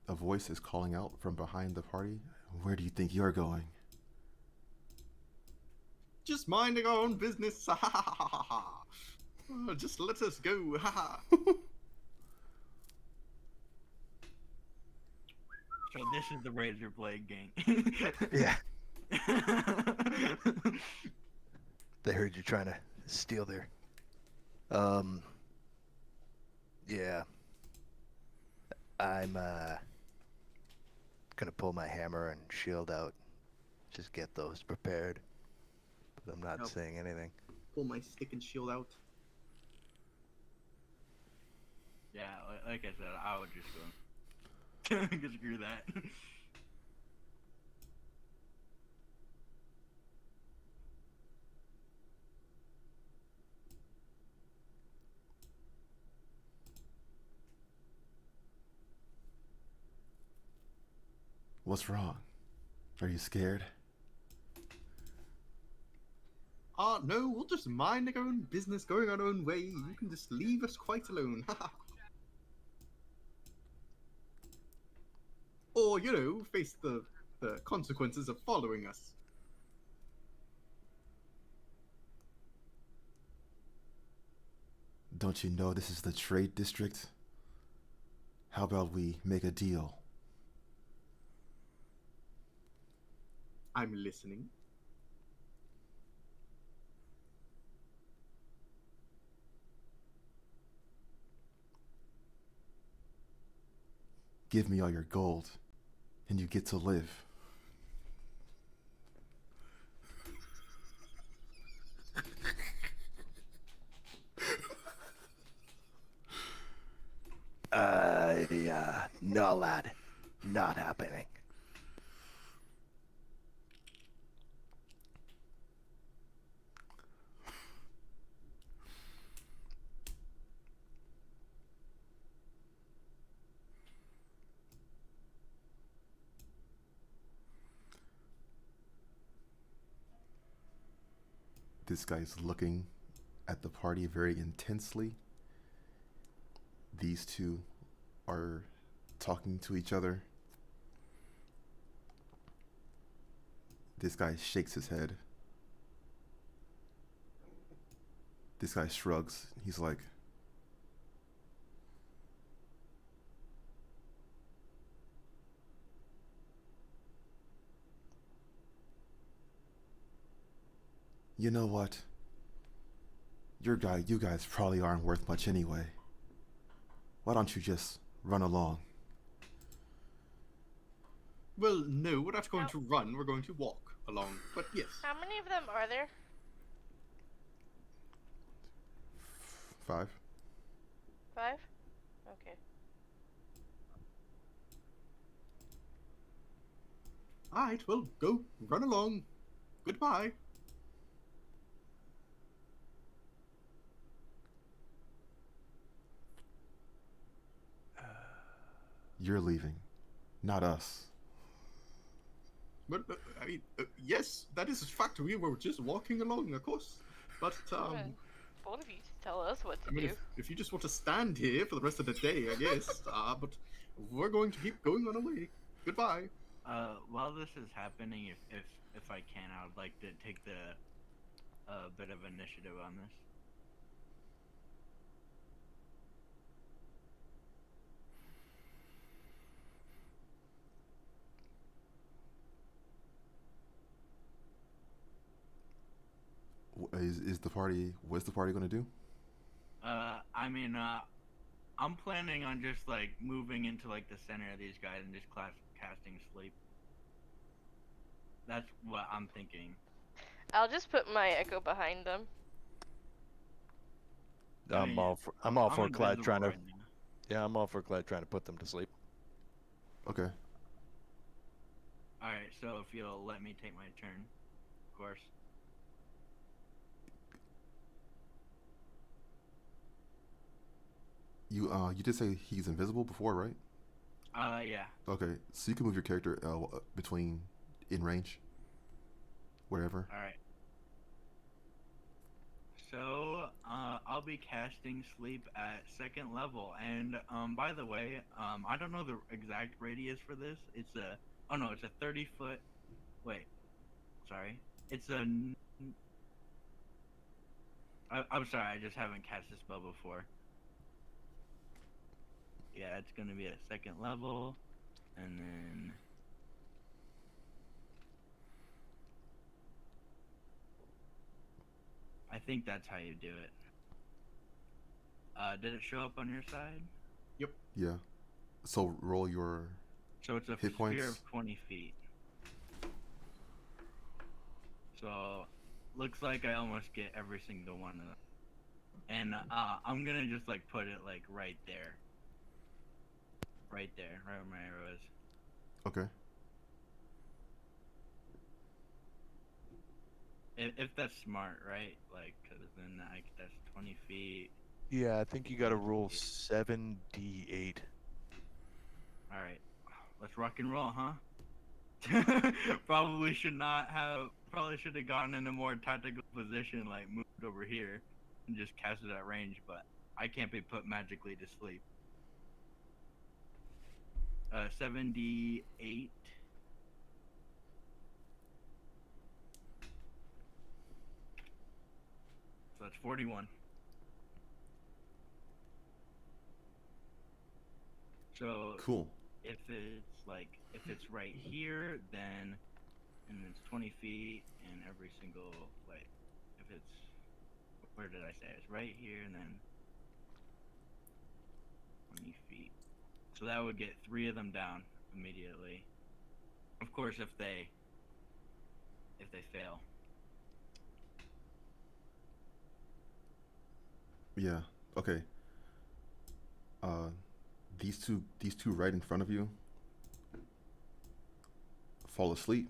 A voice is calling out from behind the party. Where do you think you're going? Just minding our own business. Ha ha ha ha ha ha. Oh, just let us go. Ha ha. So this is the Razor Blade gang. Yeah. They heard you trying to steal their. Yeah. I'm gonna pull my hammer and shield out. Just get those prepared. But I'm not Nope. saying anything. Pull my stick and shield out. Yeah, like I said, I would just go. Just screw that. What's wrong? Are you scared? No, we'll just mind our own business, going our own way. You can just leave us quite alone. Ha ha. Or, face the consequences of following us. Don't you know this is the trade district? How about we make a deal? I'm listening. Give me all your gold, and you get to live. No, lad. Not happening. This guy's looking at the party very intensely. These two are talking to each other. This guy shakes his head. This guy shrugs. He's like, You know what? You guys probably aren't worth much anyway. Why don't you just run along? Well, no, we're not going How- to run. We're going to walk along. But yes. How many of them are there? 5. 5? Okay. All right. Well, go run along. Goodbye. You're leaving, not us. But I mean, yes, that is a fact. We were just walking along, of course. But Both of you just tell us what to I mean, do. if you just want to stand here for the rest of the day, I guess. But we're going to keep going on our way. Goodbye. While this is happening, if I can, I would like to take the bit of initiative on this. Is the party? What's the party gonna do? I mean, I'm planning on just like moving into like the center of these guys and just casting sleep. That's what I'm thinking. I'll just put my echo behind them. I mean, I'm all I'm for Clyde invisible trying to. right now. Yeah, I'm all for Clyde trying to put them to sleep. Okay. All right, so if you'll let me take my turn, of course. You did say he's invisible before, right? Yeah. Okay, so you can move your character between in range, wherever. All right. So, I'll be casting sleep at 2nd level, and by the way, I don't know the exact radius for this. It's a, oh no, it's a 30-foot. Wait, sorry. It's a. I'm sorry, I just haven't cast this spell before. Yeah, it's gonna be at 2nd level, and then. I think that's how you do it. Did it show up on your side? Yeah. So roll your. So it's a Hit sphere points? of 20 feet. So, looks like I almost get every single one of them. And I'm gonna just like put it like right there. Right there, right where my arrow is. Okay. If that's smart, right? Like, cause then that's 20 feet. Yeah, I think you got to roll 7d8. All right, let's rock and roll, huh? Probably should not have. Probably should have gotten in a more tactical position, like moved over here, and just cast it at range. But I can't be put magically to sleep. 7d8. So that's 41. So Cool. if it's right here, then and it's 20 feet, and every single like if it's where did I say it's right here and then 20 feet. So that would get 3 of them down immediately. Of course, if they fail. Yeah. Okay. These two right in front of you fall asleep.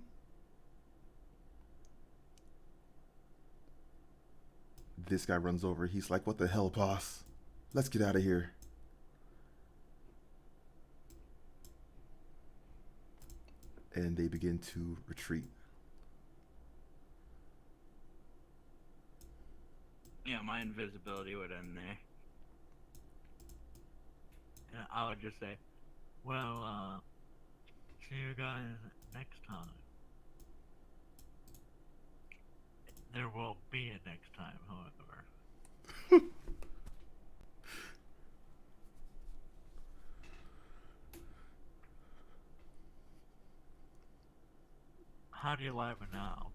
This guy runs over. He's like, "What the hell, boss? Let's get out of here." And they begin to retreat. Yeah, my invisibility would end there. And I would just say, Well, see you guys next time. There won't be a next time, however. How do you like me now?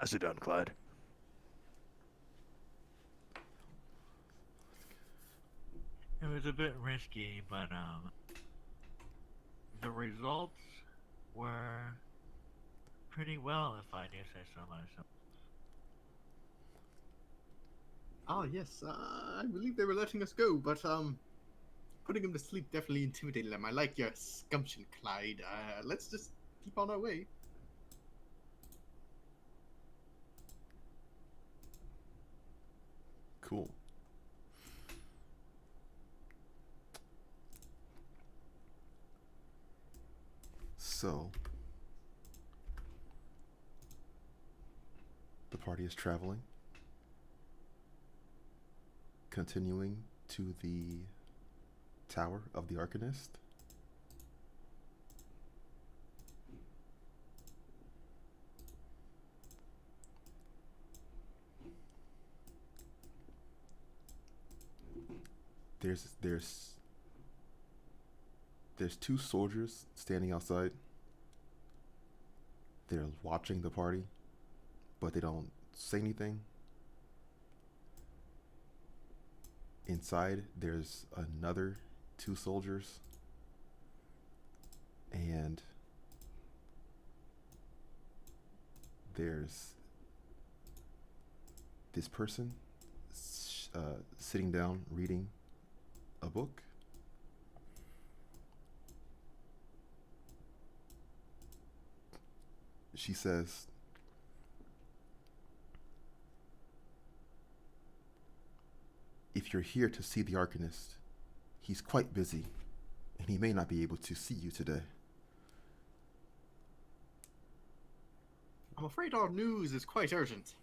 Pass it down, Clyde. It was a bit risky, but the results were pretty well, if I do say so myself. Ah, yes. I believe they were letting us go, but putting him to sleep definitely intimidated them. I like your scumption, Clyde. Let's just keep on our way. Cool. So, the party is traveling, continuing to the Tower of the Arcanist. There's two soldiers standing outside. They're watching the party, but they don't say anything. Inside, there's another two soldiers, and there's this person sitting down reading a book. She says, "If you're here to see the Arcanist, he's quite busy, and he may not be able to see you today." I'm afraid our news is quite urgent.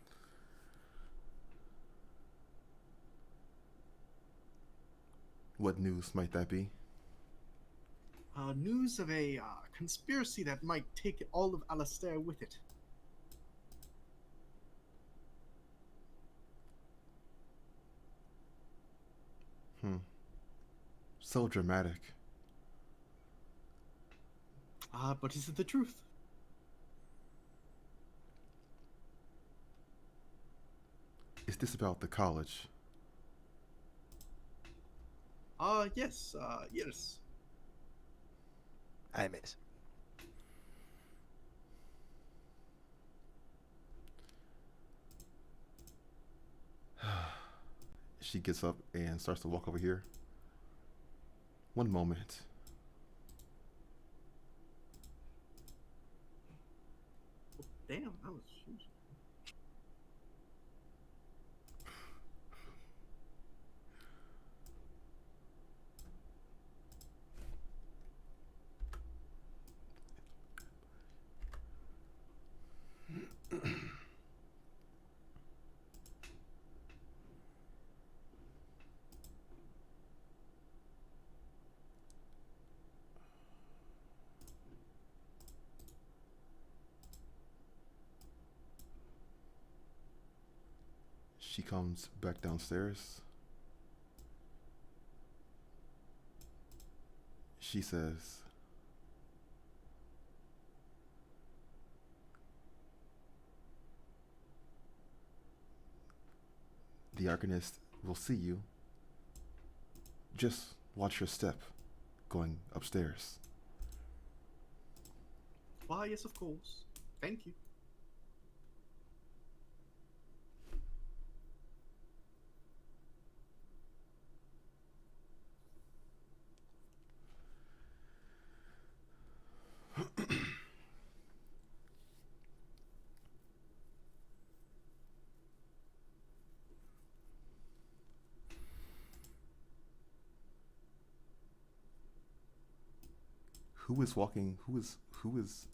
What news might that be? News of a conspiracy that might take all of Alastair with it. So dramatic. But is it the truth? Is this about the college? Yes, yes. I miss. She gets up and starts to walk over here. One moment. Damn, that was huge. She comes back downstairs. She says, "The Arcanist will see you. Just watch your step going upstairs." Why, yes, of course. Thank you. Who is walking? Who is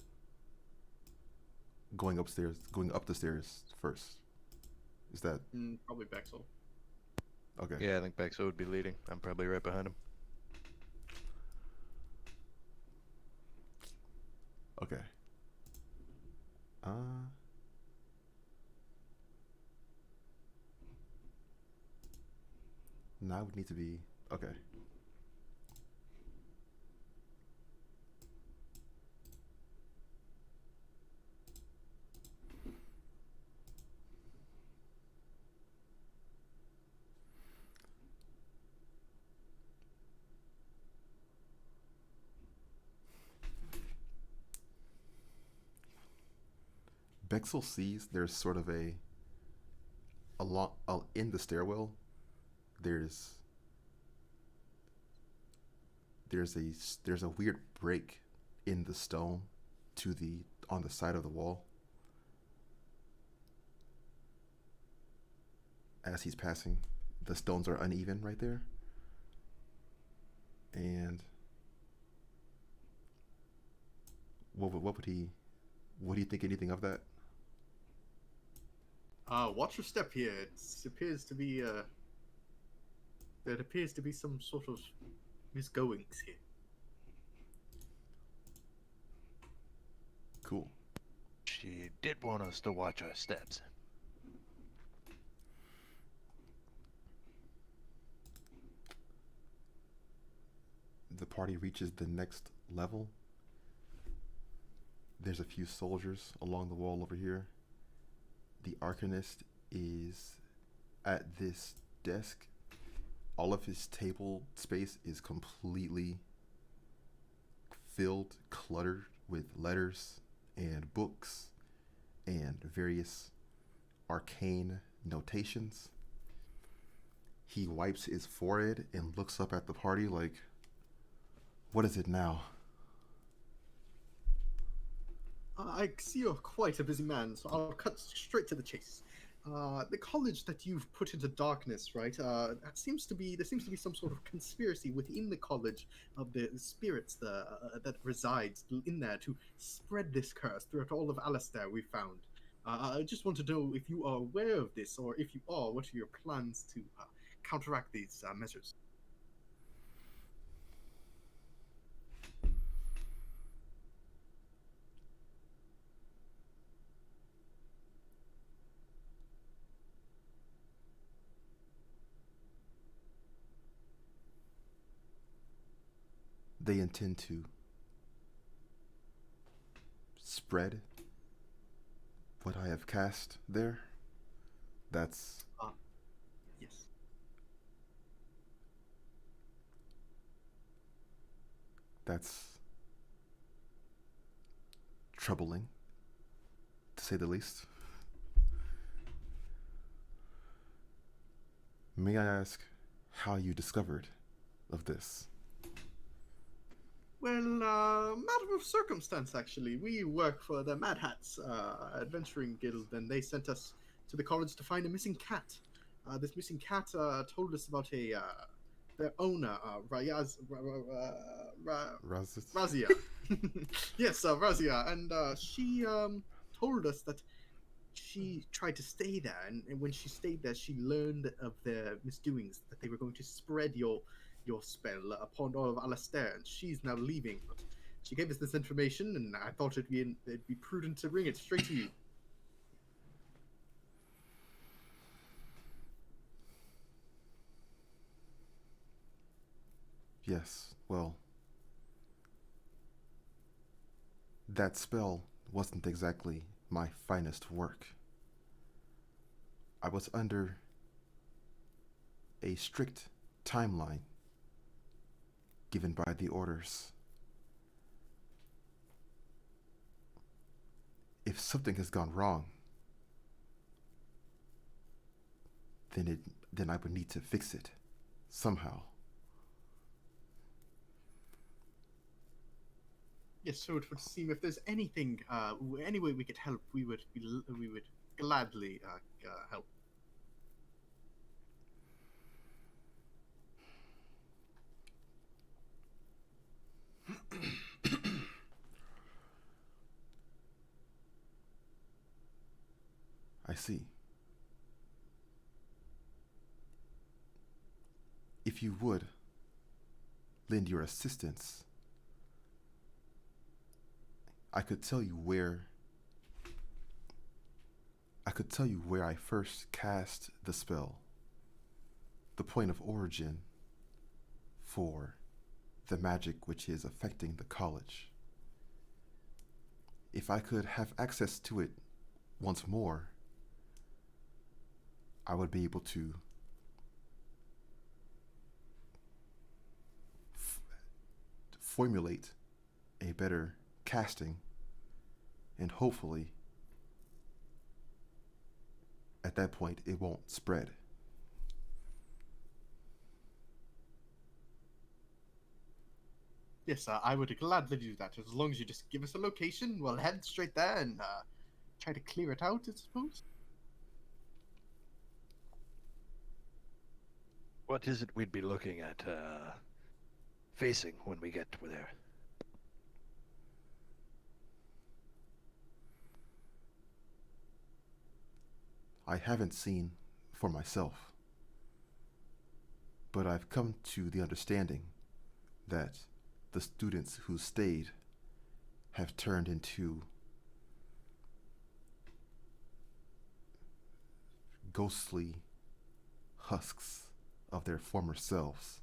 going upstairs? Going up the stairs first? Is that Probably Bexel. okay? Yeah, I think Bexo would be leading. I'm probably right behind him. Okay. Now I would need to be okay. Vexel sees there's sort of a lot in the stairwell. There's there's a there's a weird break in the stone to the on the side of the wall. As he's passing, the stones are uneven right there. And what would he? Would he think anything of that? Watch your step here. It appears to be there appears to be some sort of misgoings here. Cool. She did want us to watch our steps. The party reaches the next level. There's a few soldiers along the wall over here. The Arcanist is at this desk. All of his table space is completely filled, cluttered with letters and books and various arcane notations. He wipes his forehead and looks up at the party like, what is it now? I see you're quite a busy man, so I'll cut straight to the chase. The college that you've put into darkness, right? There seems to be some sort of conspiracy within the college of the spirits that resides in there to spread this curse throughout all of Alistair. We found. I just want to know if you are aware of this, or if you are, what are your plans to counteract these measures? They intend to spread what I have cast there. That's Yes. that's troubling, to say the least. May I ask how you discovered of this? Well, matter of circumstance, actually. We work for the Mad Hats Adventuring Guild, and they sent us to the college to find a missing cat. This missing cat told us about their owner, Razis? Razia. Yes, Razia, and she told us that she tried to stay there, and when she stayed there, she learned of their misdoings, that they were going to spread your spell upon all of Alastair, and she's now leaving. But she gave us this information, and I thought it'd be prudent to bring it straight to you. Yes, well, that spell wasn't exactly my finest work. I was under a strict timeline given by the orders. If something has gone wrong, then I would need to fix it somehow. Yes, so it would seem if there's anything, any way we could help, we would gladly help. I see. If you would lend your assistance, I could tell you where I first cast the spell, the point of origin for the magic which is affecting the college. If I could have access to it once more, I would be able to formulate a better casting and hopefully at that point, it won't spread. Yes, I would gladly do that. As long as you just give us a location, we'll head straight there and try to clear it out, I suppose. What is it we'd be looking at facing when we get there? I haven't seen for myself, but I've come to the understanding that the students who stayed have turned into ghostly husks of their former selves,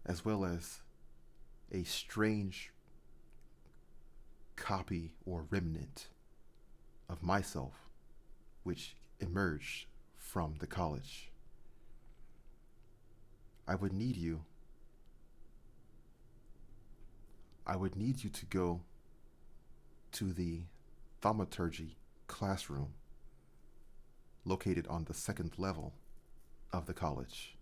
as well as a strange copy or remnant of myself which emerged from the college. I would need you to go to the thaumaturgy classroom located on the second level of the college.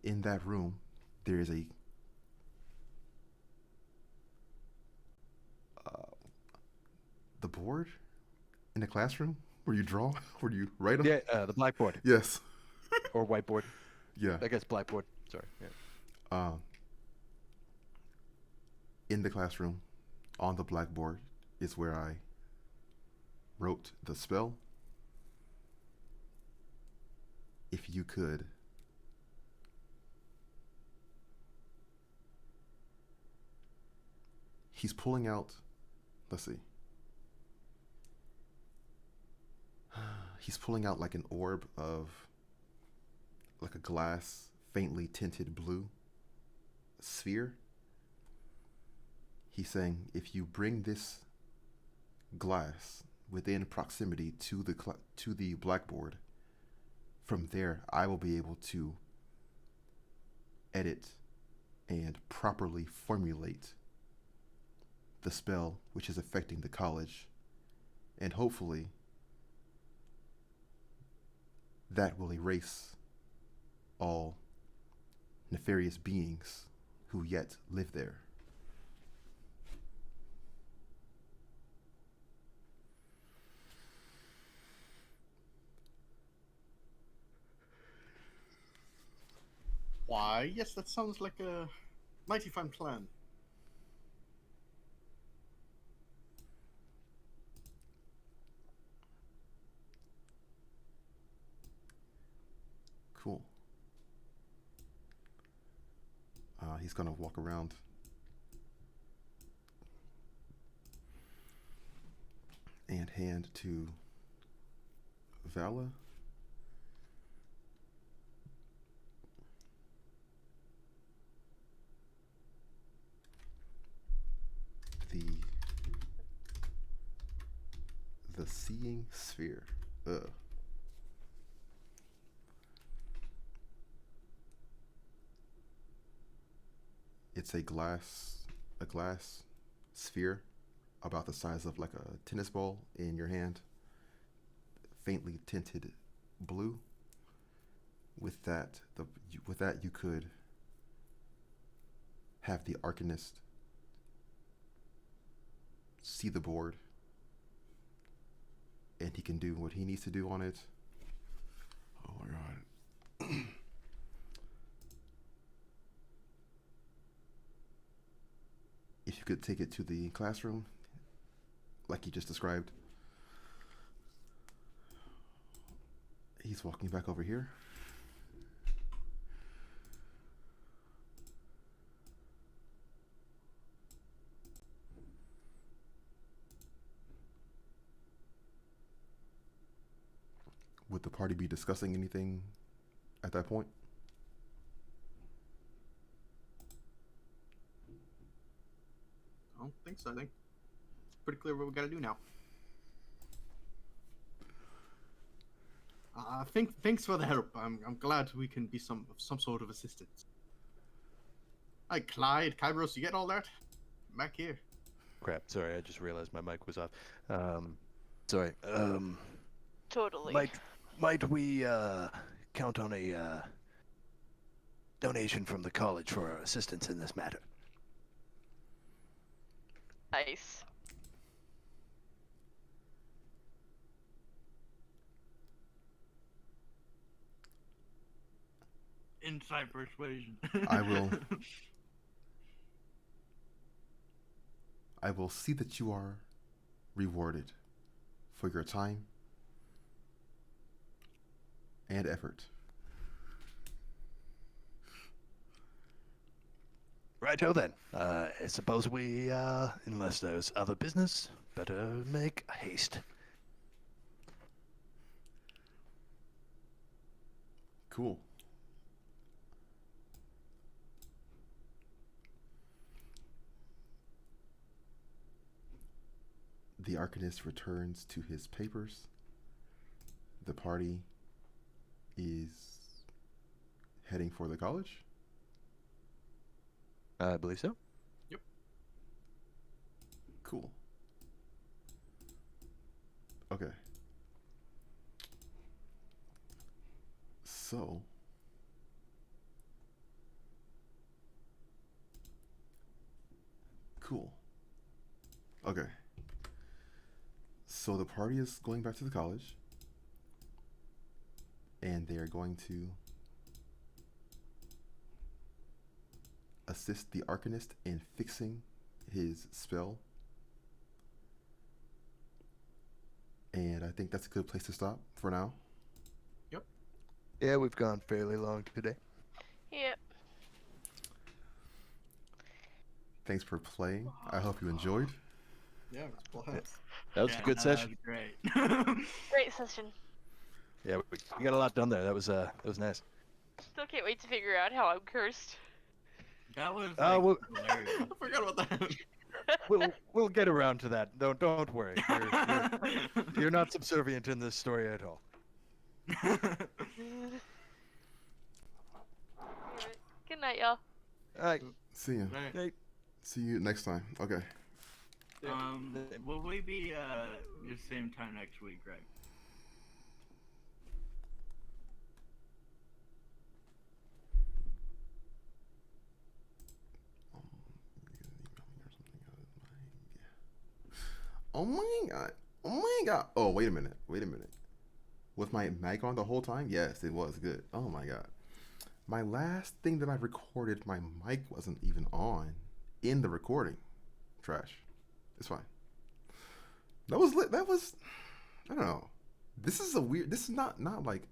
In that room, there is the board in the classroom where you draw, where you write them. Yeah, the blackboard Yes. or whiteboard. Yeah. I guess blackboard. Sorry. Yeah. In the classroom, on the blackboard, is where I wrote the spell. If you could he's pulling out, let's see. He's pulling out like an orb of like a glass, faintly tinted blue sphere. He's saying, if you bring this glass within proximity to the blackboard, from there I will be able to edit and properly formulate the spell which is affecting the college, and hopefully that will erase all nefarious beings who yet live there. Why, yes, that sounds like a mighty fun plan. Cool. He's gonna walk around and hand to Vala the seeing sphere. It's a glass sphere about the size of like a tennis ball in your hand, faintly tinted blue. With that, you could have the Arcanist see the board, and he can do what he needs to do on it. Oh my god. If you could take it to the classroom, like you just described. He's walking back over here. Would the party be discussing anything at that point? I don't think so. I think it's pretty clear what we gotta do now. Thanks for the help. I'm glad we can be some sort of assistance. Hi, Clyde, Kairos, you get all that? Back here. Crap. Sorry, I just realized my mic was off. Sorry. Totally. Might we count on a donation from the college for our assistance in this matter? Nice. Inside persuasion. I will. I will see that you are rewarded for your time and effort. Righto then. I suppose we, unless there's other business, better make haste. Cool. The Arcanist returns to his papers. The party is heading for the college. I believe so. Cool. Okay. So, cool. Okay. So the party is going back to the college, and they are going to assist the Arcanist in fixing his spell. And I think that's a good place to stop for now. Yeah, we've gone fairly long today. Yep. Thanks for playing. I hope you enjoyed. Yeah, it was blast. That was a good session. Great. Great session. Yeah, we got a lot done there. That was nice. Still can't wait to figure out how I'm cursed. That was Well, hilarious. I forgot about that. we'll get around to that. Don't worry. You're not subservient in this story at all. Good night, y'all. All right. See you. Right. Hey. See you next time. Okay. Will we be the same time next week, Greg? Oh my god. Oh my god. Oh, wait a minute. Was my mic on the whole time? Yes, it was good. Oh my god. My last thing that I recorded, my mic wasn't even on in the recording. Trash. It's fine. That was lit. That was, I don't know. This is not like,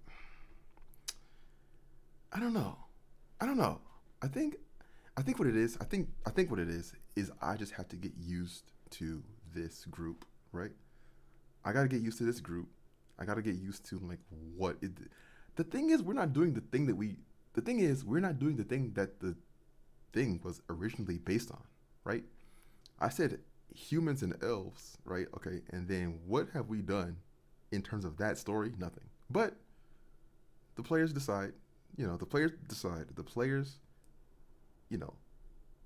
I don't know. I think what it is, I think what it is I just have to get used to this group, right? I got to get used to this group. I got to get used to like the thing is we're not doing the thing that the thing was originally based on, right? I said humans and elves, right? Okay, and then what have we done in terms of that story? Nothing. But the players decide, the players,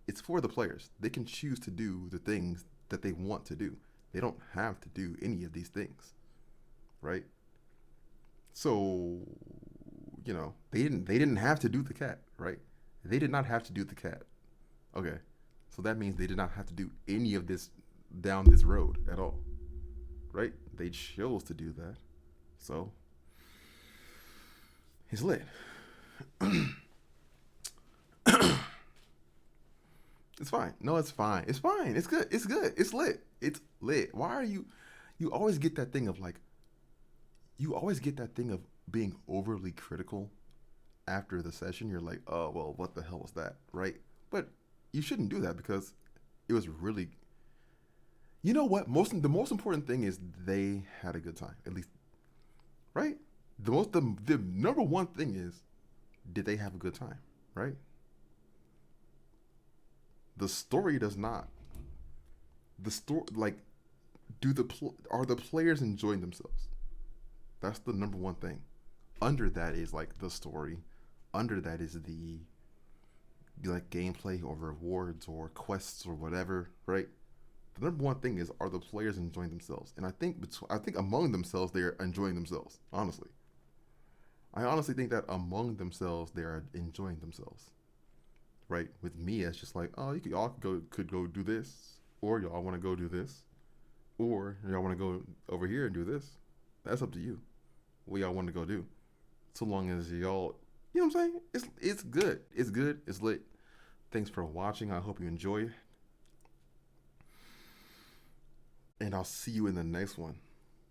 it's for the players. They can choose to do the things that they want to do. They don't have to do any of these things, right? So, they didn't have to do the cat, right? They did not have to do the cat. Okay. So that means they did not have to do any of this down this road at all, right? They chose to do that. So, he's lit. It's fine. No, it's fine. It's fine. It's good. It's good. It's lit. It's lit. Why are you always get that thing of being overly critical after the session. You're like, oh, well, what the hell was that, right? But you shouldn't do that because it was really, you know what? The most important thing is they had a good time, at least, right? The number one thing is, did they have a good time, right? The story does not. The story, like, are the players enjoying themselves? That's the number one thing. Under that is like the story. Under that is the like gameplay or rewards or quests or whatever, right? The number one thing is, are the players enjoying themselves? And I think among themselves they're enjoying themselves. Honestly, I honestly think that among themselves they are enjoying themselves. Right? With me, it's just like, oh, y'all could go do this, or y'all want to go do this, or y'all want to go over here and do this. That's up to you. What y'all want to go do. So long as y'all, you know what I'm saying? It's good. It's good. It's lit. Thanks for watching. I hope you enjoy. And I'll see you in the next one.